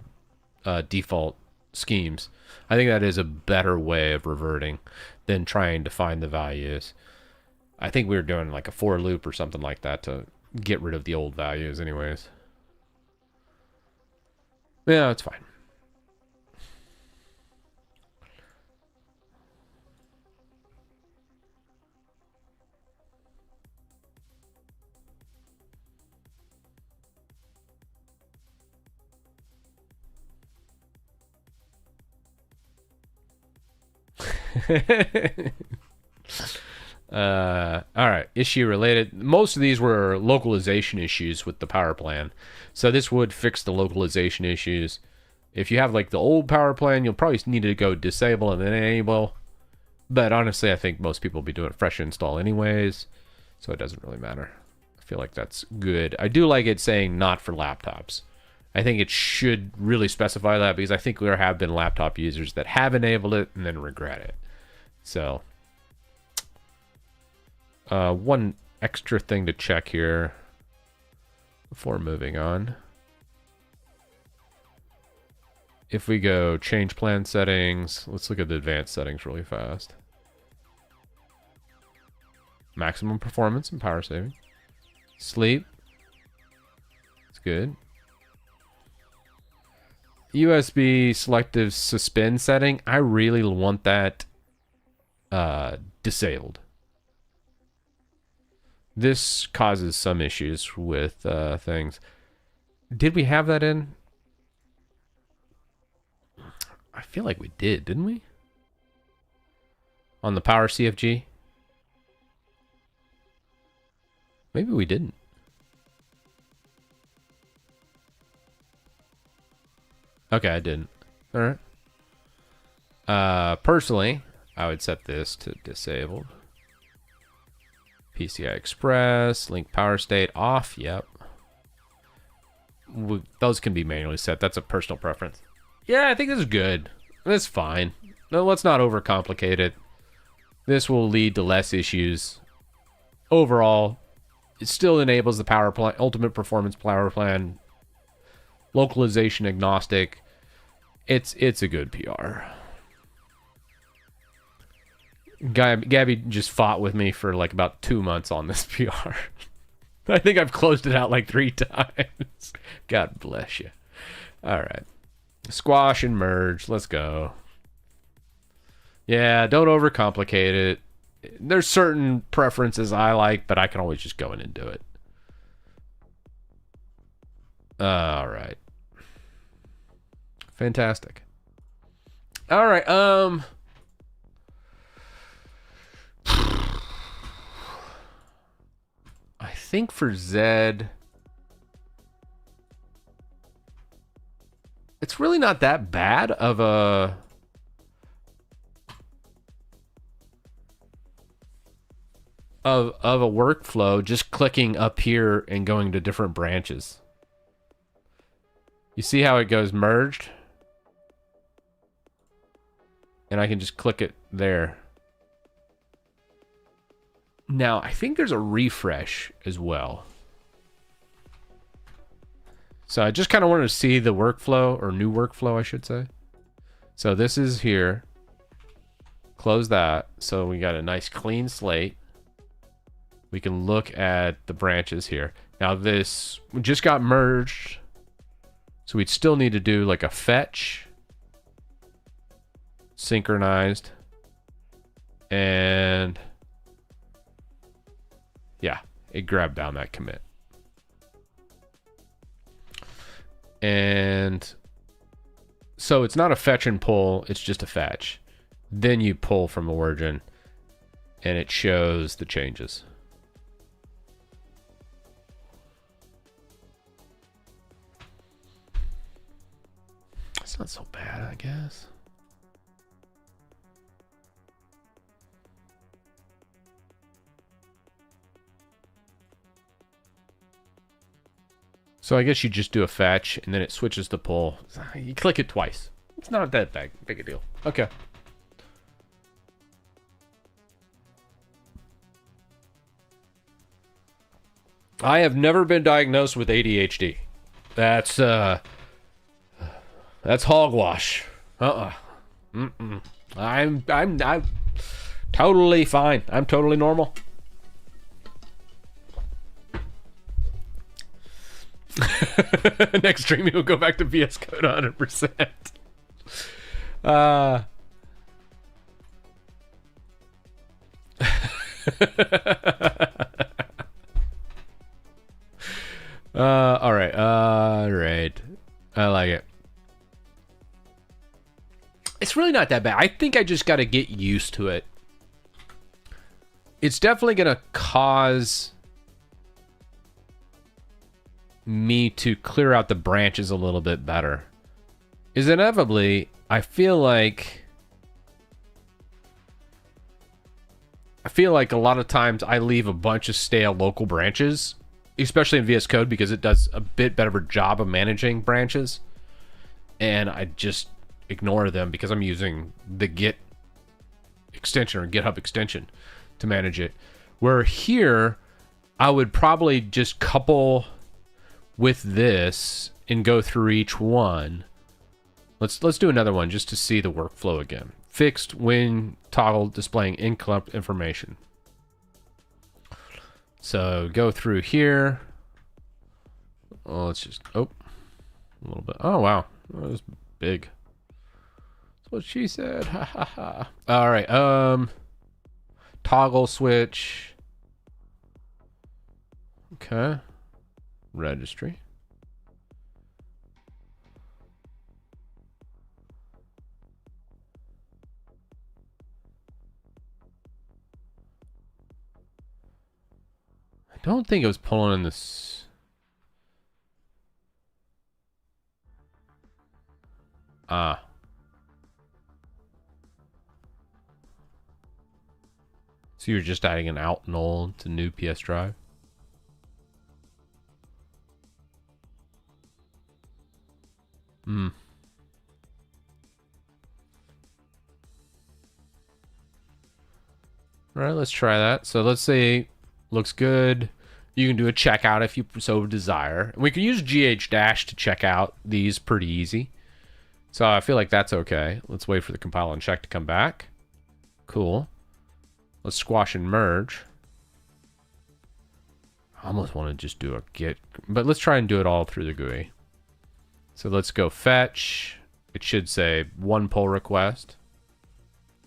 A: default schemes. I think that is a better way of reverting than trying to find the values. I think we were doing like a for loop or something like that to get rid of the old values anyways. Yeah, it's fine. All right, issue related. Most of these were localization issues with the power plan, so this would fix the localization issues. If you have like the old power plan, you'll probably need to go disable and then enable, but honestly I think most people will be doing a fresh install anyways, so it doesn't really matter. I feel like that's good. I do like it saying not for laptops. I think it should really specify that, because I think there have been laptop users that have enabled it and then regret it. So one extra thing to check here before moving on. If we go change plan settings, let's look at the advanced settings really fast. Maximum performance and power saving. Sleep. It's good. USB selective suspend setting. I really want that disabled. This causes some issues with things. Did we have that in? I feel like we did, didn't we? On the power CFG? Maybe we didn't. Okay, I didn't. All right. Personally, I would set this to disabled. PCI Express, link power state off. Yep. Those can be manually set. That's a personal preference. Yeah, I think this is good. That's fine. No, let's not overcomplicate it. This will lead to less issues. Overall, it still enables the power plan, ultimate performance power plan, localization agnostic. It's a good PR. Gabby just fought with me for like about 2 months on this PR. I think I've closed it out like 3 times. God bless you. All right. Squash and merge. Let's go. Yeah, don't overcomplicate it. There's certain preferences I like, but I can always just go in and do it. All right. Fantastic. All right. I think for Zed, it's really not that bad of a workflow, just clicking up here and going to different branches. You see how it goes merged? And I can just click it there. Now, I think there's a refresh as well. So I just kind of wanted to see the workflow, or new workflow, I should say. So this is here. Close that. So we got a nice clean slate. We can look at the branches here. Now this just got merged. So we'd still need to do like a fetch. Synchronized. And yeah, it grabbed down that commit. And So it's not a fetch and pull, it's just a fetch. Then you pull from origin, and it shows the changes. It's not so bad, I guess. So I guess you just do a fetch, and then it switches to pull. You click it twice. It's not that big a deal. Okay. I have never been diagnosed with ADHD. That's hogwash. I'm totally fine. I'm totally normal. Next stream, we'll go back to VS Code 100%. All right. I like it. It's really not that bad. I think I just got to get used to it. It's definitely going to cause me to clear out the branches a little bit better. Is inevitably, I feel like a lot of times I leave a bunch of stale local branches, especially in VS Code, because it does a bit better of a job of managing branches, and I just ignore them because I'm using the Git extension or GitHub extension to manage it. Where here, I would probably just couple with this and go through each one. Let's do another one just to see the workflow again. Fixed when toggle displaying incorrect information. So go through here. Oh, let's just a little bit. Oh wow, that was big. That's what she said. Ha ha ha. All right. Toggle switch. Okay. Registry. I don't think it was pulling in this. So you're just adding an out null to new PS drive? All right, let's try that. So let's say looks good. You can do a checkout if you so desire. We can use GH Dash to check out these pretty easy. So I feel like that's okay. Let's wait for the compile and check to come back. Cool. Let's squash and merge. I almost want to just do a git, but let's try and do it all through the GUI. So let's go fetch. It should say one pull request.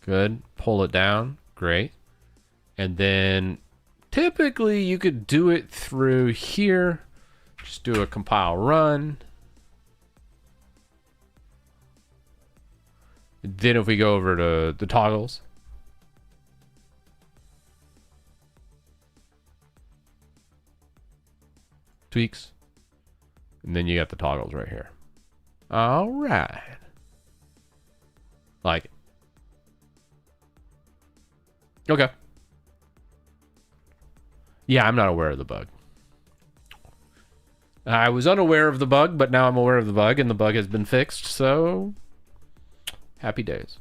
A: Good. Pull it down. Great. And then typically you could do it through here. Just do a compile run. Then if we go over to the toggles. Tweaks. And then you got the toggles right here. All right. Like it. Okay. Yeah, I'm not aware of the bug. I was unaware of the bug, but now I'm aware of the bug, and the bug has been fixed, so happy days.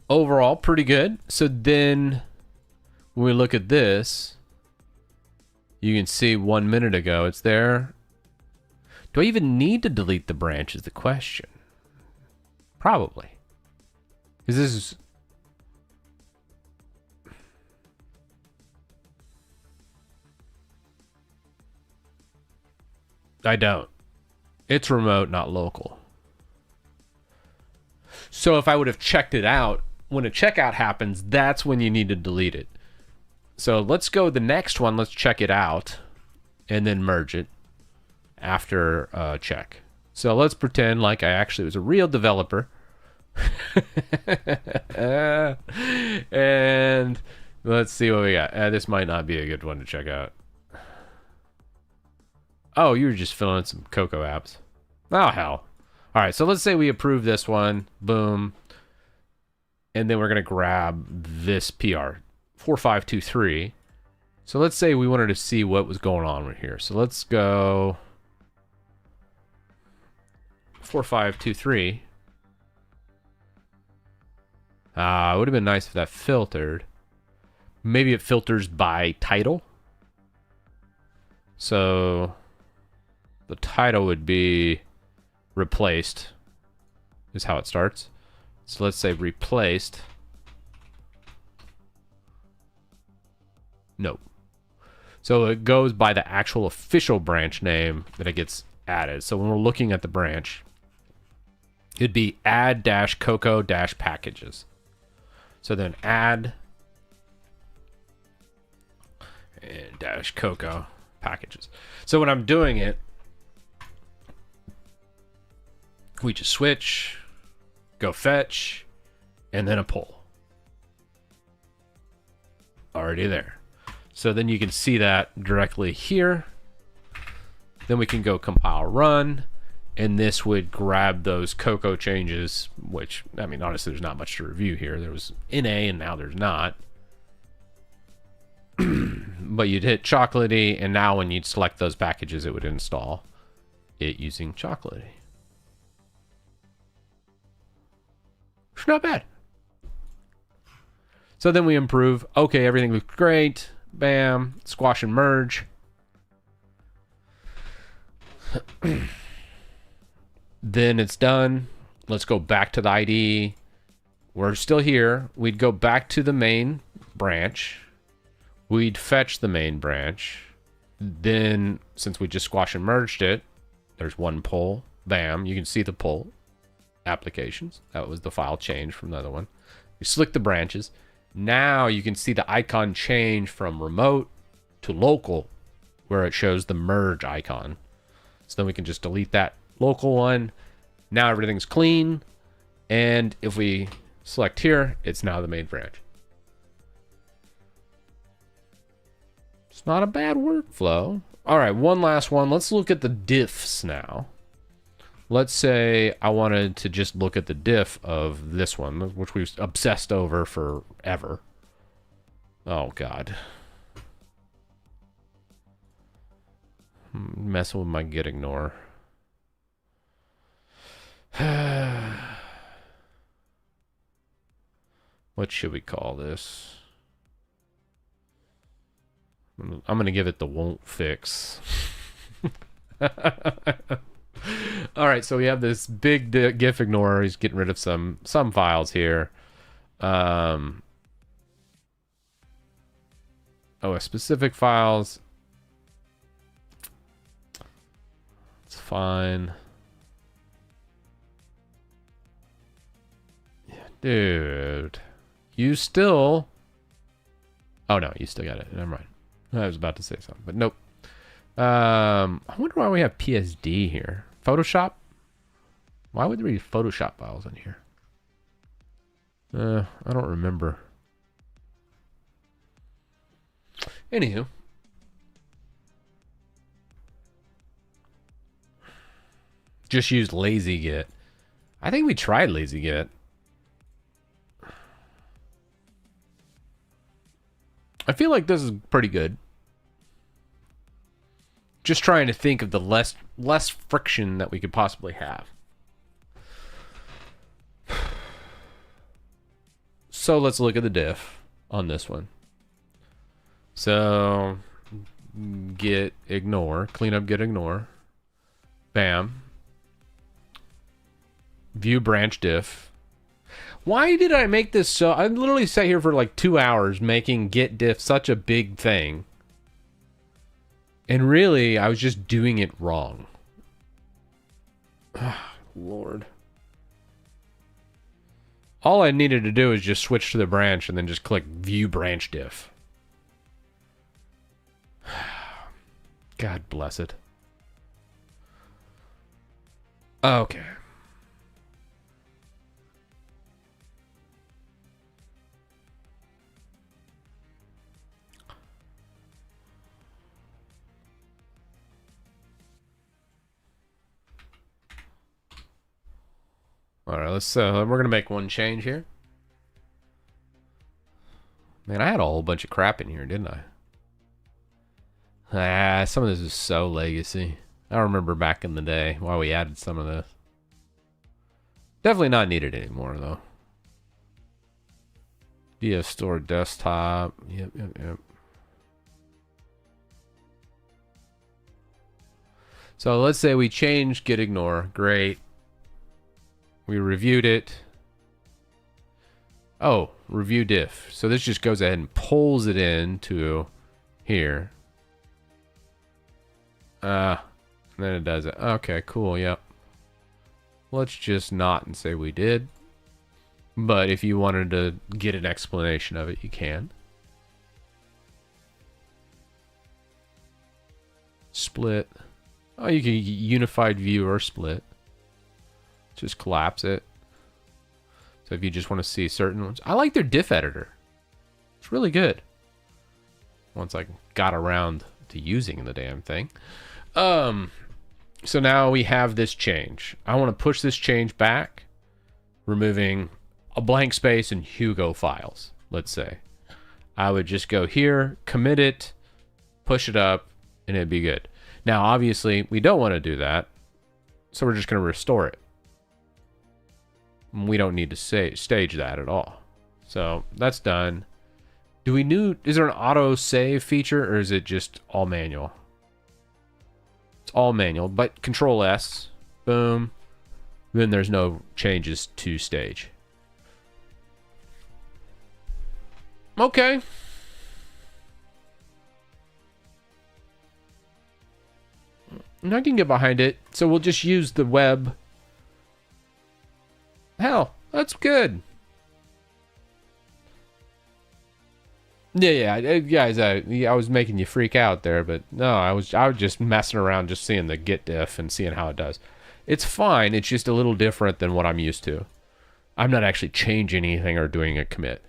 A: Overall, pretty good. So then when we look at this, you can see 1 minute ago, it's there. Do I even need to delete the branch is the question. Probably. Because this is... I don't. It's remote, not local. So if I would have checked it out, when a checkout happens, that's when you need to delete it. So let's go the next one. Let's check it out and then merge it after check. So let's pretend like I actually was a real developer. And let's see what we got. This might not be a good one to check out. Oh, you were just filling in some Cocoa apps. Oh, hell. All right, so let's say we approve this one. Boom. And then we're going to grab this PR, 4523. So let's say we wanted to see what was going on right here. So let's go 4523. It would have been nice if that filtered. Maybe it filters by title. So the title would be replaced, is how it starts. So let's say replaced. No. So it goes by the actual official branch name that it gets added. So when we're looking at the branch, it'd be add-cocoa-packages. So then add and dash cocoa packages. So when I'm doing it, we just switch, go fetch, and then a pull. Already there. So then you can see that directly here. Then we can go compile run, and this would grab those cocoa changes, which, I mean, honestly, there's not much to review here. There was NA, and now there's not. But you'd hit Chocolatey, and now when you'd select those packages, it would install it using Chocolatey. It's not bad. So then we improve. Okay, everything looks great. Bam. Squash and merge. Then it's done. Let's go back to the IDE. We're still here. We'd go back to the main branch. We'd fetch the main branch. Then, since we just squash and merged it, there's one pull. Bam. You can see the pull. Applications. That was the file change from the other one. You select the branches. Now you can see the icon change from remote to local, where it shows the merge icon. So then we can just delete that local one. Now everything's clean. And if we select here, it's now the main branch. It's not a bad workflow. All right, one last one. Let's look at the diffs now. Let's say I wanted to just look at the diff of this one, which we've obsessed over forever. Oh, God. Messing with my git ignore. What should we call this? I'm going to give it the won't fix. All right, so we have this big GIF ignore. He's getting rid of some files here. Specific files. It's fine. Yeah, dude. You still... Oh, no, you still got it. Never mind. I was about to say something, but nope. I wonder why we have PSD here. Photoshop? Why would there be Photoshop files in here? I don't remember. Anywho. Just used LazyGit. I think we tried LazyGit. I feel like this is pretty good. Just trying to think of the less friction that we could possibly have. So let's look at the diff on this one. So git ignore, clean up git ignore. Bam. View branch diff. Why did I make this so... I literally sat here for like 2 hours making git diff such a big thing. And really, I was just doing it wrong. Lord. All I needed to do is just switch to the branch and then just click View Branch Diff. God bless it. Okay. All right, let's we're gonna make one change here. Man, I had a whole bunch of crap in here, didn't I? Some of this is so legacy. I remember back in the day why we added some of this. Definitely not needed anymore though. DS store desktop. Yep. So let's say we change git ignore. Great. We reviewed it. Oh, review diff. So this just goes ahead and pulls it into here. And then it does it. Okay, cool. Yep. Let's just not and say we did. But if you wanted to get an explanation of it, you can. Split. Oh, you can unified view or split. Just collapse it. So if you just want to see certain ones. I like their diff editor. It's really good. Once I got around to using the damn thing. So now we have this change. I want to push this change back, removing a blank space in Hugo files, let's say. I would just go here, commit it, push it up, and it'd be good. Now, obviously, we don't want to do that, so we're just going to restore it. We don't need to stage that at all. So that's done. Is there an auto save feature, or is it just all manual? It's all manual, but Control S, boom. Then there's no changes to stage. Okay. And I can get behind it. So we'll just use the web. Hell, that's good. Yeah, guys, I was making you freak out there, but no, I was just messing around, just seeing the git diff and seeing how it does. It's fine. It's just a little different than what I'm used to. I'm not actually changing anything or doing a commit.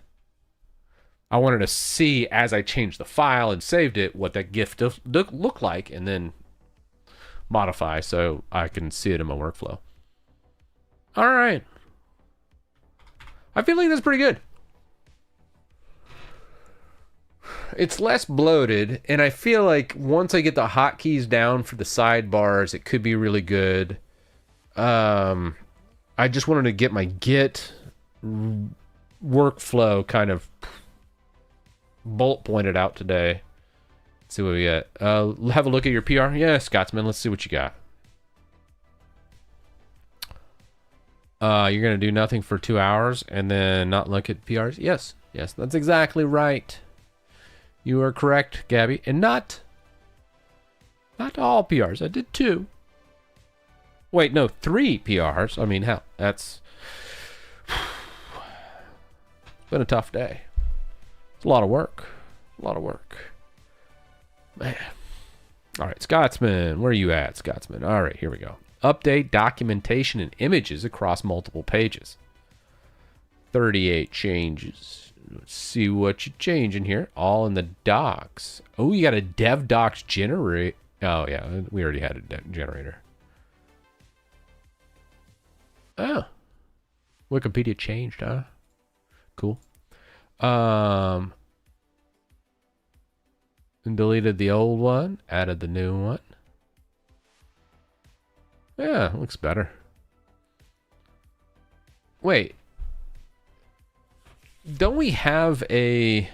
A: I wanted to see as I changed the file and saved it what that GIF looked like, and then modify so I can see it in my workflow. All right. I feel like that's pretty good. It's less bloated, and I feel like once I get the hotkeys down for the sidebars, it could be really good. I just wanted to get my Git workflow kind of bullet pointed out today. Let's see what we got. Have a look at your PR. Yeah, Scotsman, let's see what you got. You're going to do nothing for 2 hours and then not look at PRs? Yes, that's exactly right. You are correct, Gabby. And not all PRs. I did 2. Wait, no, 3 PRs. I mean, hell, that's been a tough day. It's a lot of work. Man. All right, Scotsman. Where are you at, Scotsman? All right, here we go. Update documentation and images across multiple pages. 38 changes. Let's see what you change in here. All in the docs. Oh, you got a dev docs generate. Oh, yeah, we already had a generator. Oh. Wikipedia changed, huh? Cool. And deleted the old one, added the new one. Yeah, looks better. Wait. Don't we have a...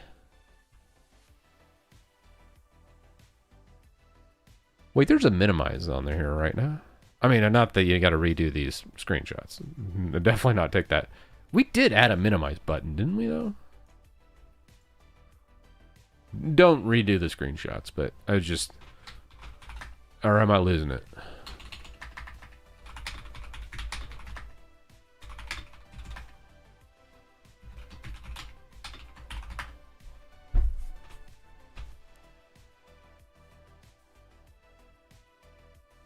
A: Wait, there's a minimize on there here right now. I mean, not that you got to redo these screenshots. Definitely not take that. We did add a minimize button, didn't we, though? Don't redo the screenshots, but I just... Or am I losing it?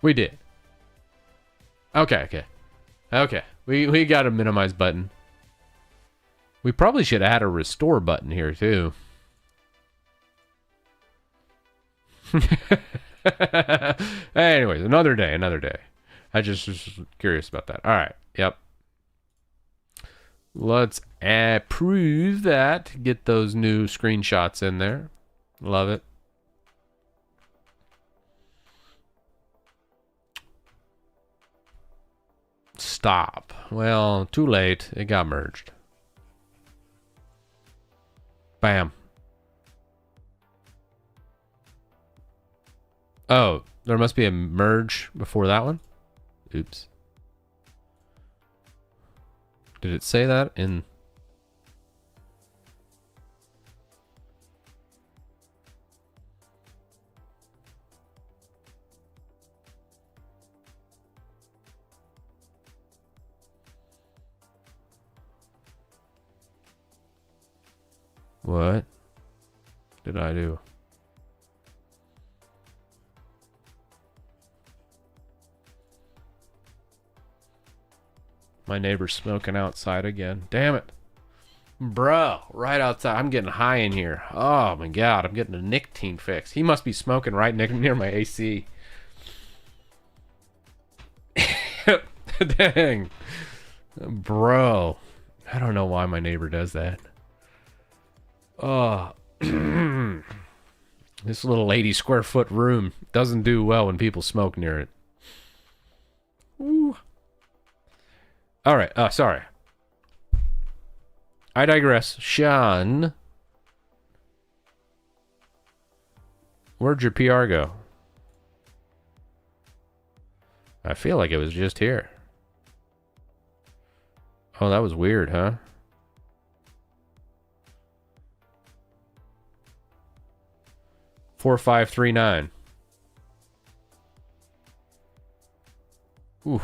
A: We did. Okay. We got a minimize button. We probably should add a restore button here too. Anyways, another day. I just was curious about that. All right. Yep. Let's approve that. Get those new screenshots in there. Love it. Stop. Well, too late. It got merged. Bam. Oh, there must be a merge before that one. Oops. Did it say that in... What did I do? My neighbor's smoking outside again. Damn it. Bro, right outside. I'm getting high in here. Oh my god, I'm getting a nicotine fix. He must be smoking right near my AC. Dang. Bro. I don't know why my neighbor does that. Oh. This little 80 square foot room doesn't do well when people smoke near it. Ooh. All right. Sorry. I digress. Sean. Where'd your PR go? I feel like it was just here. Oh, that was weird, huh? Four, 5, 3, 9. Ooh.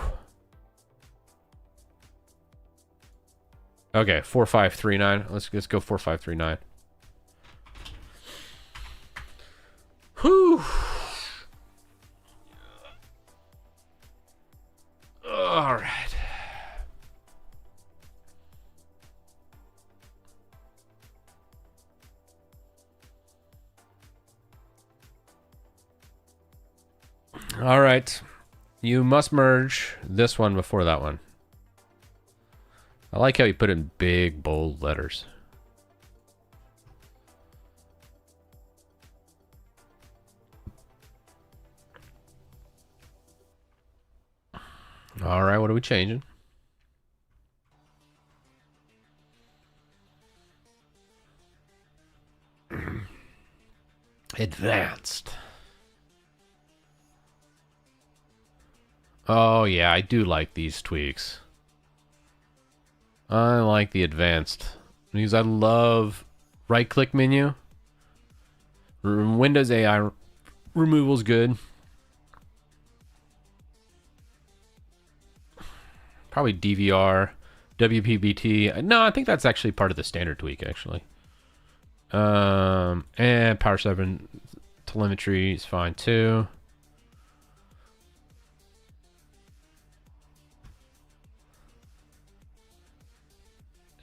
A: Okay, 4, 5, 3, 9. Let's go 4, 5, 3, 9. Whew. All right. All right. You must merge this one before that one. I like how you put in big, bold letters. All right, what are we changing? Advanced. Oh, yeah, I do like these tweaks. I like the advanced. Because I love right-click menu. Windows AI removal's good. Probably DVR, WPBT. No, I think that's actually part of the standard tweak, actually. And Power 7 telemetry is fine, too.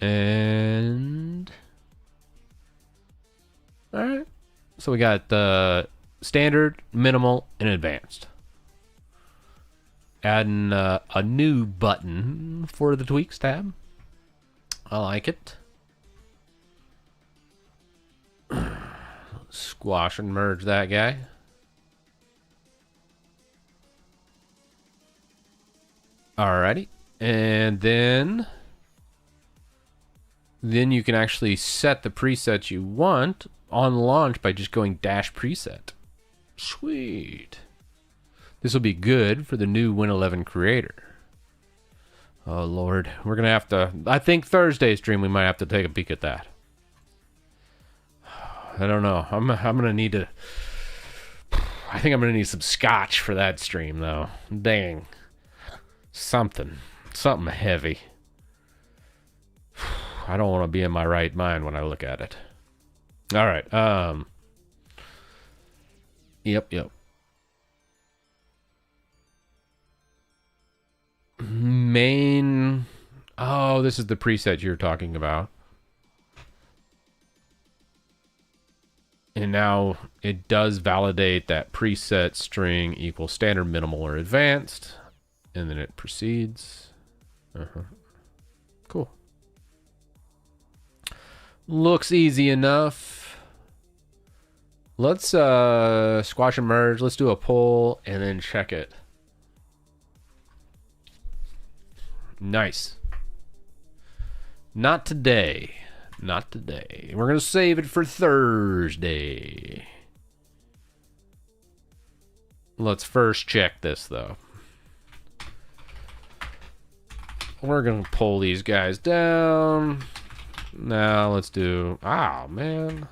A: And all right, so we got the standard, minimal, and advanced. Adding a new button for the tweaks tab. I like it. Squash and merge that guy. Alrighty, and then you can actually set the presets you want on launch by just going dash preset. Sweet. This will be good for the new Win11 creator. Oh, Lord. We're going to have to... I think Thursday's stream, we might have to take a peek at that. I don't know. I'm going to need to... I think I'm going to need some scotch for that stream, though. Dang. Something heavy. I don't want to be in my right mind when I look at it. All right. Yep. Oh, this is the preset you're talking about. And now it does validate that preset string equals standard, minimal, or advanced. And then it proceeds. Cool. Looks easy enough. Let's squash and merge. Let's do a poll and then check it. Nice. Not today. Not today. We're going to save it for Thursday. Let's first check this, though. We're going to pull these guys down. Now let's do... Oh, man.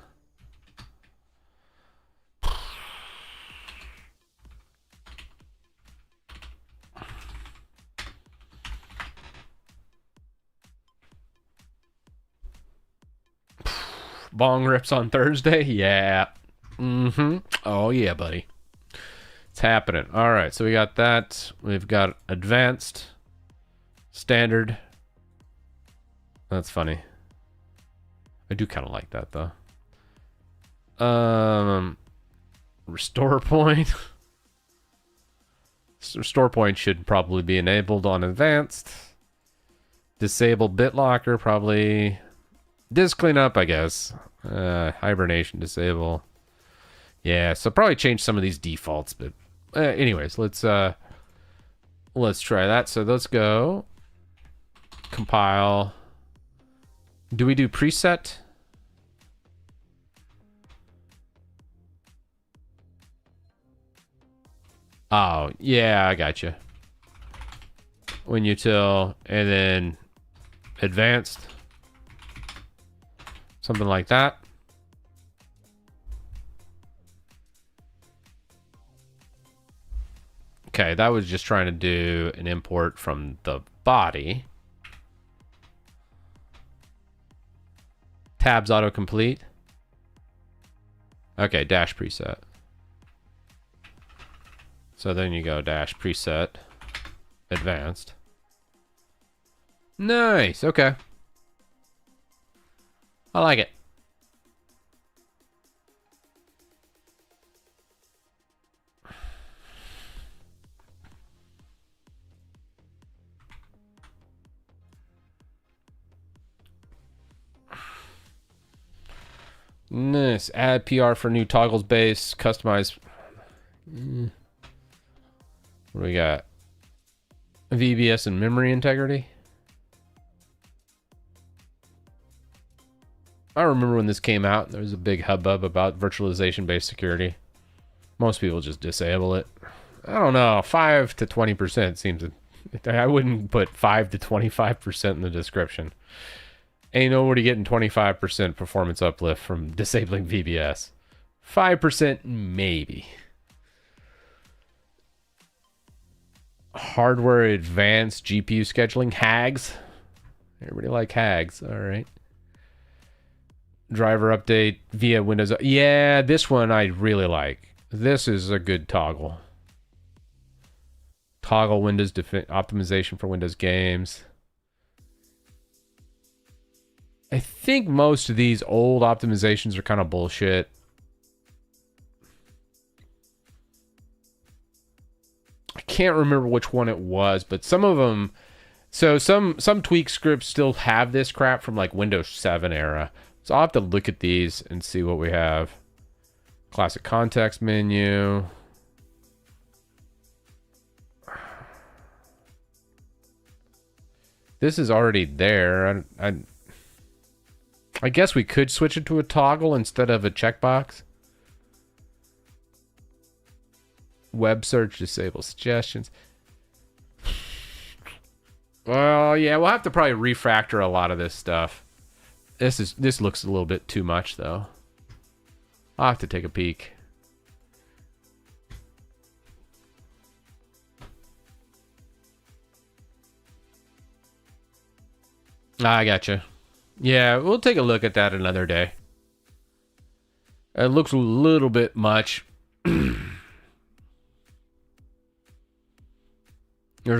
A: Bong rips on Thursday? Yeah. Oh, yeah, buddy. It's happening. All right, so we got that. We've got advanced, standard. That's funny. I do kind of like that, though. Restore point. Restore point should probably be enabled on advanced. Disable BitLocker, probably... Disk cleanup, I guess. Hibernation disable. Yeah, so probably change some of these defaults, but anyways, let's try that. So let's go compile. Do we do preset? Oh, yeah, I got you. WinUtil and then advanced. Something like that. Okay, that was just trying to do an import from the body. Tabs autocomplete. Okay, dash preset. So then you go dash preset, advanced. Nice, okay. I like it. Nice. Add PR for new toggles base. Customize. What do we got? VBS and memory integrity. I remember when this came out, there was a big hubbub about virtualization-based security. Most people just disable it. I don't know, 5 to 20% seems... I wouldn't put 5 to 25% in the description. Ain't nobody getting 25% performance uplift from disabling VBS. 5% maybe. Hardware advanced GPU scheduling. HAGs. Everybody like HAGs, all right. Driver update via Windows. Yeah, this one I really like. This is a good toggle. Toggle Windows optimization for Windows games. I think most of these old optimizations are kind of bullshit. I can't remember which one it was, but some of them... So some tweak scripts still have this crap from like Windows 7 era. So I'll have to look at these and see what we have. Classic context menu. This is already there. I guess we could switch it to a toggle instead of a checkbox. Web search, disable suggestions. Well, yeah, we'll have to probably refactor a lot of this stuff. This looks a little bit too much, though. I'll have to take a peek. I gotcha. Yeah, we'll take a look at that another day. It looks a little bit much. There's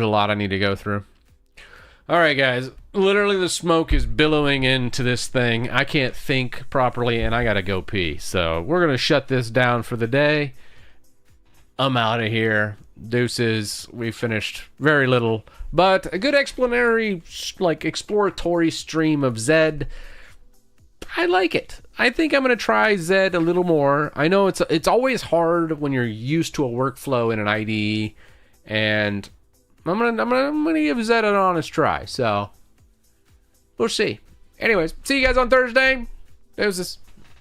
A: a lot I need to go through. All right, guys. Literally, the smoke is billowing into this thing. I can't think properly, and I gotta go pee. So we're gonna shut this down for the day. I'm out of here. Deuces. We finished very little, but a good exploratory stream of Zed. I like it. I think I'm gonna try Zed a little more. I know it's always hard when you're used to a workflow in an IDE, and I'm gonna give Zed an honest try. So we'll see. Anyways, see you guys on Thursday. Deuces.